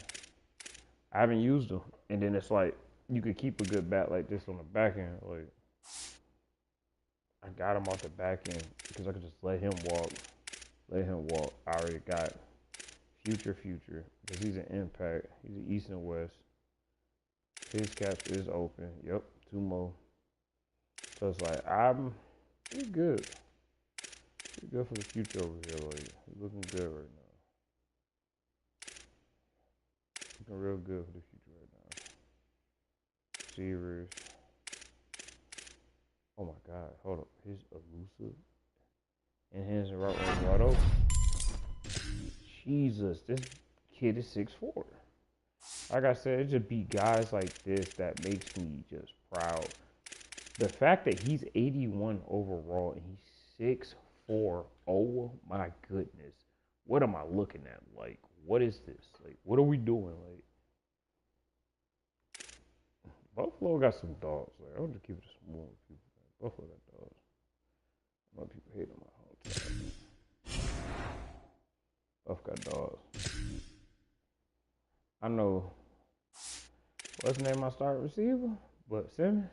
I haven't used them. And then it's like, you could keep a good bat like this on the back end. Like, I got him off the back end because I could just let him walk. Let him walk. I already got future because he's an impact. He's an East and West. His caps is open. Yep, 2 more. So it's like, I'm pretty good. Pretty good for the future over here. Like, he's looking good right now. Looking real good for the future right now. Receivers. Oh my God, hold up. He's elusive. And hands and right open. Jesus, this kid is 6'4". Like I said, it just be guys like this that makes me just proud. The fact that he's 81 overall and he's 6'4", oh my goodness. What am I looking at? Like, what is this? Like, what are we doing? Like, Buffalo got some dogs. Like, I'll just keep it smooth with people. Buffalo got dogs. A lot of people hate on my hometown. Buff got dogs. I know. What's the name of my starting receiver? But Simmons?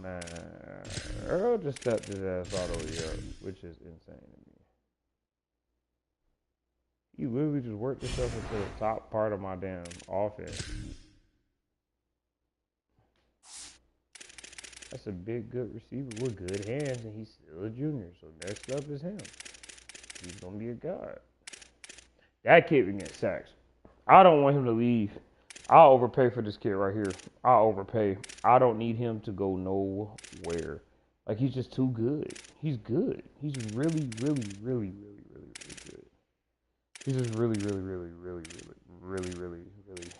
Man, Earl just stepped his ass all the way up, which is insane to me. He literally just worked himself into the top part of my damn offense. That's a big, good receiver with good hands, and he's still a junior. So next up is him. He's going to be a god. That kid can get sacks. I don't want him to leave. I'll overpay for this kid right here. I'll overpay. I don't need him to go nowhere. Like, he's just too good. He's good. He's really, really, really, really, really, really good. He's just really, really, really, really, really, really,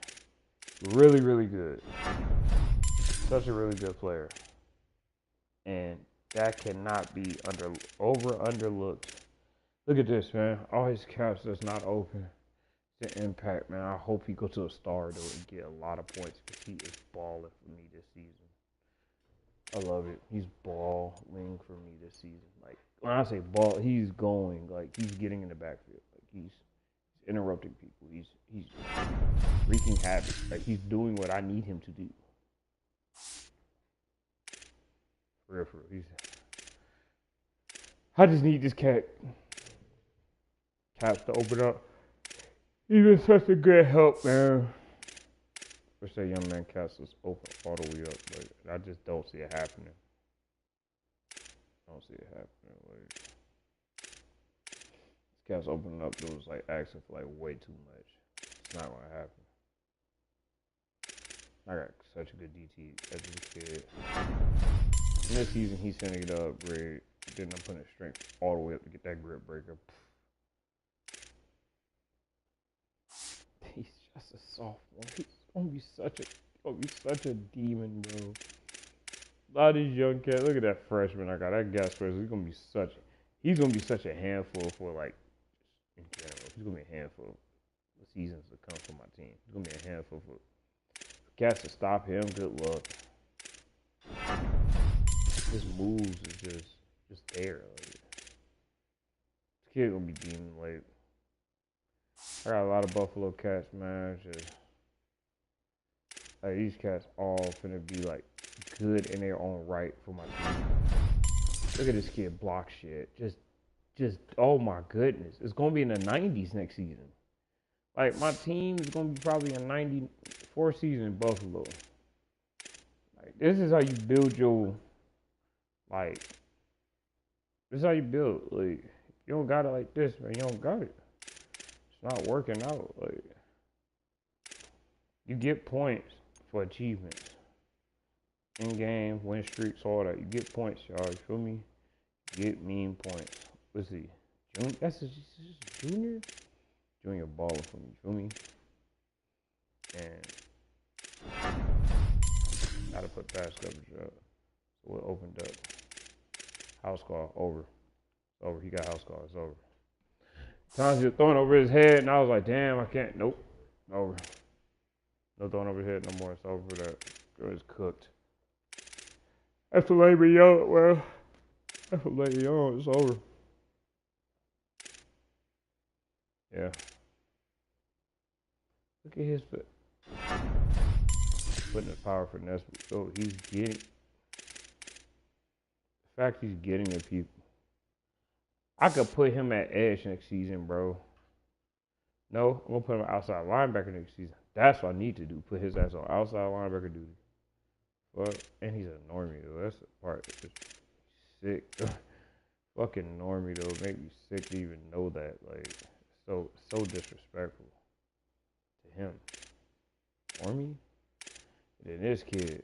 really, really good. Such a really good player. And that cannot be underlooked. Look at this, man. All his caps that's not open. It's an impact, man. I hope he goes to a star, though, and get a lot of points because he is balling for me this season. I love it. He's balling for me this season. Like, when I say ball, he's going. Like, he's getting in the backfield. Like, he's interrupting people. He's wreaking havoc. Like, he's doing what I need him to do. For real. I just need this caps to open up. He's been such a good help, man. Wish that young man caps was open all the way up. Like, I just don't see it happening. Like, this caps opening up, it was like asking for like way too much. It's not gonna happen. I got such a good DT as a kid. In this season, he's finna get an upgrade. Then I'm putting his strength all the way up to get that grip breaker. He's just a sophomore. He's gonna be such a demon, bro. A lot of these young cats. Look at that freshman I got. That gas freshman. He's gonna be such a handful for, like, in general. He's gonna be a handful of the seasons to come for my team. He's gonna be a handful for cats to stop him. Good luck. His moves is just there. Like, this kid gonna be demon. Like, I got a lot of Buffalo cats, man. Just like, these cats all finna be like good in their own right for my team. Look at this kid block shit. Just oh my goodness. It's gonna be in the 90s next season. Like, my team is gonna be probably a 94 season in Buffalo. Like, this is how you build your, like, this is how you build. Like, you don't got it like this, man. You don't got it. Not working out. Like, you get points for achievements in game, win streaks, all that. You get points, y'all. You feel me? Get mean points. Let's see. That's just junior. Junior balling for me. You feel me? And gotta put pass coverage up. So it opened up. House call over. It's over. He got house call. It's over. Times he was throwing over his head, and I was like, damn, I can't. Nope. Over. No throwing over his head no more. It's over for that. Girl is cooked. That's the labor young. Well, that's the labor young. It's over. Yeah. Look at his foot. Putting the power finesse. Oh, he's getting. The fact he's getting the people. I could put him at edge next season, bro. No, I'm gonna put him outside linebacker next season. That's what I need to do. Put his ass on outside linebacker duty. Fuck, and he's a normie though. That's the part that's just sick. Fucking normie though. Make me sick to even know that. Like, so disrespectful to him. Normie. And then this kid,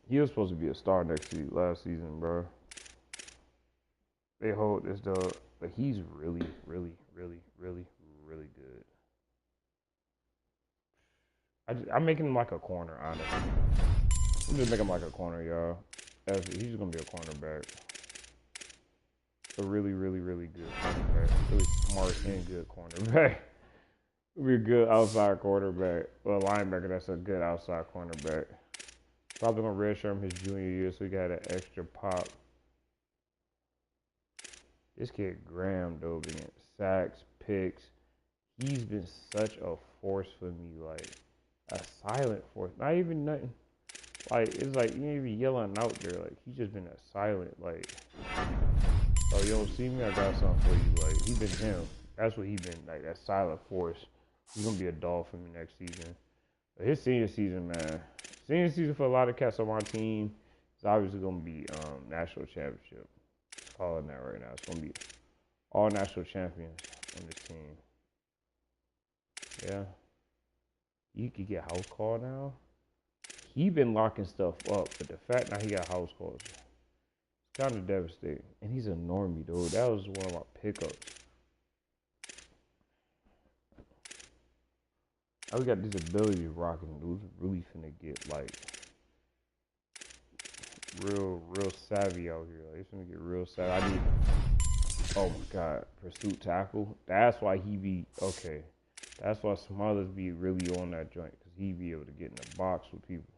he was supposed to be a star last season, bro. They hold this dog, but he's really, really, really, really, really good. I'm making him like a corner, honestly. I'm just making him like a corner, y'all. He's just gonna be a cornerback. A really, really, really good cornerback. Really smart and good cornerback. He'll be a good outside quarterback. Well, linebacker, that's a good outside cornerback. Probably gonna redshirt him his junior year so he got an extra pop. This kid Graham, though, being sacks, picks. He's been such a force for me, like a silent force. Not even nothing. Like, it's like you ain't even yelling out there. Like, he's just been a silent, like, oh, you don't see me? I got something for you. Like, he been him. That's what he been, like, that silent force. He's gonna be a dog for me next season. But his senior season, man. Senior season for a lot of cats on my team is obviously gonna be national championship. Just calling that right now. It's gonna be all national champions on this team. Yeah. You could get house call now. He been locking stuff up, but the fact now he got house calls, it's kind of devastating. And he's a normie, dude. That was one of my pickups. I got this ability of rocking. Dude's really finna get like real savvy out here. Like, he's finna get real savvy. Oh my God, pursuit tackle. That's why he be okay. That's why Smothers be really on that joint, because he be able to get in the box with people.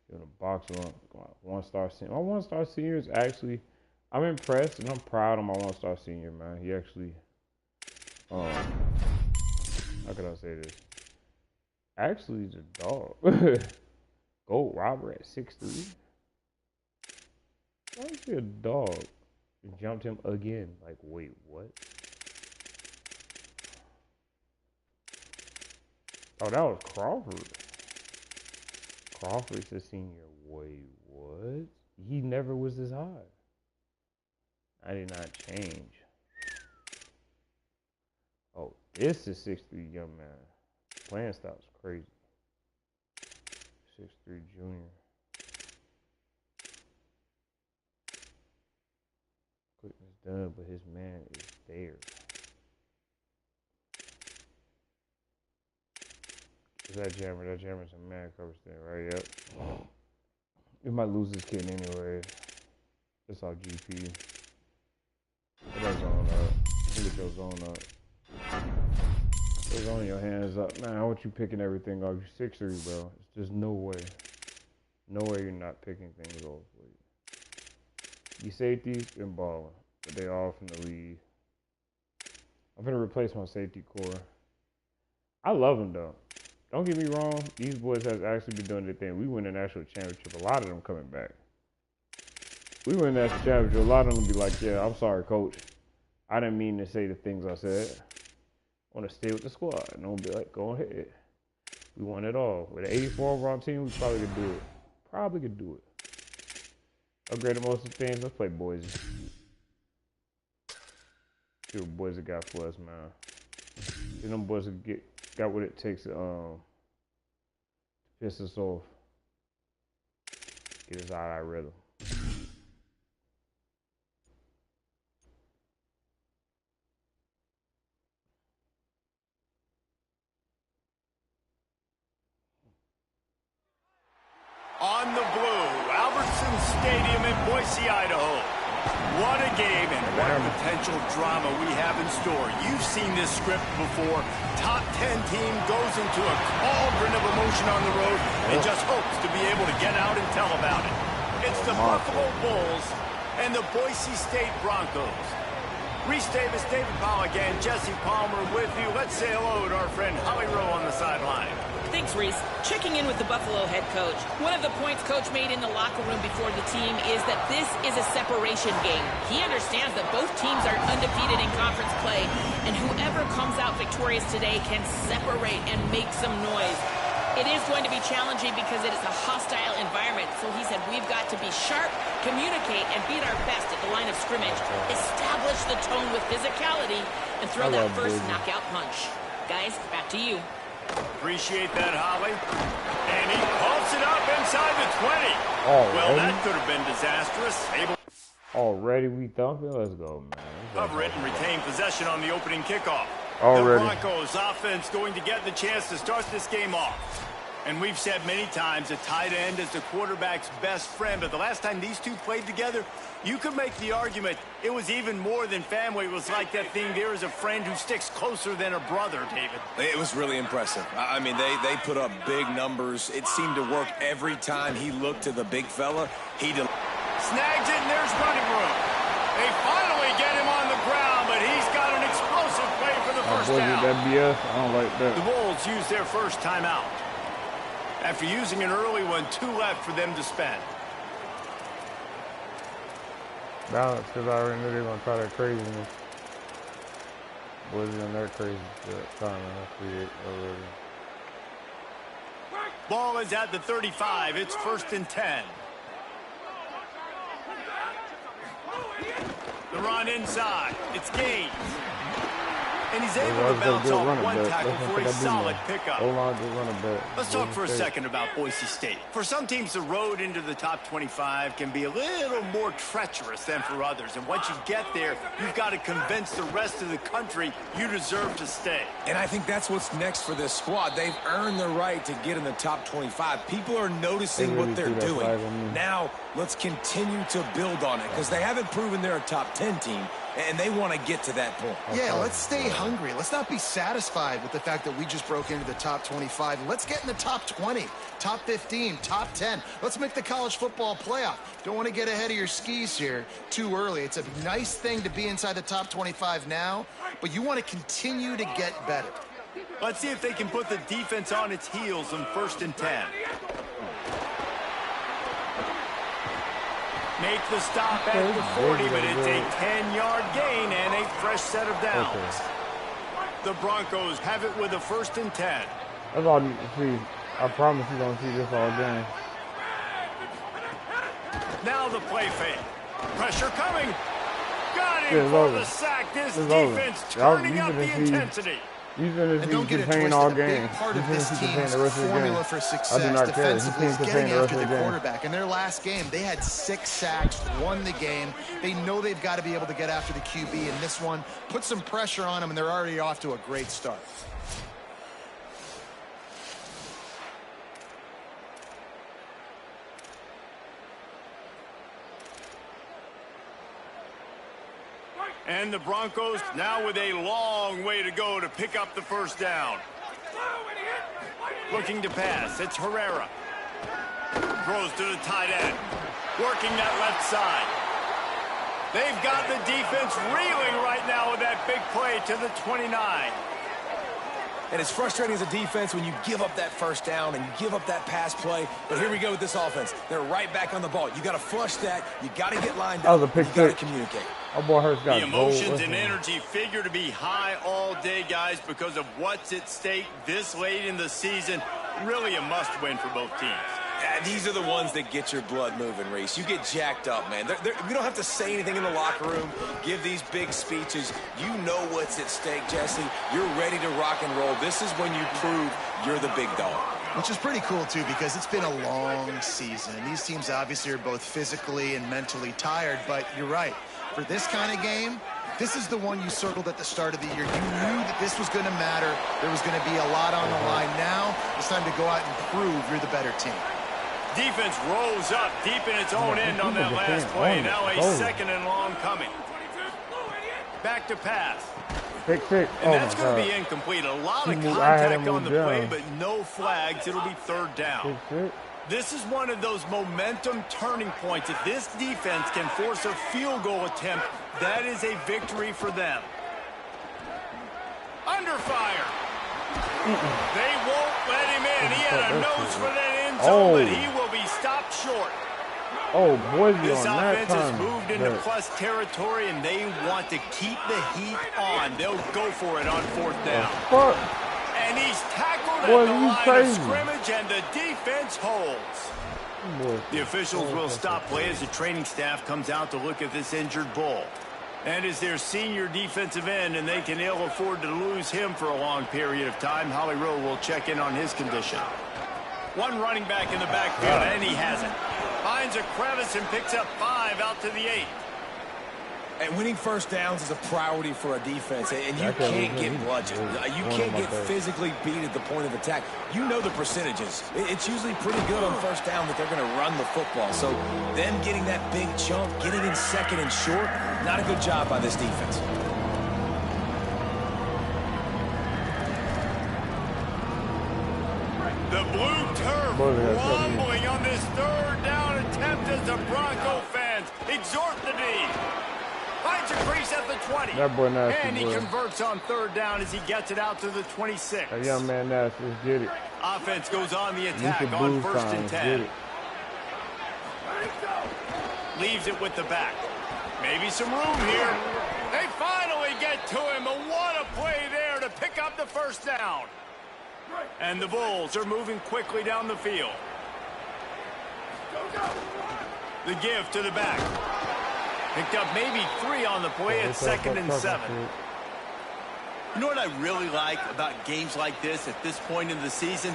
Get in the box on one-star senior. My one-star senior is actually, I'm impressed and I'm proud of my one-star senior, man. He actually, how can I say this? Actually, he's a dog. Gold Robert at 6'3". Why is he a dog? And jumped him again. Like, wait, what? Oh, that was Crawford. Crawford's a senior. Wait, what? He never was this high. I did not change. Oh, this is 6'3" young man. Playing style's crazy. 6'3" junior. Quickness done, but his man is there. That jammer? That jammer's a man cover stand, right? Yep. We might lose this kid anyway. That's our GP. Put that zone up. Get your zone up. Put zone your hands up. Man, I want you picking everything off. You're 6'3", bro. It's just no way. No way you're not picking things off. These safeties been balling, but they all from the league. I'm gonna replace my safety core. I love them though. Don't get me wrong, these boys have actually been doing their thing. We win a national championship. A lot of them coming back. We win a national championship. A lot of them will be like, yeah, I'm sorry, coach. I didn't mean to say the things I said. I want to stay with the squad. And they'll be like, go ahead. We won it all. With an 84 overall team, we probably could do it. Probably could do it. Upgraded most of the things. Let's play Boise. See what Boise got for us, man. See them boys got what it takes to piss us off. Get us out of our rhythm. On the blue, Albertson Stadium in Boise, Idaho. What a game and what potential drama we have in store. You've seen this script before. Top 10 team goes into a cauldron of emotion on the road and just hopes to be able to get out and tell about it. It's the Buffalo Bulls and the Boise State Broncos. Reese Davis, David Pollack, and Jesse Palmer with you. Let's say hello to our friend Holly Rowe on the sideline. Thanks, Reese. Checking in with the Buffalo head coach. One of the points coach made in the locker room before the team is that this is a separation game. He understands that both teams are undefeated in conference play, and whoever comes out victorious today can separate and make some noise. It is going to be challenging because it is a hostile environment, so he said we've got to be sharp, communicate, and beat our best at the line of scrimmage, establish the tone with physicality, and throw that first knockout punch. Guys, back to you. Appreciate that, Holly. And he pumps it up inside the 20. Well, that could have been disastrous. Already we thumping? Let's go, man. Cover it and retain possession on the opening kickoff. Already. The Broncos offense going to get the chance to start this game off. And we've said many times a tight end is the quarterback's best friend. But the last time these two played together, you could make the argument it was even more than family. It was like that thing, there is a friend who sticks closer than a brother, David. It was really impressive. I mean, they put up big numbers. It seemed to work every time he looked to the big fella. Snags it, and there's running room. They finally get him on the ground, but he's got an explosive play for the first down. That BS? I don't like that. The Wolves use their first timeout. After using an early one, 2 left for them to spend. Balance, because I already knew they were going to try that craziness. Boys in there crazy time, man. Already. Ball is at the 35. It's 1st and 10. The run inside. It's Gaines. And he's able to bounce off one tackle for a solid pickup. Let's talk for a second about Boise State. For some teams, the road into the top 25 can be a little more treacherous than for others. And once you get there, you've got to convince the rest of the country you deserve to stay. And I think that's what's next for this squad. They've earned the right to get in the top 25. People are noticing what they're doing. Now, let's continue to build on it because they haven't proven they're a top 10 team. And they want to get to that point. Yeah, let's stay hungry. Let's not be satisfied with the fact that we just broke into the top 25. Let's get in the top 20, top 15, top 10. Let's make the college football playoff. Don't want to get ahead of your skis here too early. It's a nice thing to be inside the top 25 now, but you want to continue to get better. Let's see if they can put the defense on its heels on 1st and 10. Make the stop at the 40, but it's a 10-yard gain and a fresh set of downs. The Broncos have it with a 1st and 10. That's all I need to see. I promise you're going to see this all game. Now the play fake. Pressure coming. Got him for the sack. This defense turning up the intensity. He's going to don't get contain it all twisted. A game. big part of this team's formula for success defensively is getting after the quarterback. In their last game, they had 6 sacks, won the game. They know they've got to be able to get after the QB, and this one put some pressure on them, and they're already off to a great start. And the Broncos now with a long way to go to pick up the first down. Looking to pass. It's Herrera. Throws to the tight end. Working that left side. They've got the defense reeling right now with that big play to the 29. And it's frustrating as a defense when you give up that first down and you give up that pass play. But here we go with this offense. They're right back on the ball. You got to flush that. You got to get lined up. You got to communicate. The emotions and energy figure to be high all day, guys, because of what's at stake this late in the season. Really a must-win for both teams. These are the ones that get your blood moving, Reese. You get jacked up, man. We don't have to say anything in the locker room, give these big speeches. You know what's at stake, Jesse. You're ready to rock and roll. This is when you prove you're the big dog. Which is pretty cool, too, because it's been a long season. These teams obviously are both physically and mentally tired, but you're right. For this kind of game, this is the one you circled at the start of the year. You knew that this was going to matter. There was going to be a lot on the line. Now it's time to go out and prove you're the better team. Defense rolls up deep in its own end on that last play. Now a 2nd and long coming. Back to pass. Pick. And that's going to be incomplete. A lot of contact on the play, but no flags. It'll be 3rd down. This is one of those momentum turning points. If this defense can force a field goal attempt, that is a victory for them. Under fire. They won't let him in. He had a nose for that end zone, but he will be stopped short. Oh, boy, this on that offense has time, moved into plus territory, and they want to keep the heat on. They'll go for it on fourth down. And he's tackled at the line of scrimmage, and the defense holds. The officials will stop play as the training staff comes out to look at this injured Bull. And as their senior defensive end, and they can ill afford to lose him for a long period of time, Holly Rowe will check in on his condition. One running back in the backfield, and he has it. Finds a crevice and picks up 5 out to the 8. And winning first downs is a priority for a defense, and you can't get bludgeoned. You can't get physically beat at the point of attack. You know the percentages. It's usually pretty good on first down that they're going to run the football. So them getting that big chunk, getting in second and short, not a good job by this defense. The blue turf rumbling on this third down attempt as the Bronco fans exhort the D. Finds a crease at the 20. That boy nasty, and he converts on third down as he gets it out to the 26. That young man nasty. Let's get it. Offense goes on the attack on first and 10. Leaves it with the back. Maybe some room here. They finally get to him. And what a play there to pick up the first down. And the Bulls are moving quickly down the field. The give to the back. Picked up maybe 3 on the play at 2nd and 7. You know what I really like about games like this at this point in the season?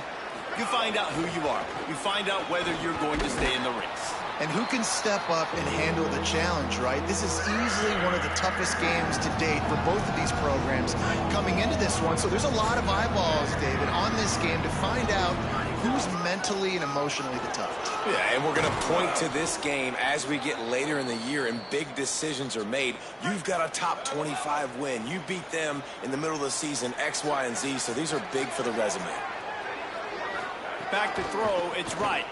You find out who you are. You find out whether you're going to stay in the race. And who can step up and handle the challenge, right? This is easily one of the toughest games to date for both of these programs coming into this one. So there's a lot of eyeballs, David, on this game to find out who's mentally and emotionally the toughest. Yeah, and we're going to point to this game as we get later in the year and big decisions are made. You've got a top 25 win. You beat them in the middle of the season, X, Y, and Z, so these are big for the resume. Back to throw, it's right.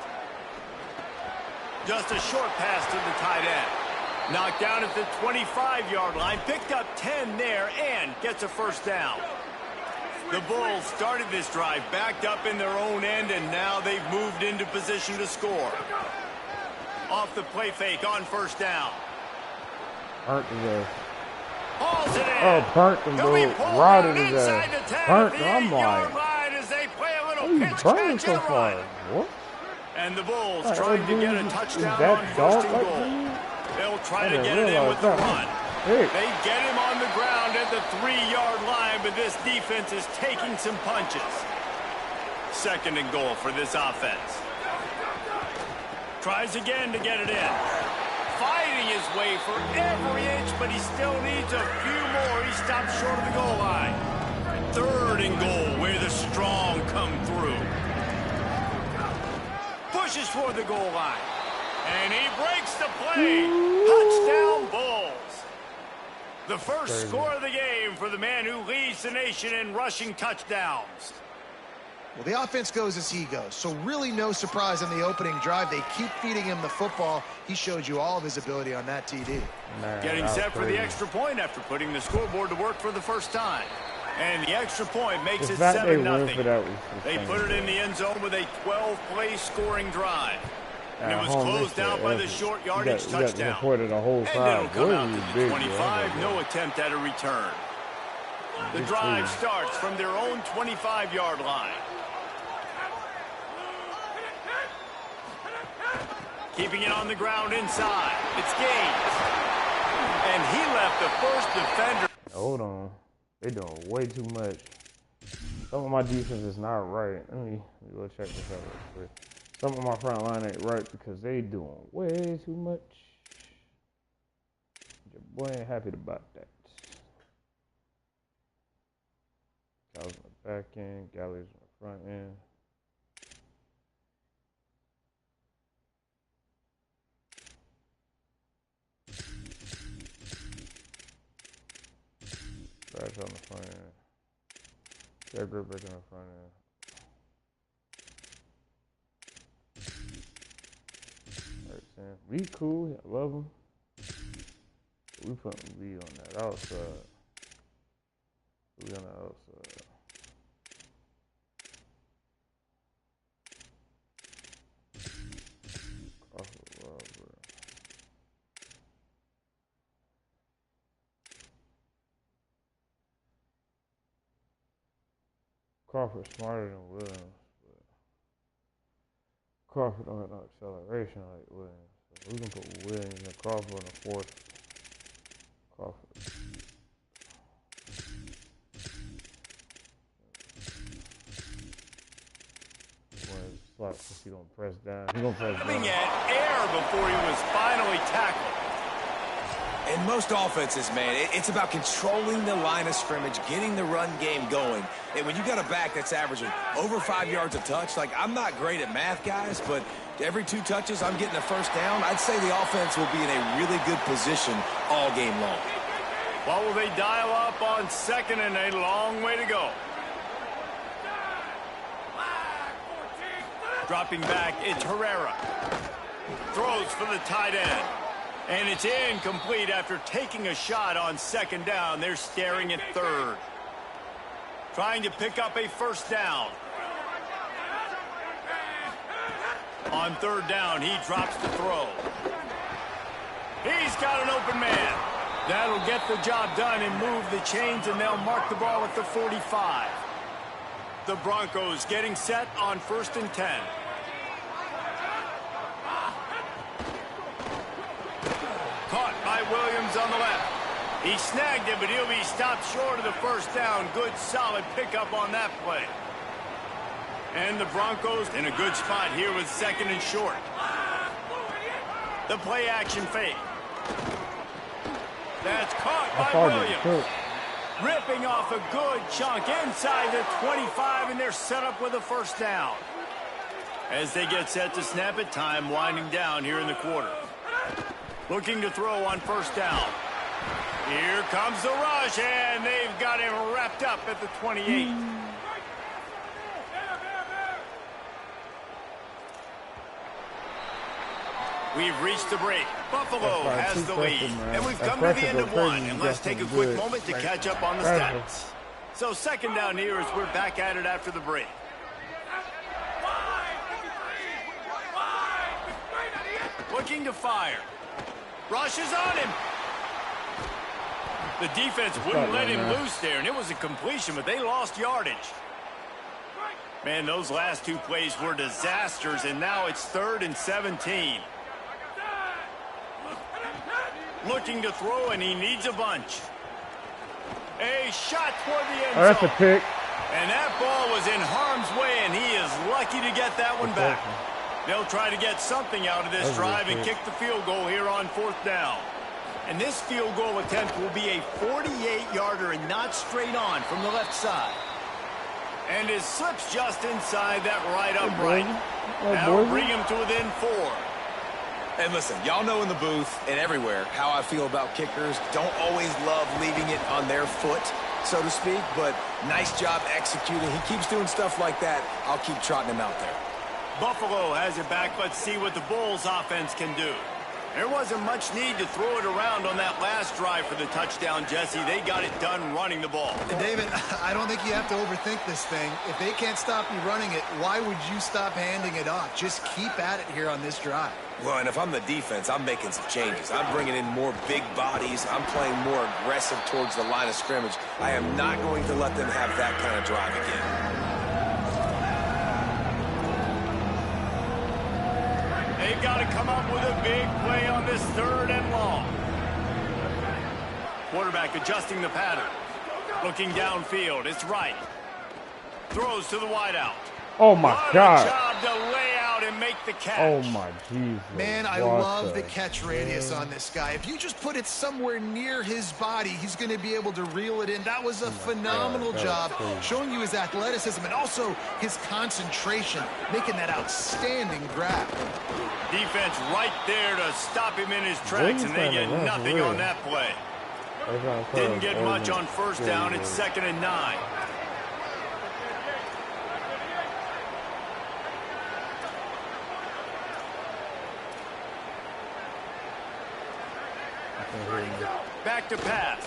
Just a short pass to the tight end. Knocked down at the 25-yard line, picked up 10 there, and gets a first down. The Bulls started this drive backed up in their own end, and now they've moved into position to score. Off the play fake on first down. Burnt his ass. Hauls it in. Oh, burnt him, bro. Rotted his ass. Burnt him. I'm like, as they play a little he's pitch burning catch so and a far. run. What? And the Bulls trying to get a touchdown on that first and dog goal. They'll try to I get didn't it in with the realize run. Hey. They get him on the ground at the 3-yard line, but this defense is taking some punches. 2nd and goal for this offense. Tries again to get it in. Fighting his way for every inch, but he still needs a few more. He stops short of the goal line. 3rd and goal, where the strong come through. Pushes for the goal line. And he breaks the play. Touchdown Bulls. The first score of the game for the man who leads the nation in rushing touchdowns. Well, the offense goes as he goes, so really no surprise in the opening drive. They keep feeding him the football. He showed you all of his ability on that TD. Getting set for the extra point after putting the scoreboard to work for the first time. And the extra point makes it 7-0. They put it in the end zone with a 12-play scoring drive. And it was closed out by the short yardage touchdown. And it'll come out to the 25, no attempt at a return. The drive starts from their own 25-yard line. Keeping it on the ground inside. It's Gaines. And he left the first defender. Hold on. They're doing way too much. Some of my defense is not right. Let me go check this out real quick. Some of my front line ain't right because they doing way too much. Your boy ain't happy about that. Gallows on the back end, Gallows on the front end. Trash on the front end. Jack Gribrick on the front end. man. We cool. I love him. We putting V on that outside. We on the outside. Crawford smarter than Williams, but Crawford don't have no acceleration like Williams. So we can put Williams and Crawford in the fourth. Crawford. Williams slot because he don't press down. He gonna press down. Coming at air before he was finally tackled. In most offenses, man, it's about controlling the line of scrimmage, getting the run game going. And when you got a back that's averaging over 5 yards a touch, like, I'm not great at math, guys, but every 2 touches, I'm getting a first down. I'd say the offense will be in a really good position all game long. What will they dial up on second and a long way to go? Dropping back, it's Herrera. Throws for the tight end. And it's incomplete after taking a shot on second down. They're staring at third. Trying to pick up a first down. On third down, he drops the throw. He's got an open man. That'll get the job done and move the chains, and they'll mark the ball at the 45. The Broncos getting set on 1st and 10. Caught by Williams on the left. He snagged it, but he'll be stopped short of the first down. Good, solid pickup on that play. And the Broncos in a good spot here with second and short. The play action fake. That's caught by Williams. Ripping off a good chunk inside the 25, and they're set up with a first down. As they get set to snap it, time winding down here in the quarter. Looking to throw on first down. Here comes the rush, and they've got him wrapped up at the 28. We've reached the break. Buffalo has the lead, and we've come to the end of one. And let's take a quick moment to catch up on the stats. So second down here as we're back at it after the break. Looking to fire. Rush is on him. The defense wouldn't let him loose there, and it was a completion, but they lost yardage. Man, those last 2 plays were disasters, and now it's 3rd and 17. Looking to throw, and he needs a bunch. A shot toward the end zone. That's a pick. And that ball was in harm's way, and he is lucky to get that one back. They'll try to get something out of this drive and kick the field goal here on 4th down. And this field goal attempt will be a 48-yarder and not straight on from the left side. And it slips just inside that right upright. That'll bring him to within 4. And listen, y'all know in the booth and everywhere how I feel about kickers. Don't always love leaving it on their foot, so to speak, but nice job executing. He keeps doing stuff like that. I'll keep trotting him out there. Buffalo has it back. Let's see what the Bulls offense can do. There wasn't much need to throw it around on that last drive for the touchdown, Jesse. They got it done running the ball. And David, I don't think you have to overthink this thing. If they can't stop you running it, why would you stop handing it off? Just keep at it here on this drive. Well, and if I'm the defense, I'm making some changes. I'm bringing in more big bodies. I'm playing more aggressive towards the line of scrimmage. I am not going to let them have that kind of drive again. They've got to come up with a big play on this 3rd and long. Quarterback adjusting the pattern. Looking downfield. It's right. Throws to the wideout. Oh, my God. What a job to lay out and make the catch. Oh, my Jesus. Man, I love the catch radius on this guy. If you just put it somewhere near his body, he's going to be able to reel it in. That was a phenomenal job, showing you his athleticism and also his concentration, making that outstanding grab. Defense right there to stop him in his tracks, and they get nothing on that play. Didn't get much on first down. It's 2nd and 9. Back to pass.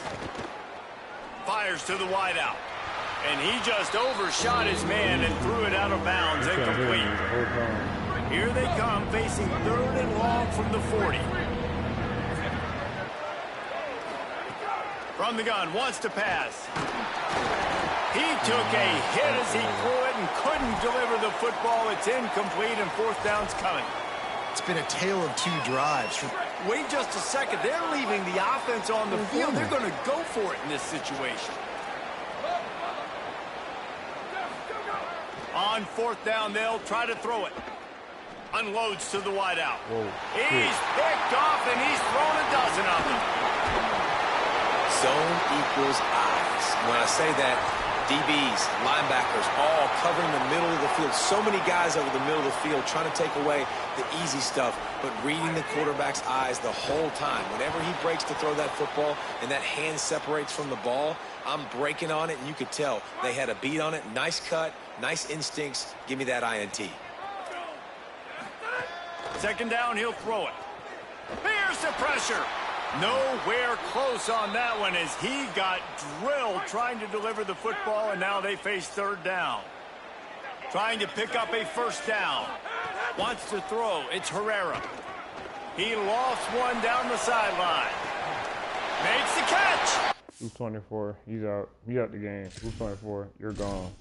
Fires to the wideout. And he just overshot his man and threw it out of bounds, incomplete. Here they come, facing 3rd and long from the 40. From the gun, wants to pass. He took a hit as he threw it and couldn't deliver the football. It's incomplete and 4th down's coming. It's been a tale of 2 drives. Wait just a second. They're leaving the offense on the field. They're going to go for it in this situation. On 4th down, they'll try to throw it. Unloads to the wideout. He's picked off, and he's thrown a dozen of them. Zone equals eyes. When I say that, DBs, linebackers, all covering the middle of the field. So many guys over the middle of the field trying to take away the easy stuff, but reading the quarterback's eyes the whole time. Whenever he breaks to throw that football and that hand separates from the ball, I'm breaking on it, and you could tell they had a beat on it. Nice cut, nice instincts. Give me that INT. 2nd down, he'll throw it. Here's the pressure. Nowhere close on that one as he got drilled trying to deliver the football, and now they face 3rd down. Trying to pick up a 1st down. Wants to throw. It's Herrera. He lost one down the sideline. Makes the catch. Who's 24? He's out. He's out the game. Who's 24? You're gone.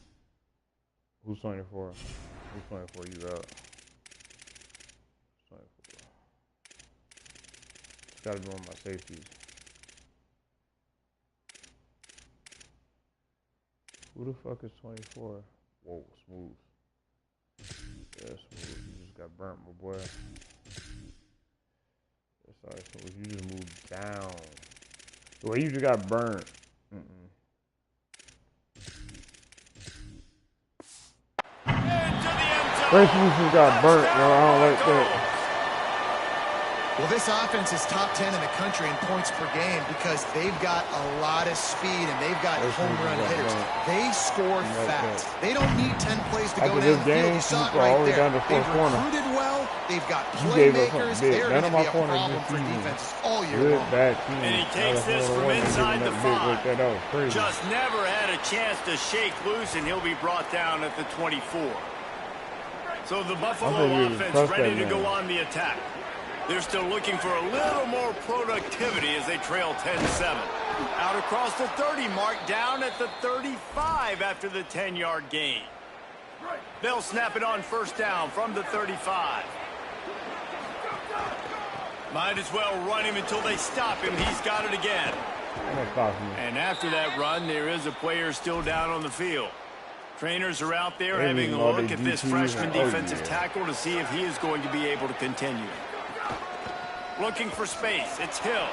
Who's 24? Who's 24? He's out. Gotta be one of my safeties. Who the fuck is 24? Whoa, smooth. Yeah, smooth. You just got burnt, my boy. Sorry, smooth. You just moved down. The way you just got burnt. First you just got burnt, yo. I don't like that. Well, this offense is top 10 in the country in points per game because they've got a lot of speed and they've got home run hitters. They score fast. They don't need 10 plays to go down the field. You saw it right there. They've recruited well. They've got playmakers. They're going to be a problem for defenses all year long. And he takes this from inside the 5. Just never had a chance to shake loose, and he'll be brought down at the 24. So the Buffalo offense ready to go on the attack. They're still looking for a little more productivity as they trail 10-7. Out across the 30 mark, down at the 35 after the 10-yard gain. They'll snap it on 1st down from the 35. Might as well run him until they stop him. He's got it again. And after that run, there is a player still down on the field. Trainers are out there having a look at this freshman defensive tackle to see if he is going to be able to continue. Looking for space. It's Hill.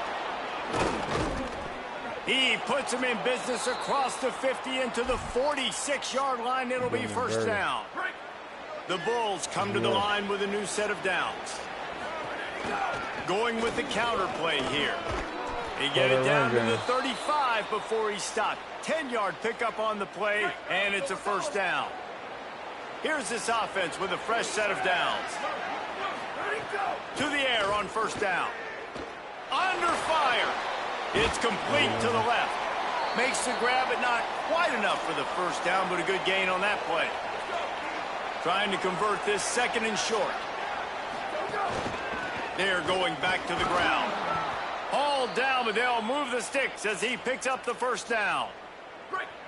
He puts him in business across the 50 into the 46-yard line. It'll be 1st down. The Bulls come to the line with a new set of downs. Going with the counter play here. He get it down to the 35 before he stopped. 10-yard pickup on the play, and it's a 1st down. Here's this offense with a fresh set of downs. To the air on 1st down. Under fire. It's complete to the left. Makes the grab, but not quite enough for the 1st down, but a good gain on that play. Trying to convert this 2nd and short. They're going back to the ground. Hauled down, but they'll move the sticks as he picks up the 1st down.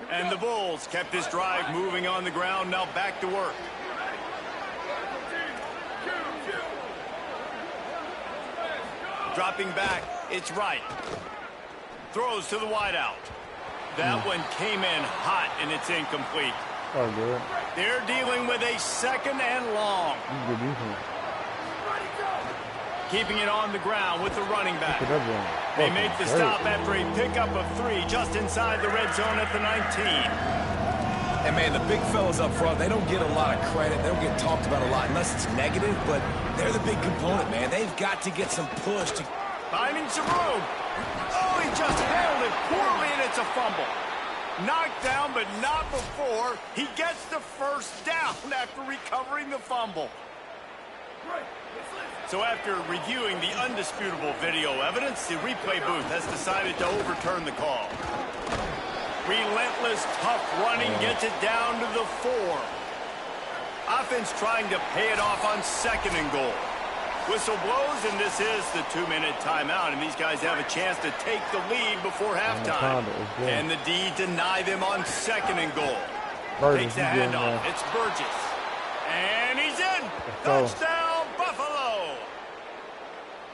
And the Bulls kept this drive moving on the ground, now back to work. Dropping back, it's Wright. Throws to the wideout. That one came in hot, and it's incomplete. Oh, good. They're dealing with a 2nd and long. Good defense. Keeping it on the ground with the running back. They make the stop after a pickup of 3 just inside the red zone at the 19. And, man, the big fellas up front, they don't get a lot of credit. They don't get talked about a lot unless it's negative, but they're the big component, man. They've got to get some push. Finding some room. Oh, he just handled it poorly, and it's a fumble. Knocked down, but not before. He gets the 1st down after recovering the fumble. So after reviewing the undisputable video evidence, the replay booth has decided to overturn the call. Relentless, tough running gets it down to the 4. Offense trying to pay it off on 2nd and goal. Whistle blows, and this is the 2-minute timeout, and these guys have a chance to take the lead before halftime. And the D deny them on 2nd and goal. Takes the handoff. It's Burgess. And he's in. Touchdown, Buffalo.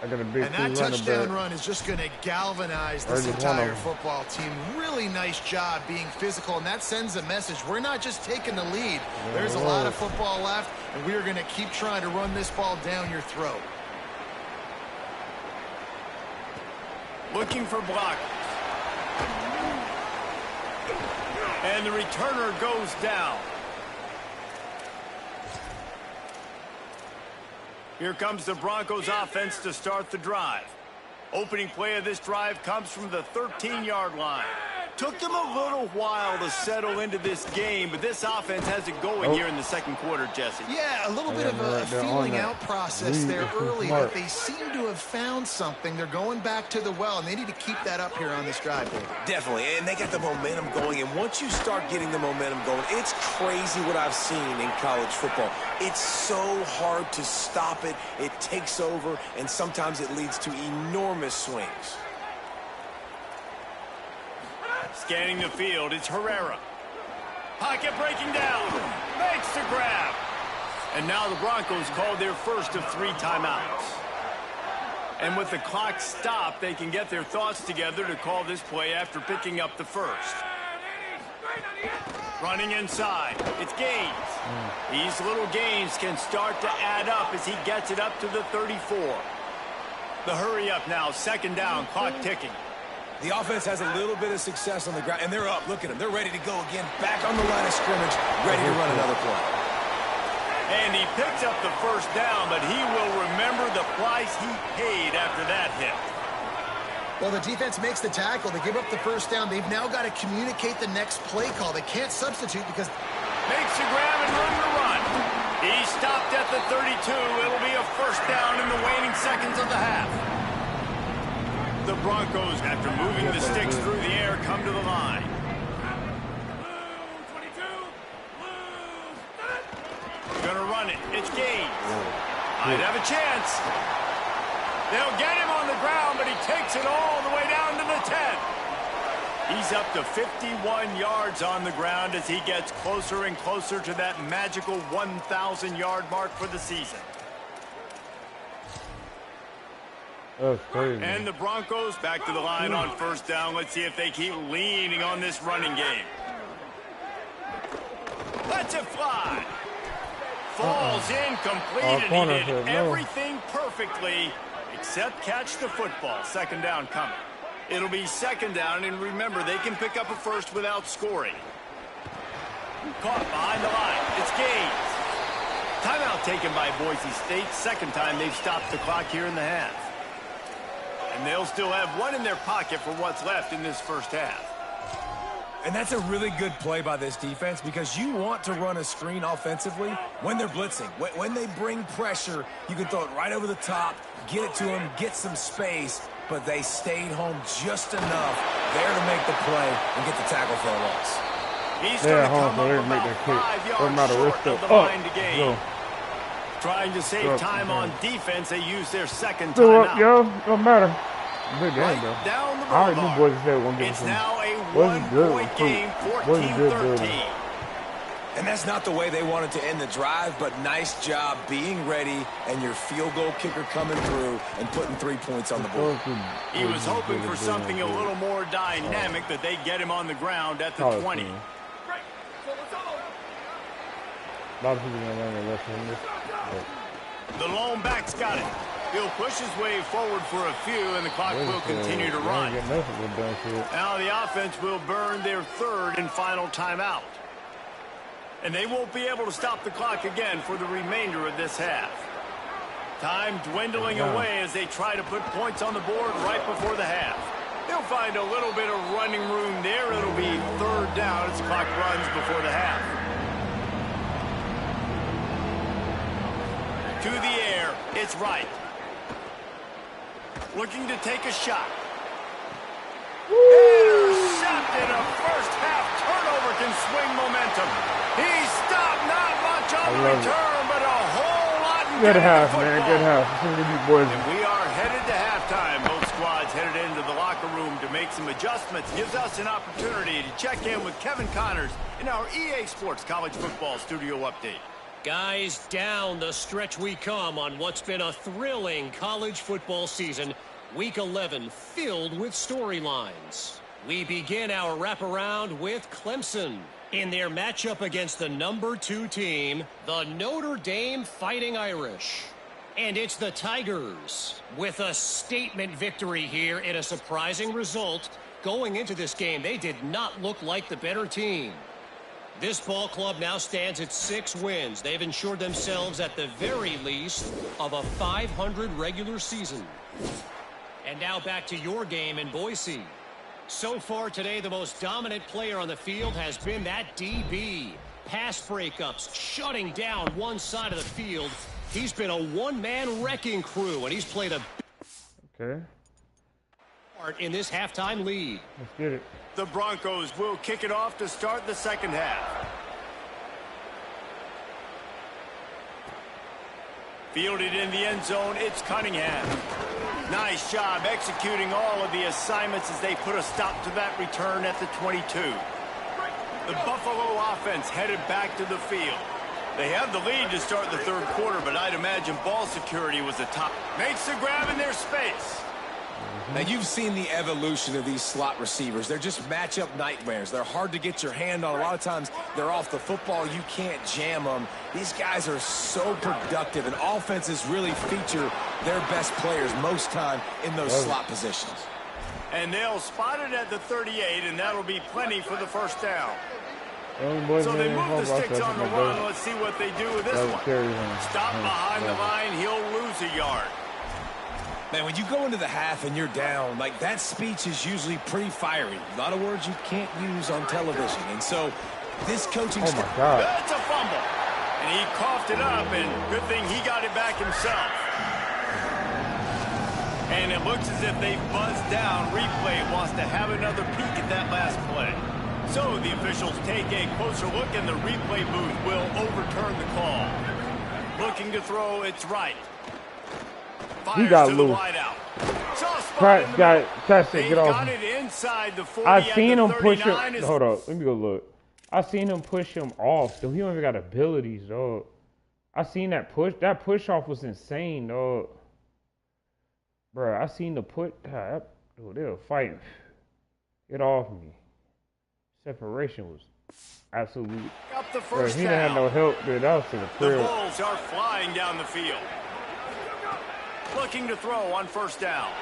I got a big and that touchdown run is just going to galvanize this entire football team. Really nice job being physical, and that sends a message. We're not just taking the lead. There's a lot of football left, and we are going to keep trying to run this ball down your throat. Looking for block. And the returner goes down. Here comes the Broncos offense to start the drive. Opening play of this drive comes from the 13-yard line. Took them a little while to settle into this game, but this offense has it going here in the second quarter, Jesse. Yeah, a little bit of a feeling out process there early, but they seem to have found something. They're going back to the well, and they need to keep that up here on this drive, David. Definitely, and they got the momentum going, and once you start getting the momentum going, it's crazy what I've seen in college football. It's so hard to stop it. It takes over, and sometimes it leads to enormous swings. Scanning the field, it's Herrera. Pocket breaking down. Makes the grab. And now the Broncos called their first of 3 timeouts. And with the clock stopped, they can get their thoughts together to call this play after picking up the first. Running inside, it's Gaines. These little gains can start to add up as he gets it up to the 34. The hurry up now, 2nd down, clock ticking. The offense has a little bit of success on the ground, and they're up. Look at them. They're ready to go again. Back on the line of scrimmage, ready to run another play. And he picks up the first down, but he will remember the price he paid after that hit. Well, the defense makes the tackle. They give up the first down. They've now got to communicate the next play call. They can't substitute because... Makes the grab and run the run. He stopped at the 32. It'll be a first down in the waning seconds of the half. The Broncos, after moving the sticks through the air, come to the line. Gonna run it. It's Gaines. Might have a chance. They'll get him on the ground, but he takes it all the way down to the 10. He's up to 51 yards on the ground as he gets closer and closer to that magical 1,000-yard mark for the season. That's crazy. And the Broncos back to the line on first down. Let's see if they keep leaning on this running game. Lets it fly. Falls in, completed. He did everything perfectly except catch the football. 2nd down coming. It'll be 2nd down, and remember, they can pick up a first without scoring. Caught behind the line. It's Gaines. Timeout taken by Boise State. 2nd time they've stopped the clock here in the half. And they'll still have one in their pocket for what's left in this first half. And that's a really good play by this defense because you want to run a screen offensively when they're blitzing. When they bring pressure, you can throw it right over the top, get it to them, get some space, but they stayed home just enough there to make the play and get the tackle for a loss. He's going to come up about 5 yards short of the line to gain. Trying to save time on defense, they use their 2nd timeout. Yo, don't matter. Big game, right down the boulevard. It's now a 1-point game, 14-13. And that's not the way they wanted to end the drive, but nice job being ready and your field goal kicker coming through and putting 3 points on the board. He was hoping for something a little more dynamic, that they get him on the ground at the 20. The lone back's got it. He'll push his way forward for a few, and the clock will continue to run. Now the offense will burn their 3rd and final timeout. And they won't be able to stop the clock again for the remainder of this half. Time dwindling away as they try to put points on the board right before the half. They'll find a little bit of running room there. It'll be 3rd down as the clock runs before the half. to the air. It's right. Looking to take a shot. Intercepted. A first-half turnover can swing momentum. He stopped. Not much on the return, but a whole lot in Good half, football. man. Good half. Boys. And we are headed to halftime. Both squads headed into the locker room to make some adjustments. Gives us an opportunity to check in with Kevin Connors in our EA Sports College Football Studio Update. Guys, down the stretch we come on what's been a thrilling college football season. Week 11 filled with storylines. We begin our wraparound with Clemson in their matchup against the number 2 team, the Notre Dame Fighting Irish. And it's the Tigers with a statement victory here in a surprising result. Going into this game, they did not look like the better team. This ball club now stands at 6 wins. They've ensured themselves at the very least of a 500 regular season. And now back to your game in Boise. So far today, the most dominant player on the field has been that DB. Pass breakups, shutting down one side of the field. He's been a one-man wrecking crew, and he's played a part in this halftime lead. Let's get it. The Broncos will kick it off to start the second half. Fielded in the end zone, it's Cunningham. Nice job executing all of the assignments as they put a stop to that return at the 22. The Buffalo offense headed back to the field. They have the lead to start the third quarter, but I'd imagine ball security was the top. Makes the grab in their space. Now, you've seen the evolution of these slot receivers. They're just matchup nightmares. They're hard to get your hand on. A lot of times, they're off the football. You can't jam them. These guys are so productive, and offenses really feature their best players most time in those slot positions. And they'll spot it at the 38, and that'll be plenty for the first down. So they move the sticks on the run. Let's see what they do with this one. Stop behind the line. He'll lose a yard. Man, when you go into the half and you're down, like, that speech is usually pretty fiery. A lot of words you can't use on television. And so this coaching staff. That's a fumble. And he coughed it up, and good thing he got it back himself. And it looks as if they buzzed down. Replay wants to have another peek at that last play. So the officials take a closer look, and the replay booth will overturn the call. Looking to throw, it's right. He got loose. Get off. Got it inside the 40. I seen him push him. Hold up, let me go look. I seen him push him off. Though he don't even got abilities, dog. I seen that push. That push off was insane, dog. Bro, I seen the put. Dude, they were fighting. Get off me. Separation was absolute. Up the Bro, first he didn't have no help, dude. That was to the crib. The Bulls are flying down the field. Looking to throw on first down.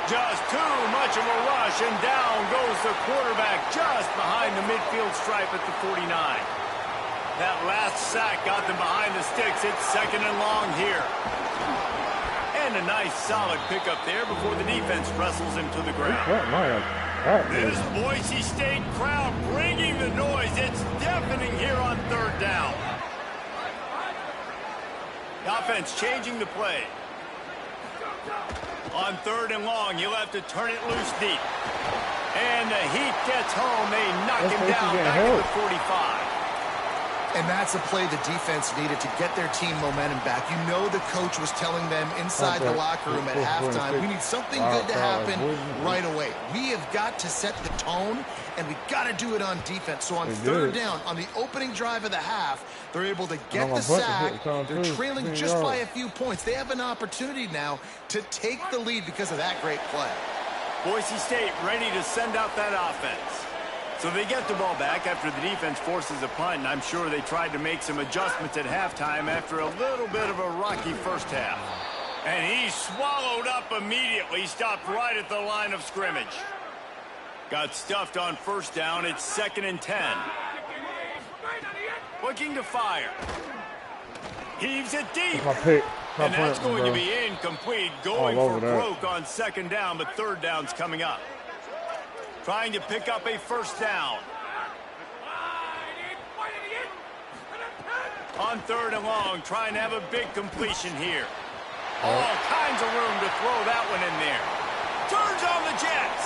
Just too much of a rush, and down goes the quarterback just behind the midfield stripe at the 49. That last sack got them behind the sticks. It's second and long here. And a nice solid pickup there before the defense wrestles him to the ground. This Boise State crowd bringing the noise. It's deafening here on third down. The offense changing the play. On third and long, you'll have to turn it loose deep. And the heat gets home. They knock him down back at the 45. And that's a play the defense needed to get their team momentum back. You know the coach was telling them inside the locker room at halftime, we need something good to happen right away. We have got to set the tone, and we got to do it on defense. So on third down, on the opening drive of the half, they're able to get the sack. They're trailing just by a few points. They have an opportunity now to take the lead because of that great play. Boise State ready to send out that offense. So they get the ball back after the defense forces a punt, and I'm sure they tried to make some adjustments at halftime after a little bit of a rocky first half. And he swallowed up immediately, stopped right at the line of scrimmage. Got stuffed on first down. It's 2nd and 10. Looking to fire. Heaves it deep. And that's going to be incomplete. Going for broke on second down, but third down's coming up. Trying to pick up a first down. On 3rd and long, trying to have a big completion here. All kinds of room to throw that one in there. Turns on the Jets.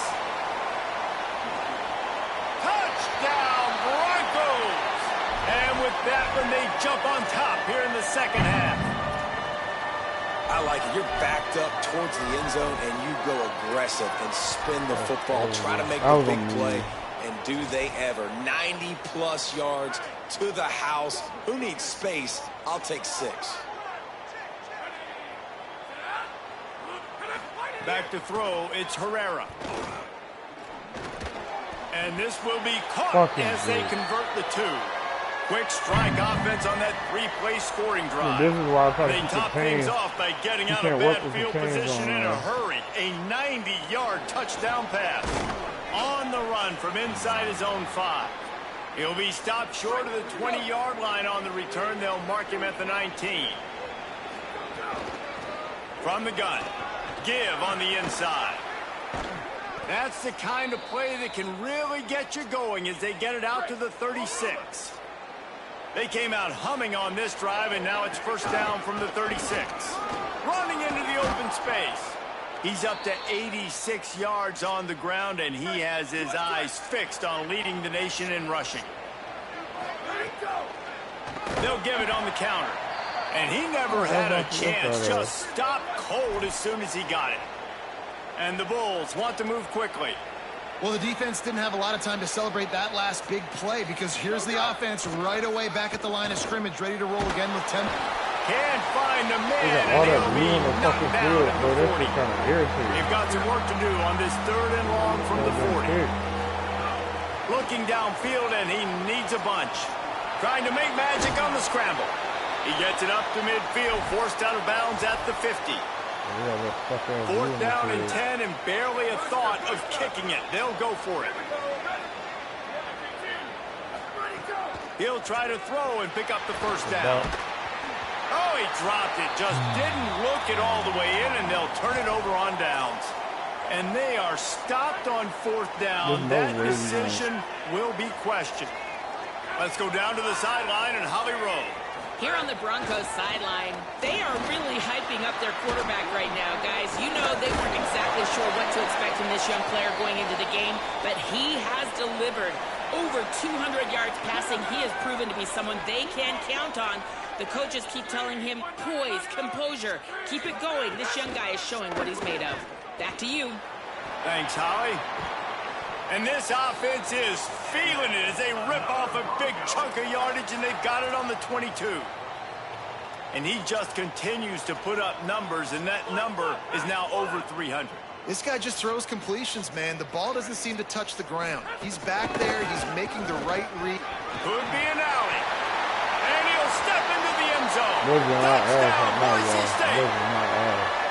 Touchdown, Broncos. And with that one, they jump on top here in the second half. I like it. You're backed up towards the end zone, and you go aggressive and spin the football, try to make the big play. And do they ever. 90-plus yards to the house. Who needs space? I'll take 6. Back to throw, it's Herrera. And this will be caught as they convert the 2. Quick strike offense on that 3-play scoring drive. This is why I try to They keep top the chains. things off by getting out can't of work bad with the field chains position on in a hurry. A 90-yard touchdown pass. On the run from inside his own 5. He'll be stopped short of the 20-yard line on the return. They'll mark him at the 19. From the gun. Give on the inside. That's the kind of play that can really get you going as they get it out to the 36. They came out humming on this drive, and now it's first down from the 36. Running into the open space. He's up to 86 yards on the ground, and he has his eyes fixed on leading the nation in rushing. They'll give it on the counter. And he never had a chance. Just stopped cold as soon as he got it. And the Bulls want to move quickly. Well, the defense didn't have a lot of time to celebrate that last big play because here's the offense right away back at the line of scrimmage, ready to roll again with 10. Can't find the man, All and that he'll blue be in the knocked fucking down field, at bro. the This 40. is kind of irritating. They've got some work to do on this 3rd and long from the 40. Looking downfield, and he needs a bunch. Trying to make magic on the scramble. He gets it up to midfield, forced out of bounds at the 50. 4th down and 10, and barely a thought of kicking it. They'll go for it. He'll try to throw and pick up the first down. Oh, he dropped it. Just didn't look it all the way in, and they'll turn it over on downs. And they are stopped on 4th down. That decision will be questioned. Let's go down to the sideline and Holly Rowe. Here on the Broncos sideline, they are really hyping up their quarterback right now, guys. You know they weren't exactly sure what to expect from this young player going into the game, but he has delivered over 200 yards passing. He has proven to be someone they can count on. The coaches keep telling him, poise, composure, keep it going. This young guy is showing what he's made of. Back to you. Thanks, Holly. And this offense is feeling it as they rip off a big chunk of yardage, and they've got it on the 22. And he just continues to put up numbers, and that number is now over 300. This guy just throws completions, man. The ball doesn't seem to touch the ground. He's back there. He's making the right read. Could be an alley. And he'll step into the end zone. Touchdown, Boise State.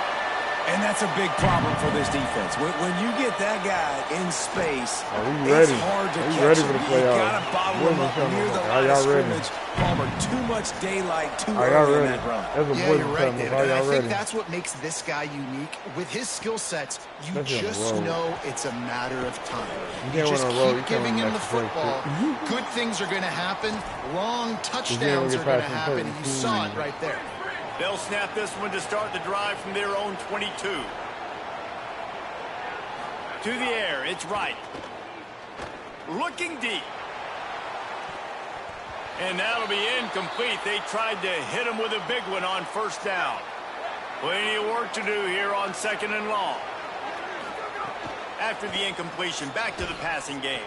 And that's a big problem for this defense. When you get that guy in space, it's hard to catch ready him. for the You playoffs. got to bottle him up near the line of scrimmage. Palmer, too much daylight, too early in that run. Yeah, you're right, David. And I think that's what makes this guy unique. With his skill sets, you just know it's a matter of time. You just keep giving him the football. Good things are going to happen. Long touchdowns are going to happen. You saw it right there. They'll snap this one to start the drive from their own 22. To the air, it's right. Looking deep. And that'll be incomplete. They tried to hit him with a big one on 1st down. Plenty of work to do here on 2nd and long. After the incompletion, back to the passing game.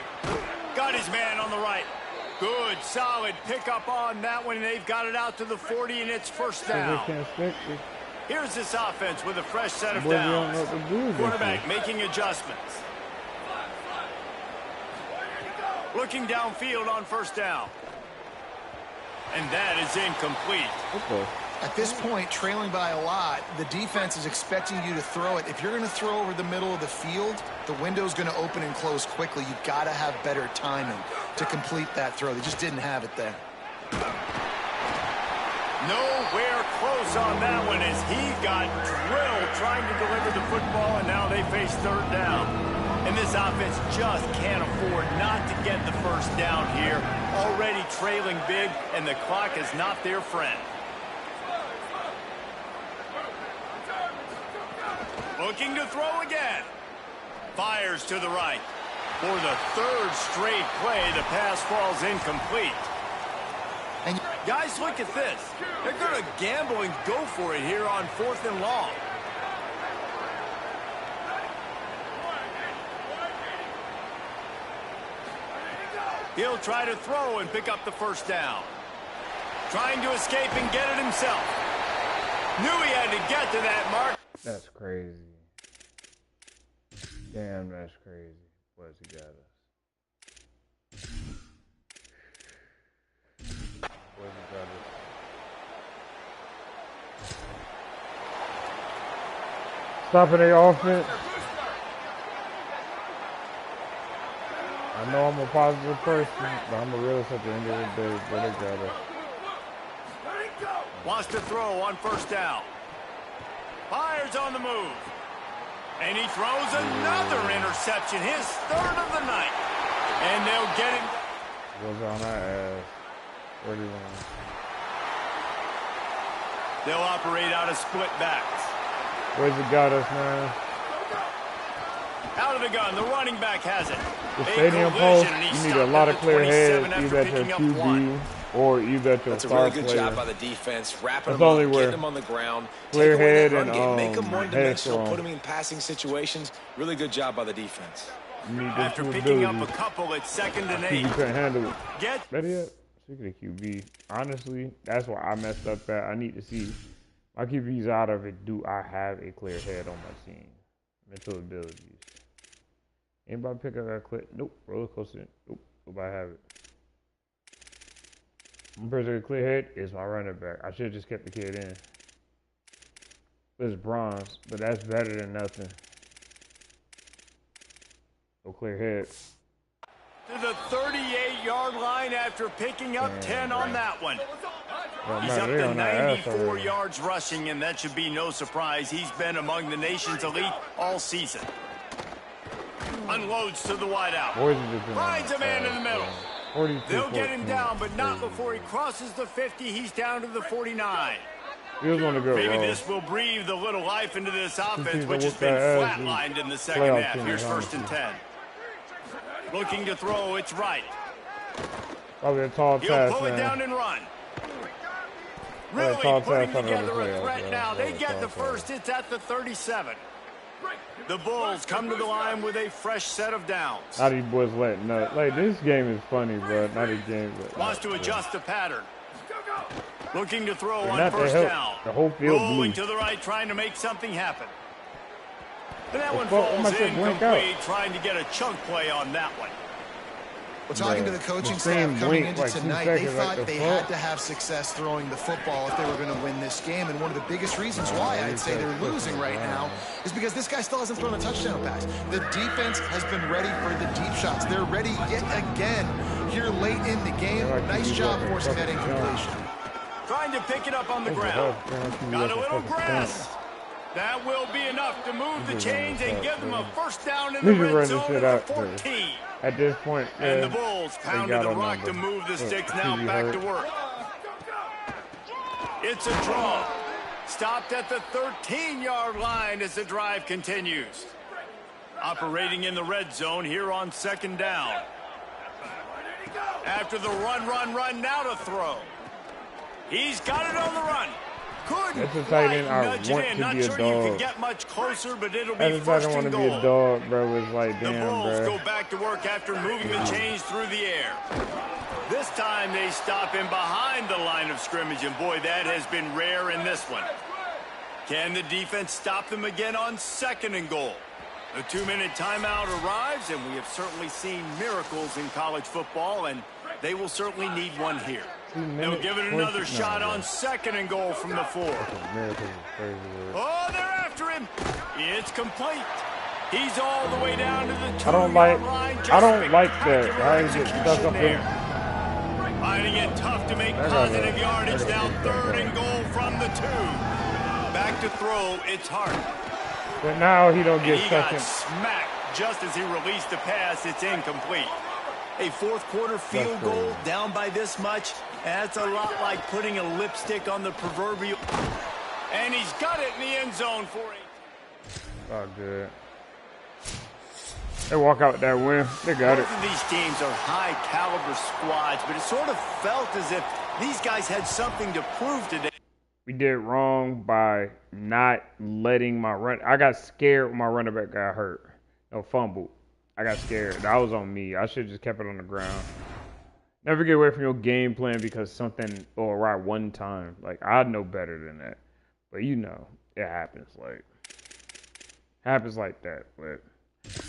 Got his man on the right. Good, solid pickup on that one. They've got it out to the 40, and it's 1st down. Here's this offense with a fresh set of downs. Quarterback making adjustments. Looking downfield on 1st down. And that is incomplete. At this point, trailing by a lot, the defense is expecting you to throw it. If you're going to throw over the middle of the field, the window's going to open and close quickly. You've got to have better timing to complete that throw. They just didn't have it there. Nowhere close on that one as he got drilled trying to deliver the football, and now they face 3rd down. And this offense just can't afford not to get the first down here. Already trailing big, and the clock is not their friend. Looking to throw again. Fires to the right. For the third straight play, the pass falls incomplete. And guys, look at this. They're going to gamble and go for it here on 4th and long. He'll try to throw and pick up the first down. Trying to escape and get it himself. Knew he had to get to that mark. That's crazy. Damn, that's crazy. What's he got us? What's he got us? Stopping the offense. I know I'm a positive person, but I'm a realist at the end of the day. But they got us. Wants to throw on first down. Fires on the move. And he throws another interception, his third of the night. And they'll get him. Was on our ass. 31. They'll operate out of split backs. Where's it got us, man? Out of the gun, the running back has it. The stadium post, you need a lot of clear heads, either at your QB or either at your That's a star really good player. job by the defense, wrapping That's them only up, where getting them on the ground, clear take away head that run and game, make them head one-dimensional, strong. put them in passing situations. Really good job by the defense. You need them After two picking up a abilities. couple at 2nd and 8. QB couldn't handle it. Get Better yet, speaking of QB, honestly, that's where I messed up at. I need to see my QB's out of it. Do I have a clear head on my team? Mental abilities. Anybody pick up that clip? Nope. Roller coaster. Nope. Nobody have it. One person with a clear head is my running back. I should have just kept the kid in. It's bronze, but that's better than nothing. No clear head. to the 38-yard line after picking up 10 on that one. He's up to 94 yards rushing, and that should be no surprise. He's been among the nation's elite all season. Unloads to the wideout. Finds a man in the middle. They'll get him down, but not before he crosses the 50. He's down to the 49. Maybe this will breathe a little life into this offense, which has been flatlined in the second half. Here's 1st and 10. Looking to throw, it's right. Probably a tall He'll pass, pull it man. down and run. Really putting together a threat now. They get the first. It's at the 37. The Bulls come to the line with a fresh set of downs. How these boys letting up? Like, this game is funny, bro. Not a game. Wants to adjust the pattern. Looking to throw on Not first down. The whole field Rolling blue. to the right, trying to make something happen. But that one Well, falls out. incomplete, trying to get a chunk play on that one. Well, talking to the coaching staff coming into tonight, they thought they had to have success throwing the football if they were going to win this game. And one of the biggest reasons why I'd say they're losing right now is because this guy still hasn't thrown a touchdown pass. The defense has been ready for the deep shots. They're ready yet again here late in the game. Nice job forcing that incompletion. Trying to pick it up on the ground. Got a little grass. That will be enough to move the chains and give them a first down in the red zone at 14. At this point, and the Bulls pounded the rock to move the sticks. Now back to work. It's a draw. Stopped at the 13-yard line as the drive continues. Operating in the red zone here on 2nd down. After the run, now to throw. He's got it on the run. Couldn't quite nudge it in. Not sure you can get much closer, but it'll be 1st and goal. Be a dog, bro. It's like, damn, the Bulls bro. go back to work after moving the chains through the air. This time they stop him behind the line of scrimmage, and boy, that has been rare in this one. Can the defense stop them again on 2nd and goal? The 2-minute timeout arrives, and we have certainly seen miracles in college football, and they will certainly need one here. They'll give it another shot on 2nd and goal from the 4. Oh, they're after him. It's complete. He's all the way down to the 2-yard line. I don't like that. I get stuck up in. Finding it tough to make positive yardage. Now 3rd and goal from the 2. Back to throw. It's Hart. But now he don't get stuck in. Smacked Just as he released the pass, it's incomplete. A fourth quarter field goal down by this much, that's a lot like putting a lipstick on the proverbial. And he's got it in the end zone for a. Oh, good. They walk out with that win. They got it. Both of these teams are high-caliber squads, but it sort of felt as if these guys had something to prove today. We did wrong by not letting my run. I got scared when my running back got hurt. No fumble. I got scared. That was on me. I should have just kept it on the ground. Never get away from your game plan because something or right one time. Like, I know better than that. But you know, it happens. Like, happens like that. But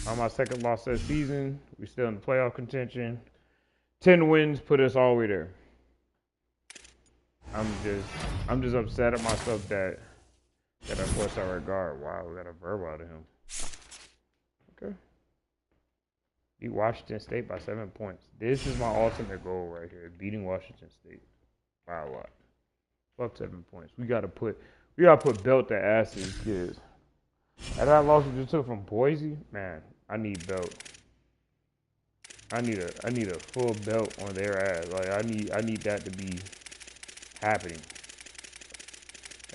on my second loss this season, we still in the playoff contention. 10 wins put us all the way there. I'm just upset at myself that I forced our right guard. Wow, we got a verb out of him. Okay. Beat Washington State by 7 points. This is my ultimate goal right here. Beating Washington State by a lot. Fuck 7 points. We gotta put belt to ass these kids. And that loss we just took from Boise, man, I need belt. I need a full belt on their ass. Like I need that to be happening.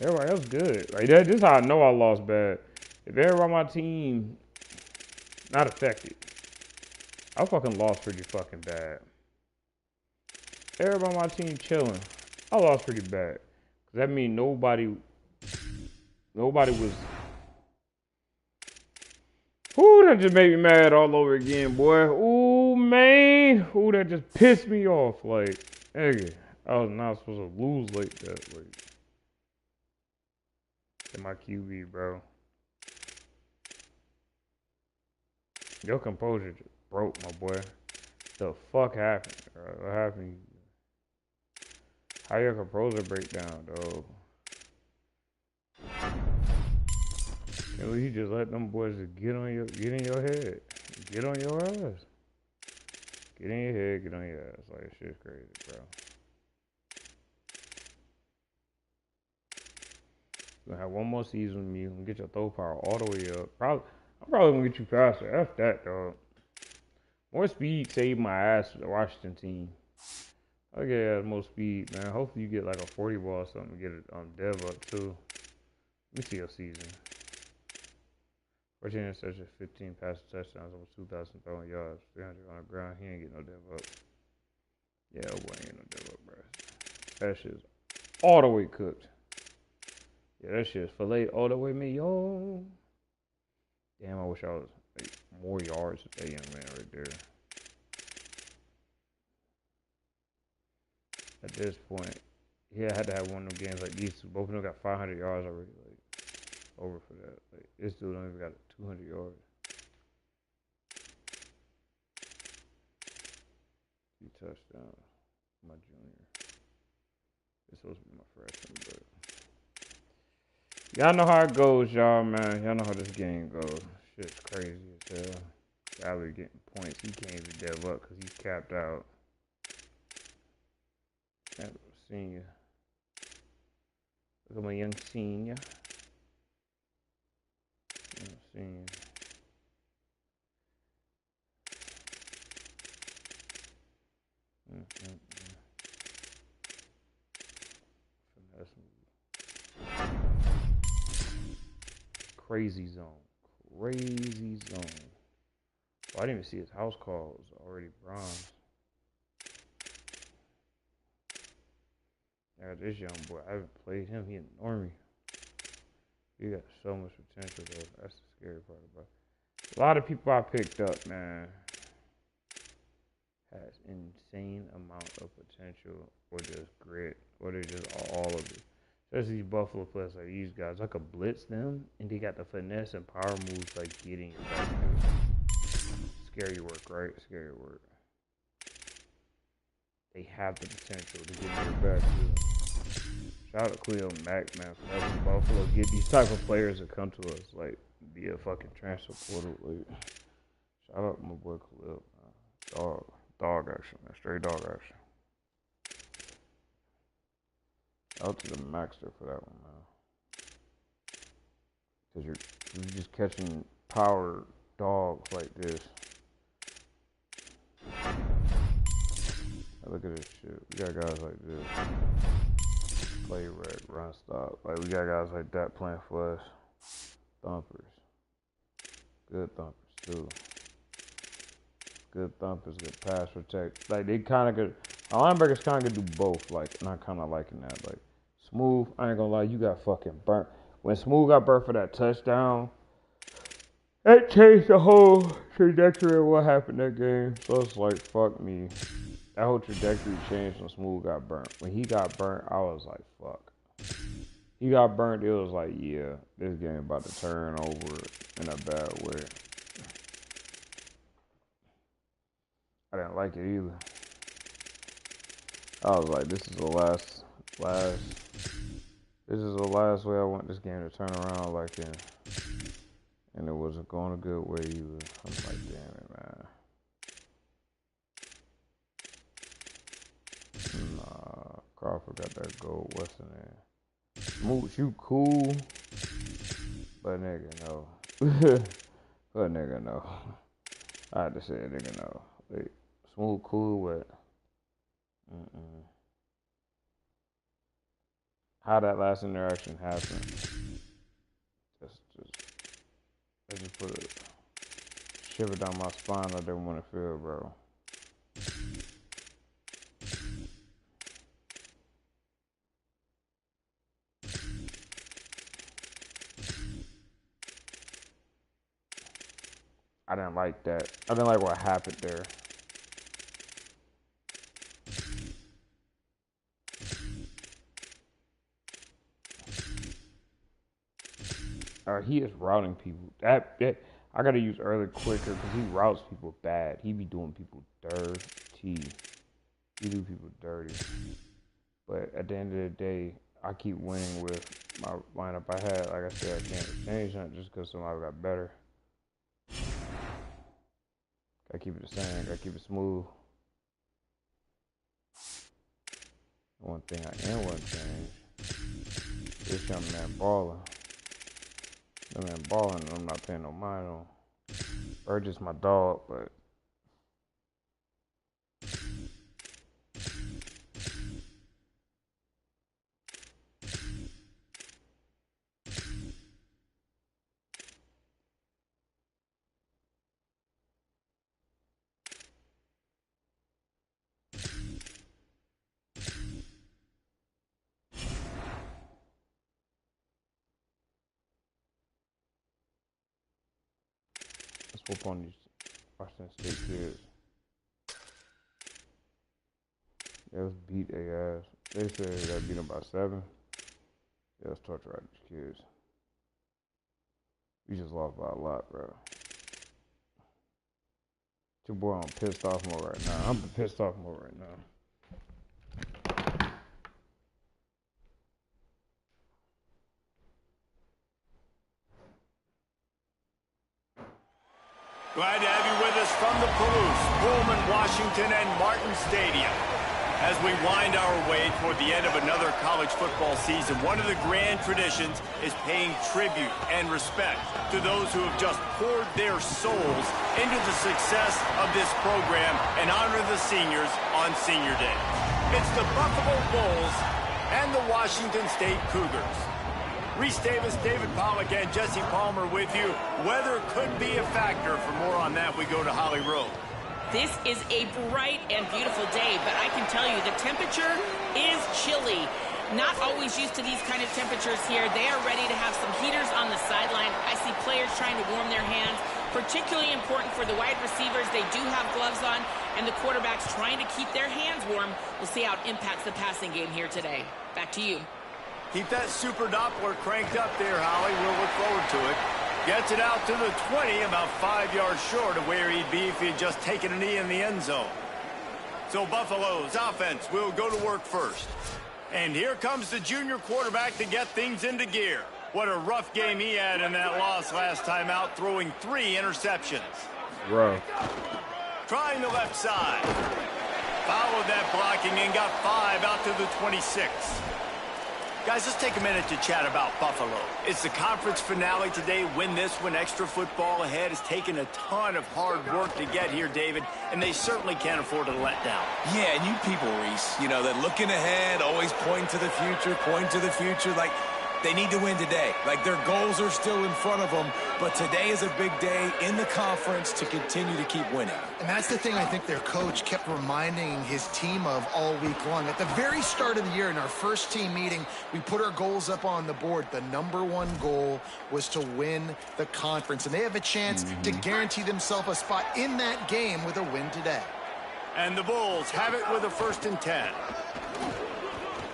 Everybody else good. Like that. This is how I know I lost bad. If everybody on my team not affected, I fucking lost pretty fucking bad. Everybody on my team chilling, I lost pretty bad. Cause that means nobody was. Ooh, that just made me mad all over again, boy. Ooh, man. Ooh, that just pissed me off. Like, nigga, I was not supposed to lose like that. Like, in my QB, bro. Your composure just broke, my boy. The fuck happened, bro? What happened? How your composure break down, though? You just let them boys just get in your head. Get on your ass. Get in your head, get on your ass. Like, shit's crazy, bro. You're gonna have one more season with me. You're gonna get your throw power all the way up. I'm probably gonna get you faster. F that, dog. More speed saved my ass for the Washington team. I'll get more speed, man. Hopefully you get like a 40 ball or something to get it dev up, too. Let me see your season. 14 interceptions, 15 passing touchdowns, over 2,000 throwing yards, 300 on the ground. He ain't getting no dev up. Yeah, boy, ain't getting no dev up, bro. That shit's all the way cooked. Yeah, that shit's filleted all the way, me, yo. Damn, I wish I was like, more yards with that young man right there. At this point, yeah, I had to have one of them games like these two. Both of them got 500 yards already. Like, over for that. Like, this dude don't even got 200 yards. 2 touchdowns. My junior. It's supposed to be my freshman, but y'all know how it goes, y'all, man. Y'all know how this game goes. Shit's crazy as hell. Galley getting points. He can't even dev up because he's capped out. Senior. Look at my young senior. Senior. Crazy zone. Crazy zone. Oh, I didn't even see his house call. It was already bronze. I got this young boy. I haven't played him. He ignore me. He got so much potential, though. That's the scary part about it. A lot of people I picked up, man, has insane amount of potential or just grit or they're just all of it. Especially these Buffalo players like these guys. I could blitz them and they got the finesse and power moves like getting it back to scary work, right? Scary work. They have the potential to get it back to. Shout out to Cleo Mack, man, for helping Buffalo get these type of players to come to us, like, via fucking transfer portal. Like, shout out to my boy Khalil, man. Dog action, man. Straight dog action. Shout out to the Maxter for that one, man. Because you're just catching power dogs like this. Look at this shit. We got guys like this. Play wreck, run stop. Like we got guys like that playing for us. Thumpers. Good thumpers too. Good thumpers, good pass protect. Like they kind of good. Our linebackers kind of do both. Like, and I'm kind of liking that. Like Smooth, I ain't gonna lie, you got fucking burnt. When Smooth got burnt for that touchdown, that changed the whole trajectory of what happened that game. So it's like, fuck me. That whole trajectory changed when Smooth got burnt. When he got burnt, I was like, fuck. He got burnt, it was like, yeah, this game about to turn over in a bad way. I didn't like it either. I was like, this is the last way I want this game to turn around like in. And it wasn't going a good way either. I'm like, damn it, man. Nah, Crawford got that goal. What's in there? Smooth, you cool. But nigga, no. But nigga, no. I had to say it, nigga, no. Wait, Smooth cool, but how that last interaction happened. I just put a shiver down my spine I didn't want to feel, bro. I didn't like that. I didn't like what happened there. He is routing people. That I gotta use early quicker because he routes people bad. He be doing people dirty. He do people dirty. But at the end of the day, I keep winning with my lineup I had. Like I said, I can't change that just because somebody got better. Gotta keep it the same. Gotta keep it smooth. One thing I am want to change. This young man balling. Young man balling, I'm not paying no mind on. Burgess my dog, but let's whoop on these Washington State kids. Yeah, let's beat their ass. They said they got beat them by 7. Yeah, let's torture out these kids. We just lost by a lot, bro. Your boy on pissed off mode right now. I'm pissed off mode right now. Glad to have you with us from the Palouse, Pullman, Washington, and Martin Stadium. As we wind our way toward the end of another college football season, one of the grand traditions is paying tribute and respect to those who have just poured their souls into the success of this program and honor the seniors on Senior Day. It's the Buffalo Bulls and the Washington State Cougars. Reese Davis, David Pollack, and Jesse Palmer with you. Weather could be a factor. For more on that, we go to Holly Rowe. This is a bright and beautiful day, but I can tell you the temperature is chilly. Not always used to these kind of temperatures here. They are ready to have some heaters on the sideline. I see players trying to warm their hands. Particularly important for the wide receivers. They do have gloves on, and the quarterbacks trying to keep their hands warm. We'll see how it impacts the passing game here today. Back to you. Keep that super Doppler cranked up there, Holly. We'll look forward to it. Gets it out to the 20, about 5 yards short of where he'd be if he had just taken a knee in the end zone. So Buffalo's offense will go to work first. And here comes the junior quarterback to get things into gear. What a rough game he had in that loss last time out, throwing 3 interceptions. Bro. Trying the left side. Followed that blocking and got 5 out to the 26. Guys, let's take a minute to chat about Buffalo. It's the conference finale today. Win this one, extra football ahead. Has taken a ton of hard work to get here, David, and they certainly can't afford to let down. Yeah, and you people, Reese, you know, they're looking ahead, always pointing to the future, like they need to win today. Like their goals are still in front of them, but today is a big day in the conference to continue to keep winning. And that's the thing I think their coach kept reminding his team of all week long. At the very start of the year, in our first team meeting, we put our goals up on the board. The #1 goal was to win the conference, and they have a chance to guarantee themselves a spot in that game with a win today. And the Bulls have it with a 1st and 10.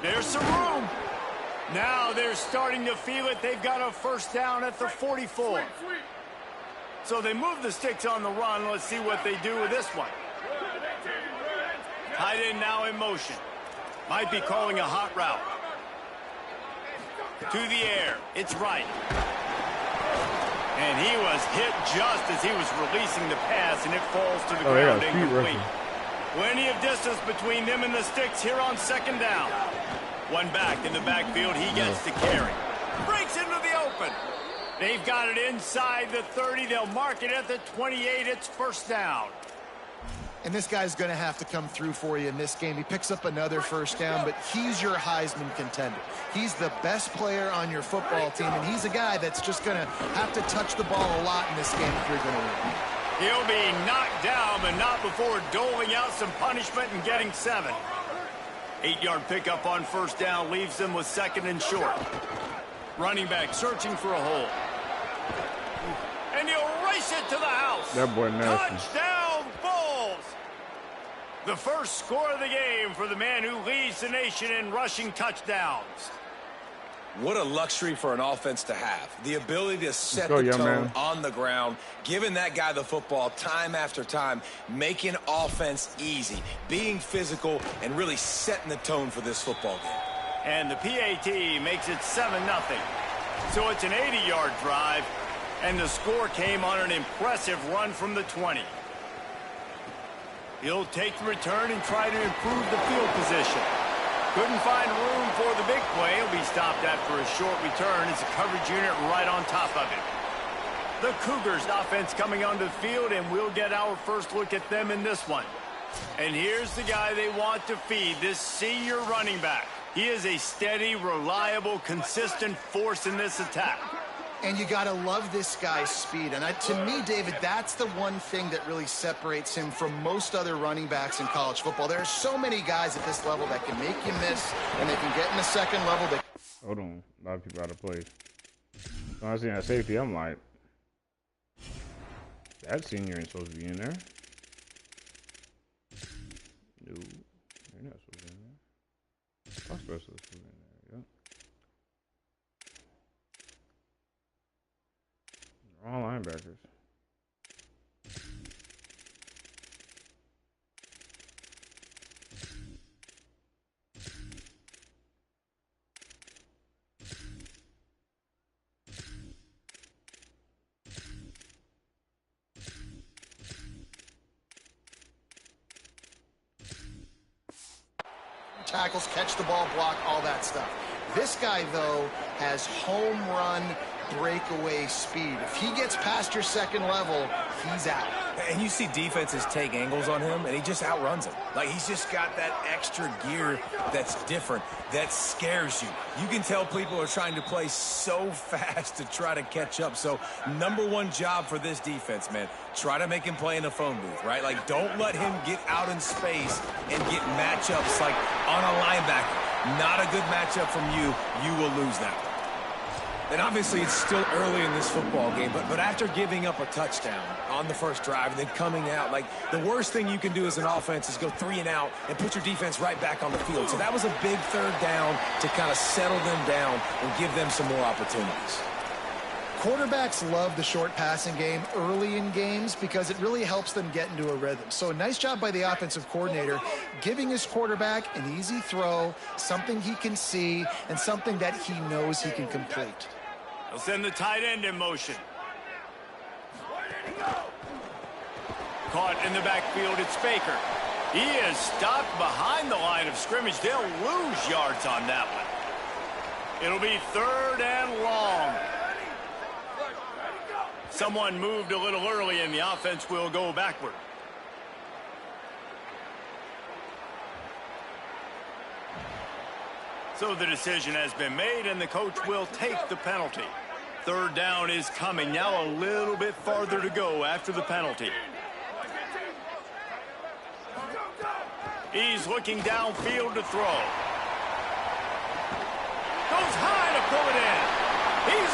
There's some room. Now they're starting to feel it. They've got a 1st down at the 44. So they move the sticks on the run. Let's see what they do with this one. Tight end now in motion. Might be calling a hot route. To the air. It's right. And he was hit just as he was releasing the pass, and it falls to the ground incomplete. Plenty of distance between them and the sticks here on 2nd down. One back in the backfield. He gets the carry. Breaks into the open. They've got it inside the 30. They'll mark it at the 28. It's 1st down. And this guy's going to have to come through for you in this game. He picks up another 1st down, but he's your Heisman contender. He's the best player on your football team, and he's a guy that's just going to have to touch the ball a lot in this game if you're going to win. He'll be knocked down, but not before doling out some punishment and getting 7. 8-yard pickup on 1st down leaves them with 2nd and short. Running back searching for a hole. And he'll race it to the house. That boy nasty. Touchdown, Bulls! The first score of the game for the man who leads the nation in rushing touchdowns. What a luxury for an offense to have. The ability to set the tone on the ground, giving that guy the football time after time, making offense easy, being physical, and really setting the tone for this football game. And the PAT makes it 7-0. So it's an 80-yard drive, and the score came on an impressive run from the 20. He'll take the return and try to improve the field position. Couldn't find room for the big play. He'll be stopped after a short return. It's a coverage unit right on top of him. The Cougars offense coming onto the field, and we'll get our first look at them in this one. And here's the guy they want to feed, this senior running back. He is a steady, reliable, consistent force in this attack. And you got to love this guy's speed. And to me, David, that's the one thing that really separates him from most other running backs in college football. There are so many guys at this level that can make you miss, and they can get in the 2nd level. Hold on. A lot of people out of place. When I see that safety, I'm like, that senior ain't supposed to be in there. No, they're not supposed to be in there. I'm supposed to be in there. Yep. All linebackers. Tackles, catch the ball, block, all that stuff. This guy, though, has home run breakaway speed. If he gets past your 2nd level, he's out. And you see defenses take angles on him, and he just outruns them. Like, he's just got that extra gear that's different, that scares you. You can tell people are trying to play so fast to try to catch up. So, #1 job for this defense, man. Try to make him play in the phone booth, right? Like, don't let him get out in space and get matchups like on a linebacker. Not a good matchup from you. You will lose that one. And obviously it's still early in this football game, but after giving up a touchdown on the first drive and then coming out, like, the worst thing you can do as an offense is go 3 and out and put your defense right back on the field. So that was a big 3rd down to kind of settle them down and give them some more opportunities. Quarterbacks love the short passing game early in games because it really helps them get into a rhythm. So a nice job by the offensive coordinator giving his quarterback an easy throw, something he can see, and something that he knows he can complete. They'll send the tight end in motion. Caught in the backfield, it's Baker. He is stopped behind the line of scrimmage. They'll lose yards on that one. It'll be 3rd and long. Someone moved a little early, and the offense will go backward. So the decision has been made, and the coach will take the penalty. 3rd down is coming. Now a little bit farther to go after the penalty. He's looking downfield to throw. Goes high to pull it in. He's...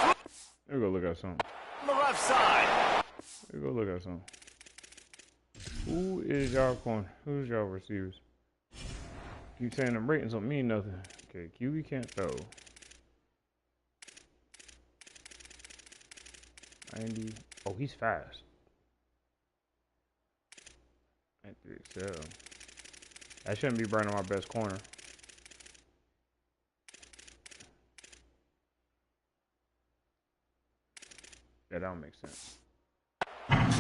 There we go, look at something. On the left side. There we go, look at something. Who is y'all corner? Who's y'all receivers? Keep saying them ratings don't mean nothing. Okay, QB can't throw. 90. Oh, he's fast. 93 XL. That shouldn't be burning my best corner. Yeah, that don't make sense. Down,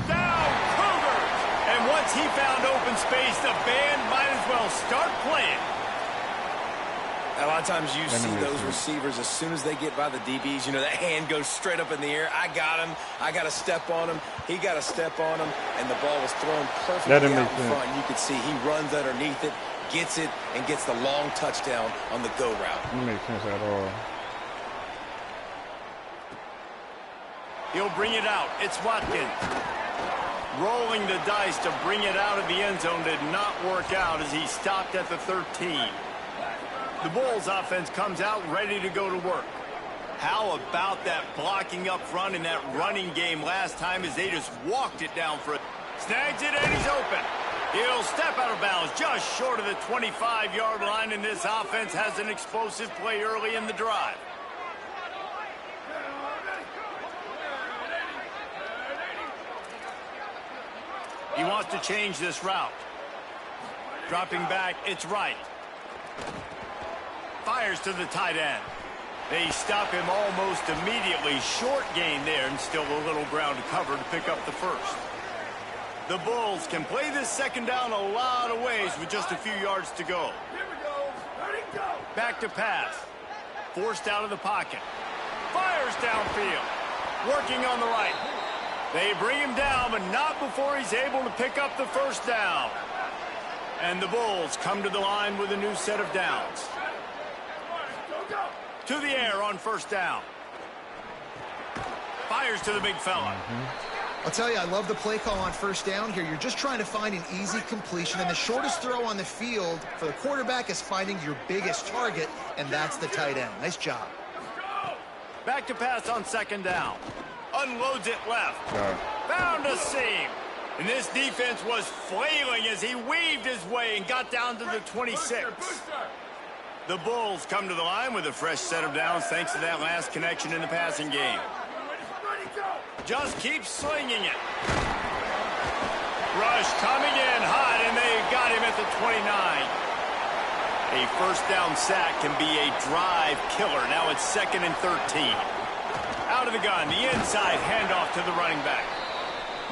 Cougars! And once he found open space, the band might as well start playing. A lot of times you see those receivers, as soon as they get by the DBs, you know, that hand goes straight up in the air. I got him. I got to step on him. He got to step on him. And the ball was thrown perfectly out in front. You can see he runs underneath it, gets it, and gets the long touchdown on the go route. That makes sense at all. He'll bring it out. It's Watkins. Rolling the dice to bring it out of the end zone did not work out as he stopped at the 13. The Bulls offense comes out ready to go to work. How about that blocking up front in that running game last time as they just walked it down for it. Snags it and he's open. He'll step out of bounds just short of the 25-yard line, and this offense has an explosive play early in the drive. He wants to change this route. Dropping back, it's right. Fires to the tight end. They stop him almost immediately. Short gain there, and still a little ground to cover to pick up the first. The Bulls can play this 2nd down a lot of ways with just a few yards to go. Back to pass. Forced out of the pocket. Fires downfield. Working on the right. They bring him down, but not before he's able to pick up the first down. And the Bulls come to the line with a new set of downs. To the air on 1st down. Fires to the big fella. I'll tell you, I love the play call on 1st down here. You're just trying to find an easy completion, and the shortest throw on the field for the quarterback is finding your biggest target, and that's the tight end. Nice job. Back to pass on 2nd down. Unloads it left. Found a seam. And this defense was flailing as he weaved his way and got down to the 26. The Bulls come to the line with a fresh set of downs thanks to that last connection in the passing game. Just keep slinging it. Rush coming in hot, and they got him at the 29. A 1st down sack can be a drive killer. Now it's 2nd and 13. Out of the gun, the inside handoff to the running back.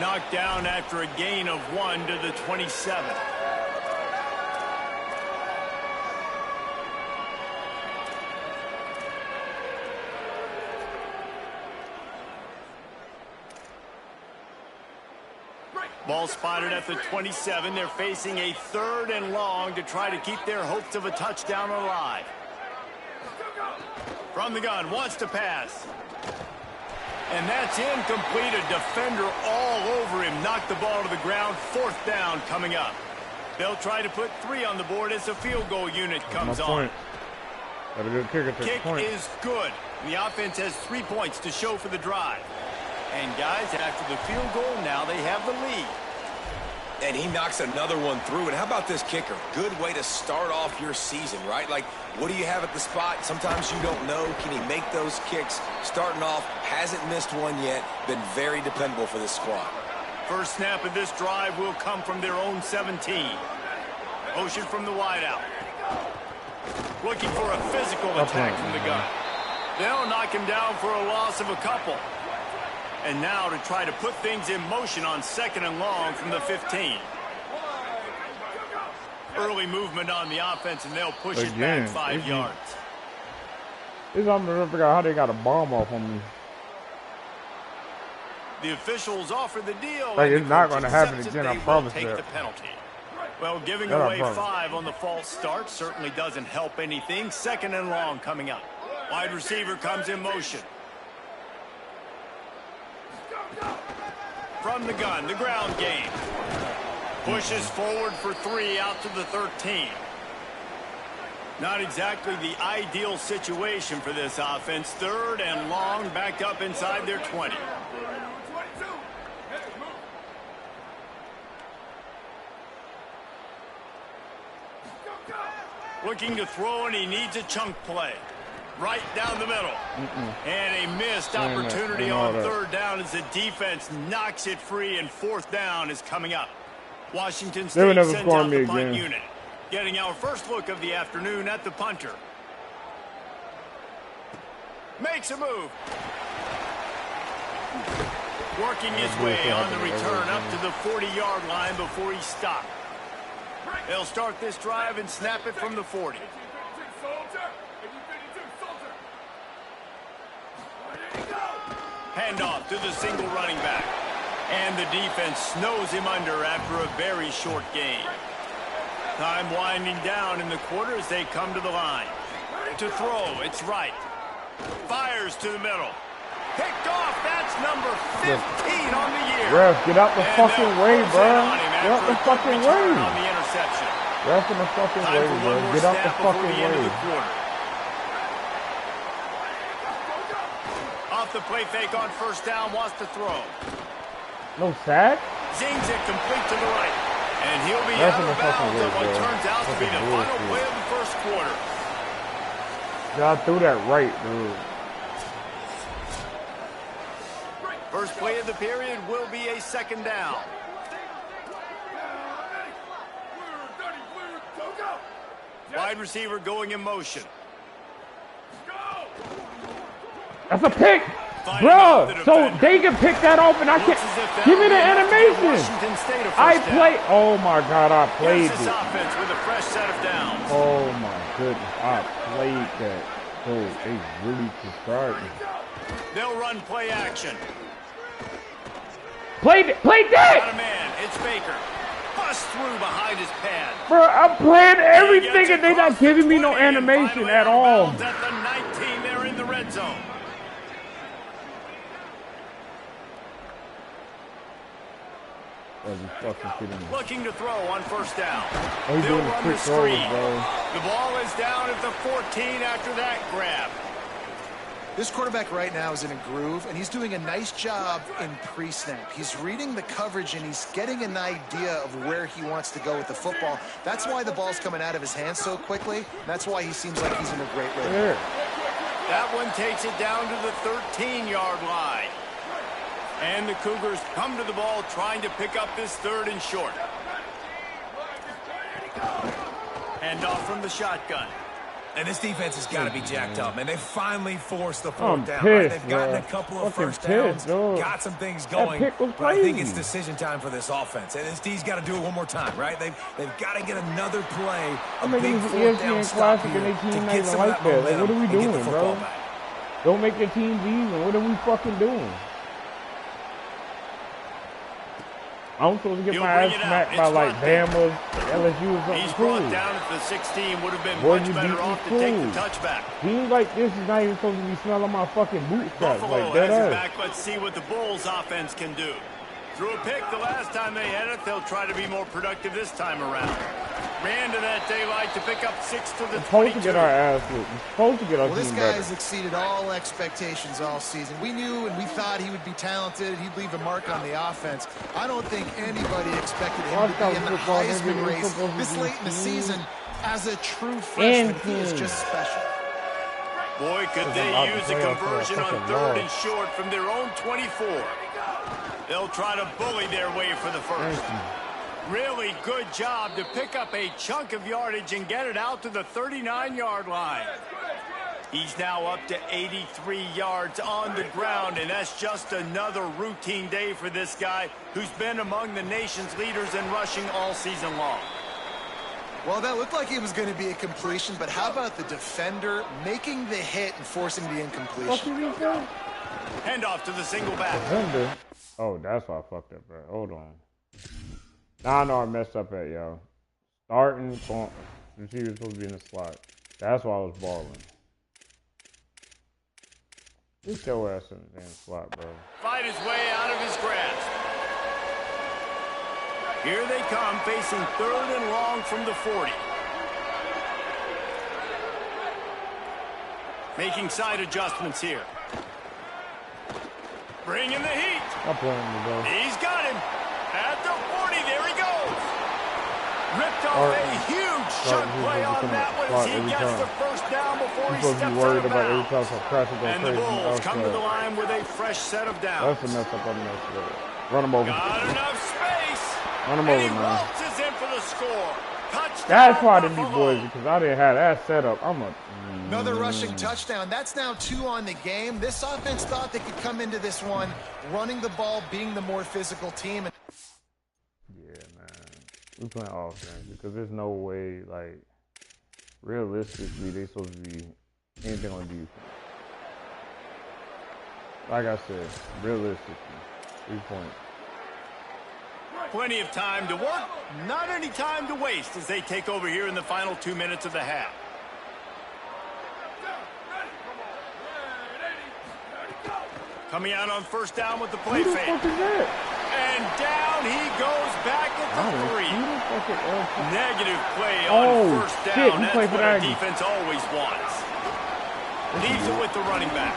Knocked down after a gain of 1 to the 27. Ball spotted at the 27. They're facing a 3rd and long to try to keep their hopes of a touchdown alive. From the gun, wants to pass. And that's incomplete. A defender all over him. Knocked the ball to the ground. 4th down coming up. They'll try to put 3 on the board as the field goal unit comes on. Got a good kicker at this point. Kick is good. The offense has 3 points to show for the drive. And guys, after the field goal, now they have the lead. And he knocks another one through. And how about this kicker? Good way to start off your season, right? Like, what do you have at the spot? Sometimes you don't know. Can he make those kicks? Starting off, hasn't missed one yet. Been very dependable for this squad. First snap of this drive will come from their own 17. Motion from the wideout. Looking for a physical attack from the gun. They'll knock him down for a loss of a couple. And now to try to put things in motion on 2nd and long from the 15. Early movement on the offense, and they'll push it back 5 yards. This I'm gonna figure out how they got a bomb off on me. The officials offer the deal. Like, and it's the not coach gonna happen accepts again, that I they will promise take that. the penalty. Well, giving That I away promise. 5 on the false start certainly doesn't help anything. 2nd and long coming up. Wide receiver comes in motion. From the gun, the ground game. Pushes forward for 3 out to the 13. Not exactly the ideal situation for this offense. 3rd and long, back up inside their 20. Looking to throw, and he needs a chunk play. Right down the middle. And a missed opportunity on 3rd down as the defense knocks it free, and 4th down is coming up. Washington State never sends score out me the punt again. unit. Getting our first look of the afternoon at the punter. Makes a move. Working his way on the return up to the 40-yard line before he stopped. They'll start this drive and snap it from the 40. Handoff to the single running back. And the defense snows him under after a very short gain. Time winding down in the quarter as they come to the line. To throw, it's right. Fires to the middle. Picked off, that's number 15 on the year. Ref, get out the And fucking they'll way, close bro. in on him Get out after the a good fucking return way. on the interception. Ref in the fucking Time way, for bro. one more Get out the snap before fucking the end of way. the quarter. Off the play fake on 1st down, wants to throw. No sack? Zings it complete to the right. And he'll be That's out in the of fucking bounds way, on what bro. turns out to be the Fucking final bullshit. play of the 1st quarter. Y'all threw that right, dude. First play of the period will be a 2nd down. Wide receiver going in motion. That's a pick, Fighting off the bruh. So defender. they can pick that off, and I Looks can't. as if that Give me will the be enough to give animation. Washington State a first I down. play. Oh my God, I played Here's this it. offense with a fresh set of downs. Oh my goodness, I played that. Dude, they really subscribed me. They'll run play action. Played Got a that, man. It's Baker. Bust through behind his pad. bro. I'm playing He everything, gets and they not across the giving me no 20 and animation finally at out of all. bounds at the 19, they're in the red zone. Oh, you fucking kidding me? Looking to throw on 1st down. Oh, he's They'll doing run quick the throws, screen. bro. The ball is down at the 14 after that grab. This quarterback right now is in a groove, and he's doing a nice job in pre-snap. He's reading the coverage, and he's getting an idea of where he wants to go with the football. That's why the ball's coming out of his hands so quickly. That's why he seems like he's in a great rhythm. There. That one takes it down to the 13-yard line. And the Cougars come to the ball trying to pick up this 3rd and short. Hand off from the shotgun. And this defense has got to be jacked up, man. They finally forced the 4th I'm down. Right? pissed, They've gotten bro. a couple of Fucking first downs, pissed, dog. got some things That going. pick was But I think crazy. it's decision time for this offense. And this D's got to do it one more time, right? They've got to get another play, a I'm big making 4th down ESPN stop Classic, here and they to team not get even some of like that that. Like, momentum what are we and get the doing, football bro? back. Don't make your teams even. What are we fucking doing? I'm supposed to get He'll my bring ass it out. smacked It's by like front there. Bama, LSU, or something He's cool. brought down at the 16. Would have been Boy, much you better beat me off to take the cool. touchback. Teams like this is not even supposed to be smelling my fucking bootstraps Buffalo like that. has it Ass. back. Let's see what the Bulls offense can do. Threw a pick the last time they had it. They'll try to be more productive this time around. Ran to that daylight to pick up 6 to the We're supposed 22. to get our ass whipped. We're supposed to get our Well, this team guy better. has exceeded all expectations all season. We knew and we thought he would be talented. He'd leave a mark on the offense. I don't think anybody expected him to be in the Football, nigga, Heisman you're race supposed to this be late in the team. season. As a true freshman, he is team. just special. Boy, could This is they about to use a play out for a conversion on fucking 3rd loss. and short from their own 24. They'll try to bully their way for the first. Thank you. Really good job to pick up a chunk of yardage and get it out to the 39-yard line. He's now up to 83 yards on the ground, and that's just another routine day for this guy who's been among the nation's leaders in rushing all season long. Well, that looked like it was going to be a completion, but how about the defender making the hit and forcing the incompletion? What did he say? Handoff to the single back. Defender? Oh, that's why I fucked up, bro. Hold on. Now I know I messed up at, yo. Starting, receiver's supposed to be in the slot. That's why I was balling. Get your ass in the damn slot, bro. Fight his way out of his grasp. Here they come, facing 3rd and long from the 40. Making side adjustments here. Bringing the heat. I'm playing you, bro. He's got him. At the 40, there he goes. Ripped off a huge chunk play on that one as he gets the first down before he steps out of bounds. And the Bulls come to the line with a fresh set of downs. That's a mess up on the next play. Run him over. Got enough space. Run him And over, he man. waltzes in for the score. Touchdown, That's why I didn't beat Buffalo. boys, because I didn't have that set up. Another rushing touchdown. That's now 2 on the game. This offense thought they could come into this one running the ball, being the more physical team. Yeah, man. We playing offense because there's no way, like, realistically, they supposed to be anything on defense. Like I said, realistically, 3 points. Plenty of time to work, not any time to waste as they take over here in the final 2 minutes of the half. Coming out on first down with the play fake. And down he goes back at the 3. Negative play on first down. That's what our defense always wants. Leaves it with the running back.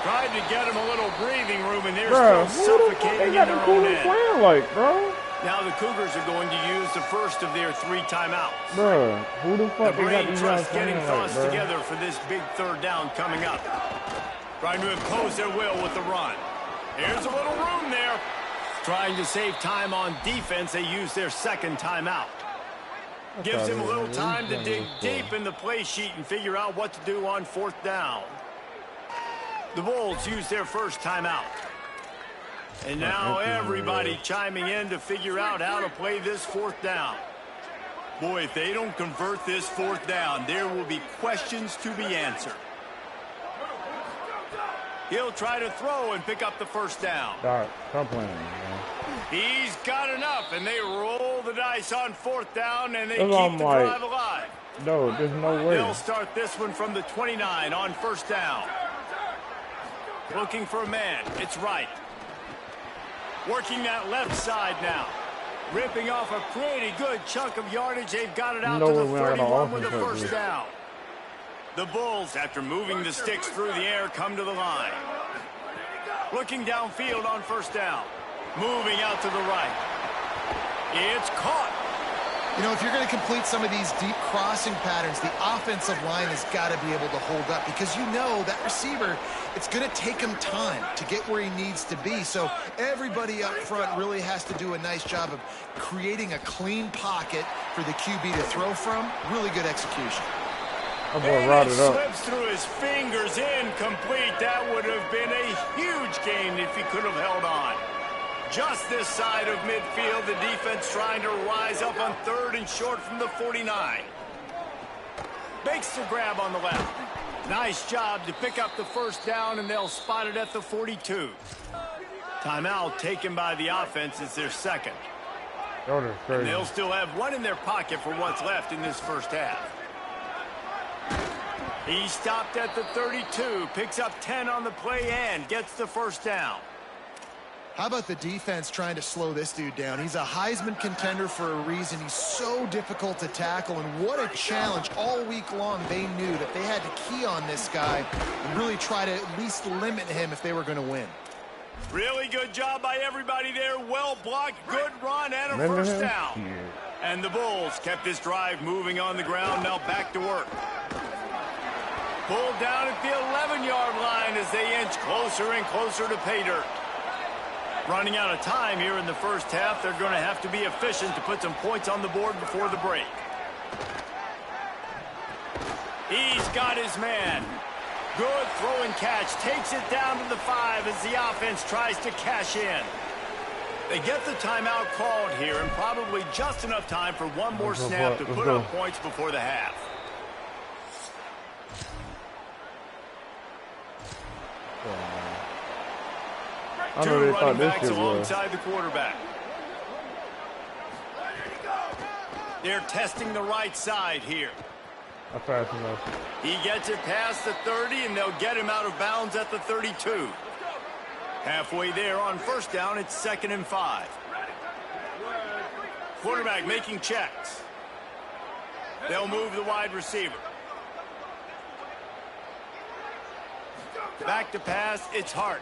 Tried to get him a little breathing room, and they're still suffocating in their own end. Like, bro? Now the Cougars are going to use the first of their 3 timeouts. Bro, who the fuck The they got brain these trust guys getting playing thoughts like, bro? together for this big 3rd down coming up. Trying to impose their will with the run. Here's a little room there. Trying to save time on defense, they use their 2nd timeout. Gives him a little time to dig deep in the play sheet and figure out what to do on 4th down. The Bulls use their 1st timeout. And now everybody chiming in to figure out how to play this 4th down. Boy, if they don't convert this 4th down, there will be questions to be answered. He'll try to throw and pick up the 1st down. Stop playing, man. He's got enough, and they roll the dice on 4th down, and they keep the drive alive. No, there's no way. They'll start this one from the 29 on 1st down. Looking for a man. It's right. Working that left side now. Ripping off a pretty good chunk of yardage. They've got it out to the 31 with the 1st down. The Bulls, after moving the sticks through the air, come to the line. Looking downfield on 1st down. Moving out to the right. It's caught. You know, if you're going to complete some of these deep crossing patterns, the offensive line has got to be able to hold up because you know that receiver, it's going to take him time to get where he needs to be. So everybody up front really has to do a nice job of creating a clean pocket for the QB to throw from. Really good execution. I'm And rot it it up. slips through his fingers, incomplete. That would have been a huge gain if he could have held on. Just this side of midfield, the defense trying to rise up on 3rd and short from the 49. Makes the grab on the left. Nice job to pick up the 1st down, and they'll spot it at the 42. Timeout taken by the offense is their 2nd. And they'll still have 1 in their pocket for what's left in this 1st half. He stopped at the 32, picks up 10 on the play and gets the 1st down. How about the defense trying to slow this dude down? He's a Heisman contender for a reason. He's so difficult to tackle, and what a challenge. All week long, they knew that they had to key on this guy and really try to at least limit him if they were going to win. Really good job by everybody there. Well blocked, good run, and a 1st down. And the Bulls kept this drive moving on the ground. Now back to work. Pulled down at the 11-yard line as they inch closer and closer to pay dirt. Running out of time here in the 1st half. They're going to have to be efficient to put some points on the board before the break. He's got his man. Good throw and catch. Takes it down to the 5 as the offense tries to cash in. They get the timeout called here, and probably just enough time for one more snap to put up points before the half. Two running backs alongside the quarterback. They're testing the right side here. He gets it past the 30, and they'll get him out of bounds at the 32. Halfway there on first down, it's 2nd and 5. Quarterback making checks. They'll move the wide receiver. Back to pass, it's Hart.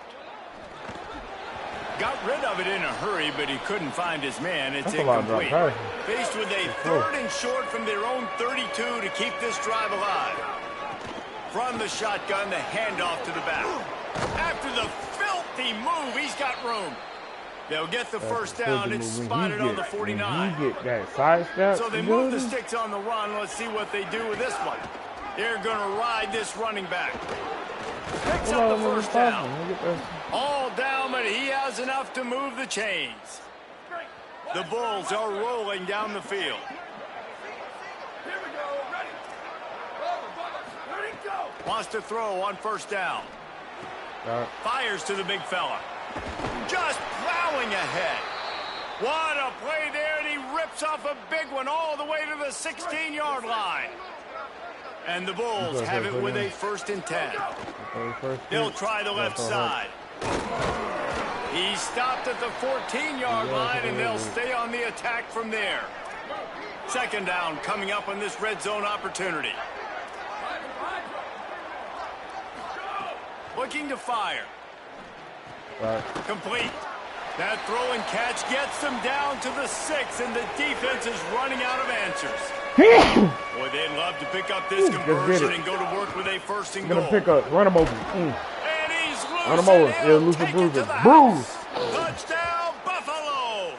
Got rid of it in a hurry, but he couldn't find his man. It's incomplete. Faced with a 3rd and short from their own 32 to keep this drive alive. From the shotgun, the handoff to the back. After the filthy move, he's got room. They'll get the first down. It's spotted on the 49. So they move the sticks on the run. Let's see what they do with this one. They're going to ride this running back. Picks up the first down. All down, but he has enough to move the chains. The Bulls are rolling down the field. Wants to throw on first down. Fires to the big fella. Just plowing ahead. What a play there, and he rips off a big one all the way to the 16-yard line. And the Bulls have it with a 1st and 10. They'll try the left side. He stopped at the 14-yard line, and they'll stay on the attack from there. 2nd down coming up on this red zone opportunity. Looking to fire. Complete. That throw and catch gets them down to the 6, and the defense is running out of answers. Boy, they'd love to pick up this conversion and go to work with a 1st and goal. Gonna pick up, run him over. And he's loose. Run him over. Yeah, loose and bruise. Bruise. Touchdown, Buffalo.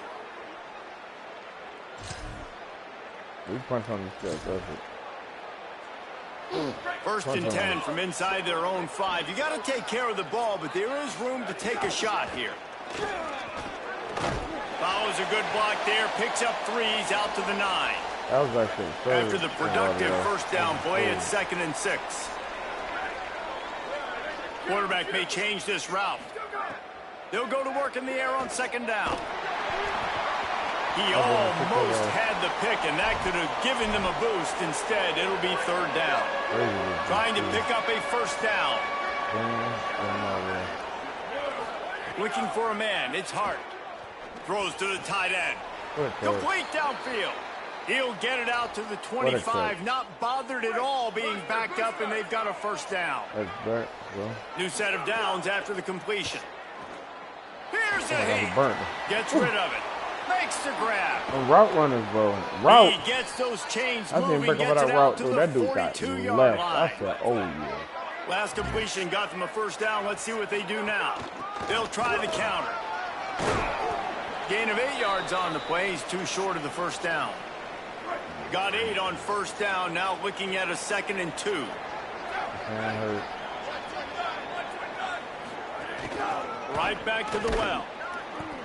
We punch on this guy, that's it. 1st and 10 from inside their own 5. You got to take care of the ball, but there is room to take a shot here. Follows a good block there, picks up 3s out to the 9. That was actually third. After the productive first down play, it's 2nd and 6. Quarterback may change this route. They'll go to work in the air on 2nd down. He almost had the pick, and that could have given them a boost. Instead, it'll be 3rd down. Trying to pick up a 1st down. Looking for a man. It's Hart. Throws to the tight end. Complete downfield. He'll get it out to the 25. Not bothered at all being backed up, and they've got a 1st down. New set of downs after the completion. Here's a heat. Gets rid of it. Makes the grab. Route runners, bro. Route. He gets those chains I didn't moving, break over gets that it route, out to dude. the That dude got 42-yard left. line. I said, oh, yeah. Last completion got them a 1st down. Let's see what they do now. They'll try the counter. Gain of 8 yards on the play. He's too short of the 1st down. Got 8 on 1st down. Now looking at a 2nd and 2. Right back to the well.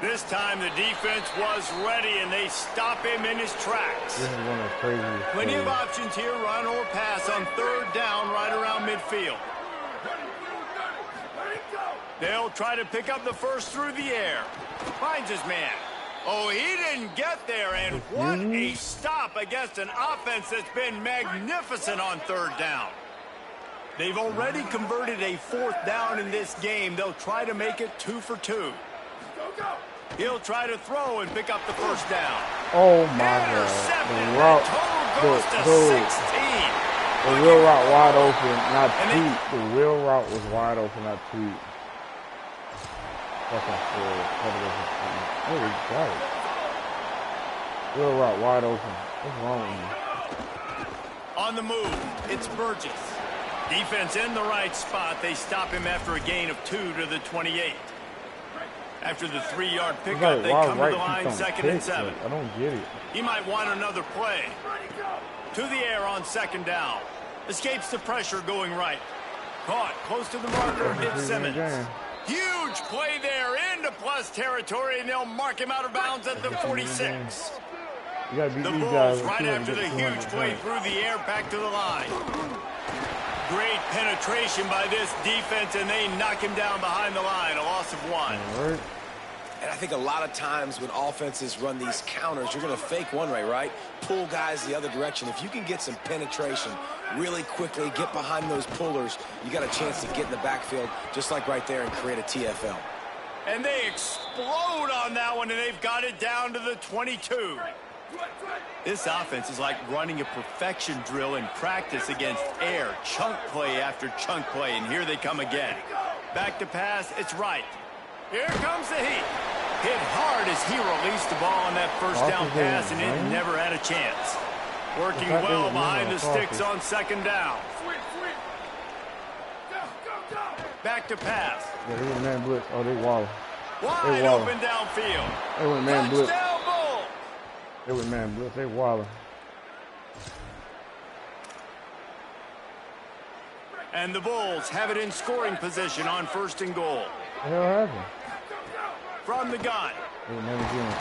This time the defense was ready, and they stop him in his tracks. This is one of the craziest Plenty of options here, run or pass on 3rd down right around midfield. They'll try to pick up the 1st through the air. Finds his man. Oh, he didn't get there, and what a stop against an offense that's been magnificent on 3rd down. They've already converted a 4th down in this game. They'll try to make it 2 for 2. He'll try to throw and pick up the 1st down. Oh, my God. The route goes to 16. The wheel route wide open, not tweet. The wheel route was wide open, not tweet. Fucking forward. Oh, we got it. Wheel route wide open. What's wrong with you? On the move, it's Burgess. Defense in the right spot. They stop him after a gain of 2 to the 28. After the 3-yard pickup, they come to the line 2nd and 7. I don't get it. He might want another play. To the air on 2nd down. Escapes the pressure going right. Caught close to the marker. It's Simmons. Huge play there into plus territory, and they'll mark him out of bounds at the 46. The Bulls, right after the huge play through the air, back to the line. Great penetration by this defense, and they knock him down behind the line. A loss of 1. And I think a lot of times when offenses run these counters, you're going to fake one way, right? Pull guys the other direction. If you can get some penetration really quickly, get behind those pullers, you got a chance to get in the backfield, just like right there, and create a TFL. And they explode on that one, and they've got it down to the 22. This offense is like running a perfection drill in practice against air, chunk play after chunk play, and here they come again. Back to pass, it's right. Here comes the heat. Hit hard as he released the ball on that first down pass, and it never had a chance. Working well behind the sticks on second down. Back to pass. Yeah, they went man blitz. Oh, they wall. Wide open downfield. They went man blitz. Touchdown Bull. They went man blitz. They walling. And the Bulls have it in scoring position on 1st and goal. What the hell happened? From the gun. They were never doing it.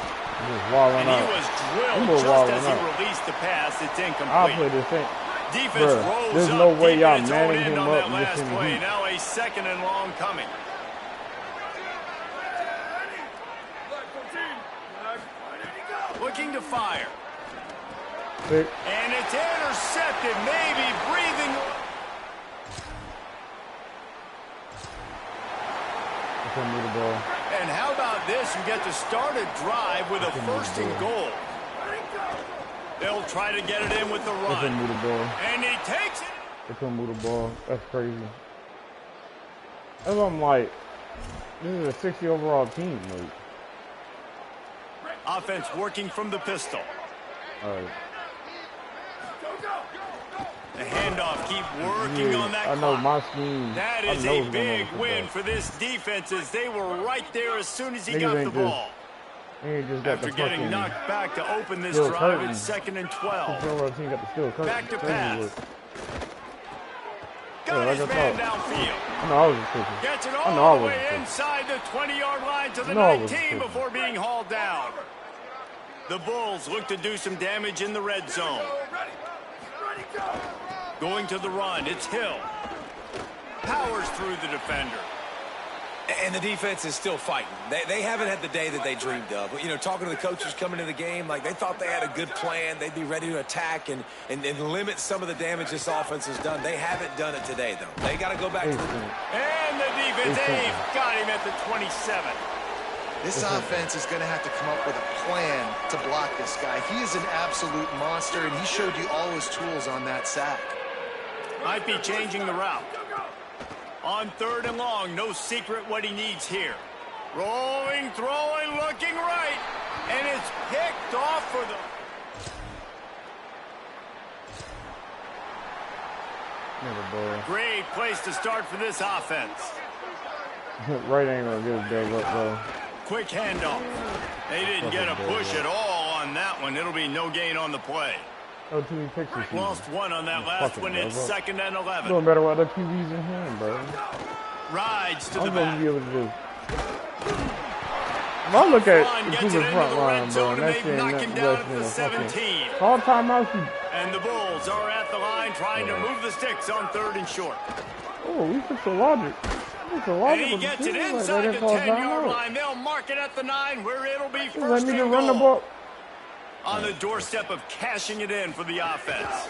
And he was drilled just as he released the pass. It's incomplete. I'll play this thing. Defense rolls there's up no way deep y'all in its own manning end him on up that and last missing play. heat. Now a 2nd and long coming. Looking to fire. And it's intercepted, maybe breathing. And how about this? You get to start a drive with a 1st and goal. They'll try to get it in with the run. They couldn't move the ball. And he takes it. They couldn't move the ball. That's crazy. That's what I'm like. This is a 60 overall team, mate. Offense working from the pistol. All right. The handoff, keep working on that I know clock. my scheme. That is a big win for this defense as they were right there as soon as he got the ball. After getting knocked back to open this drive, it's 2nd and 12. Back to pass. Got his man downfield. I know I was a kicker. Gets it all the way inside the 20-yard line to the 19 before being hauled down. The Bulls look to do some damage in the red zone. Going to the run, it's Hill. Powers through the defender. And the defense is still fighting. They haven't had the day that they dreamed of. You know, talking to the coaches coming into the game, like they thought they had a good plan. They'd be ready to attack and limit some of the damage this offense has done. They haven't done it today, though. They got to go back to the... And the defense, they've got him at the 27. This offense is going to have to come up with a plan to block this guy. He is an absolute monster, and he showed you all his tools on that sack. Might be changing the route. On 3rd and long, no secret what he needs here. Rolling, throwing, looking right. And it's picked off for the... Great place to start for this offense. Right ain't gonna get his bag up, though. Quick handoff. They didn't get a push at all on that one. It'll be no gain on the play. Oh, too many pictures. Lost one on that last one. It's 2nd and 11. Doing better with other QBs in hand, bro. Rides to the I'm back. gonna be able to do. If I look at Cougar's front line, bro, and that shit ain't nothing less than a 17. All timeouts. And the Bulls are at the line trying to move the sticks on 3rd and short. Oh, we fixed the logic. And he gets it inside the 10-yard line. They'll mark it at the 9 where it'll be 1st and run the goal. ball. On the doorstep of cashing it in for the offense.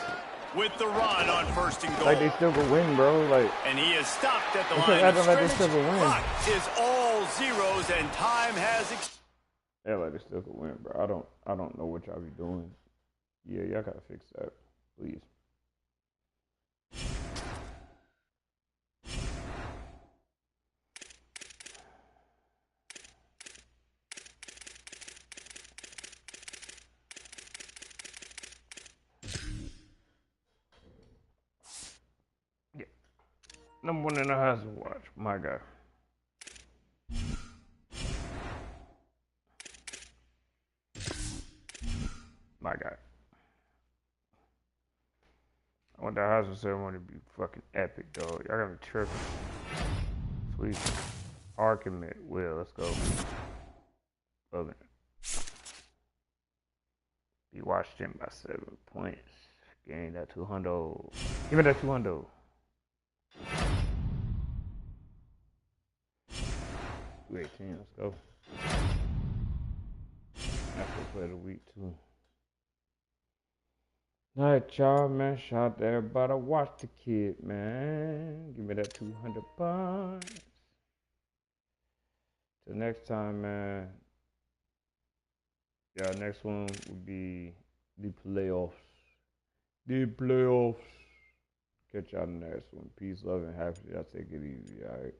With the run on 1st and goal. Like they still could win, bro. Like, and he is stopped at the line of like they still scrimmage. could win. Clock is all zeros and time has yeah, like they still could win, bro. I don't know what y'all be doing. Yeah, y'all gotta fix that, please. Number one in the house to watch, my guy. My guy. I want the Heisman ceremony to be fucking epic, dog. Y'all gotta be tripping. Sweet. Hard commit. Will, let's go. Love it. Be Washington by 7 points. Gain that 200. Give me that 200. Great team. Let's go. After play of the week too. Night, y'all, man. Shout out to everybody. Watch the kid, man. Give me that 200 bucks. Till next time, man. Yeah, next one would be the playoffs. The playoffs. Catch y'all in the next one. Peace, love, and happiness. Y'all take it easy, alright?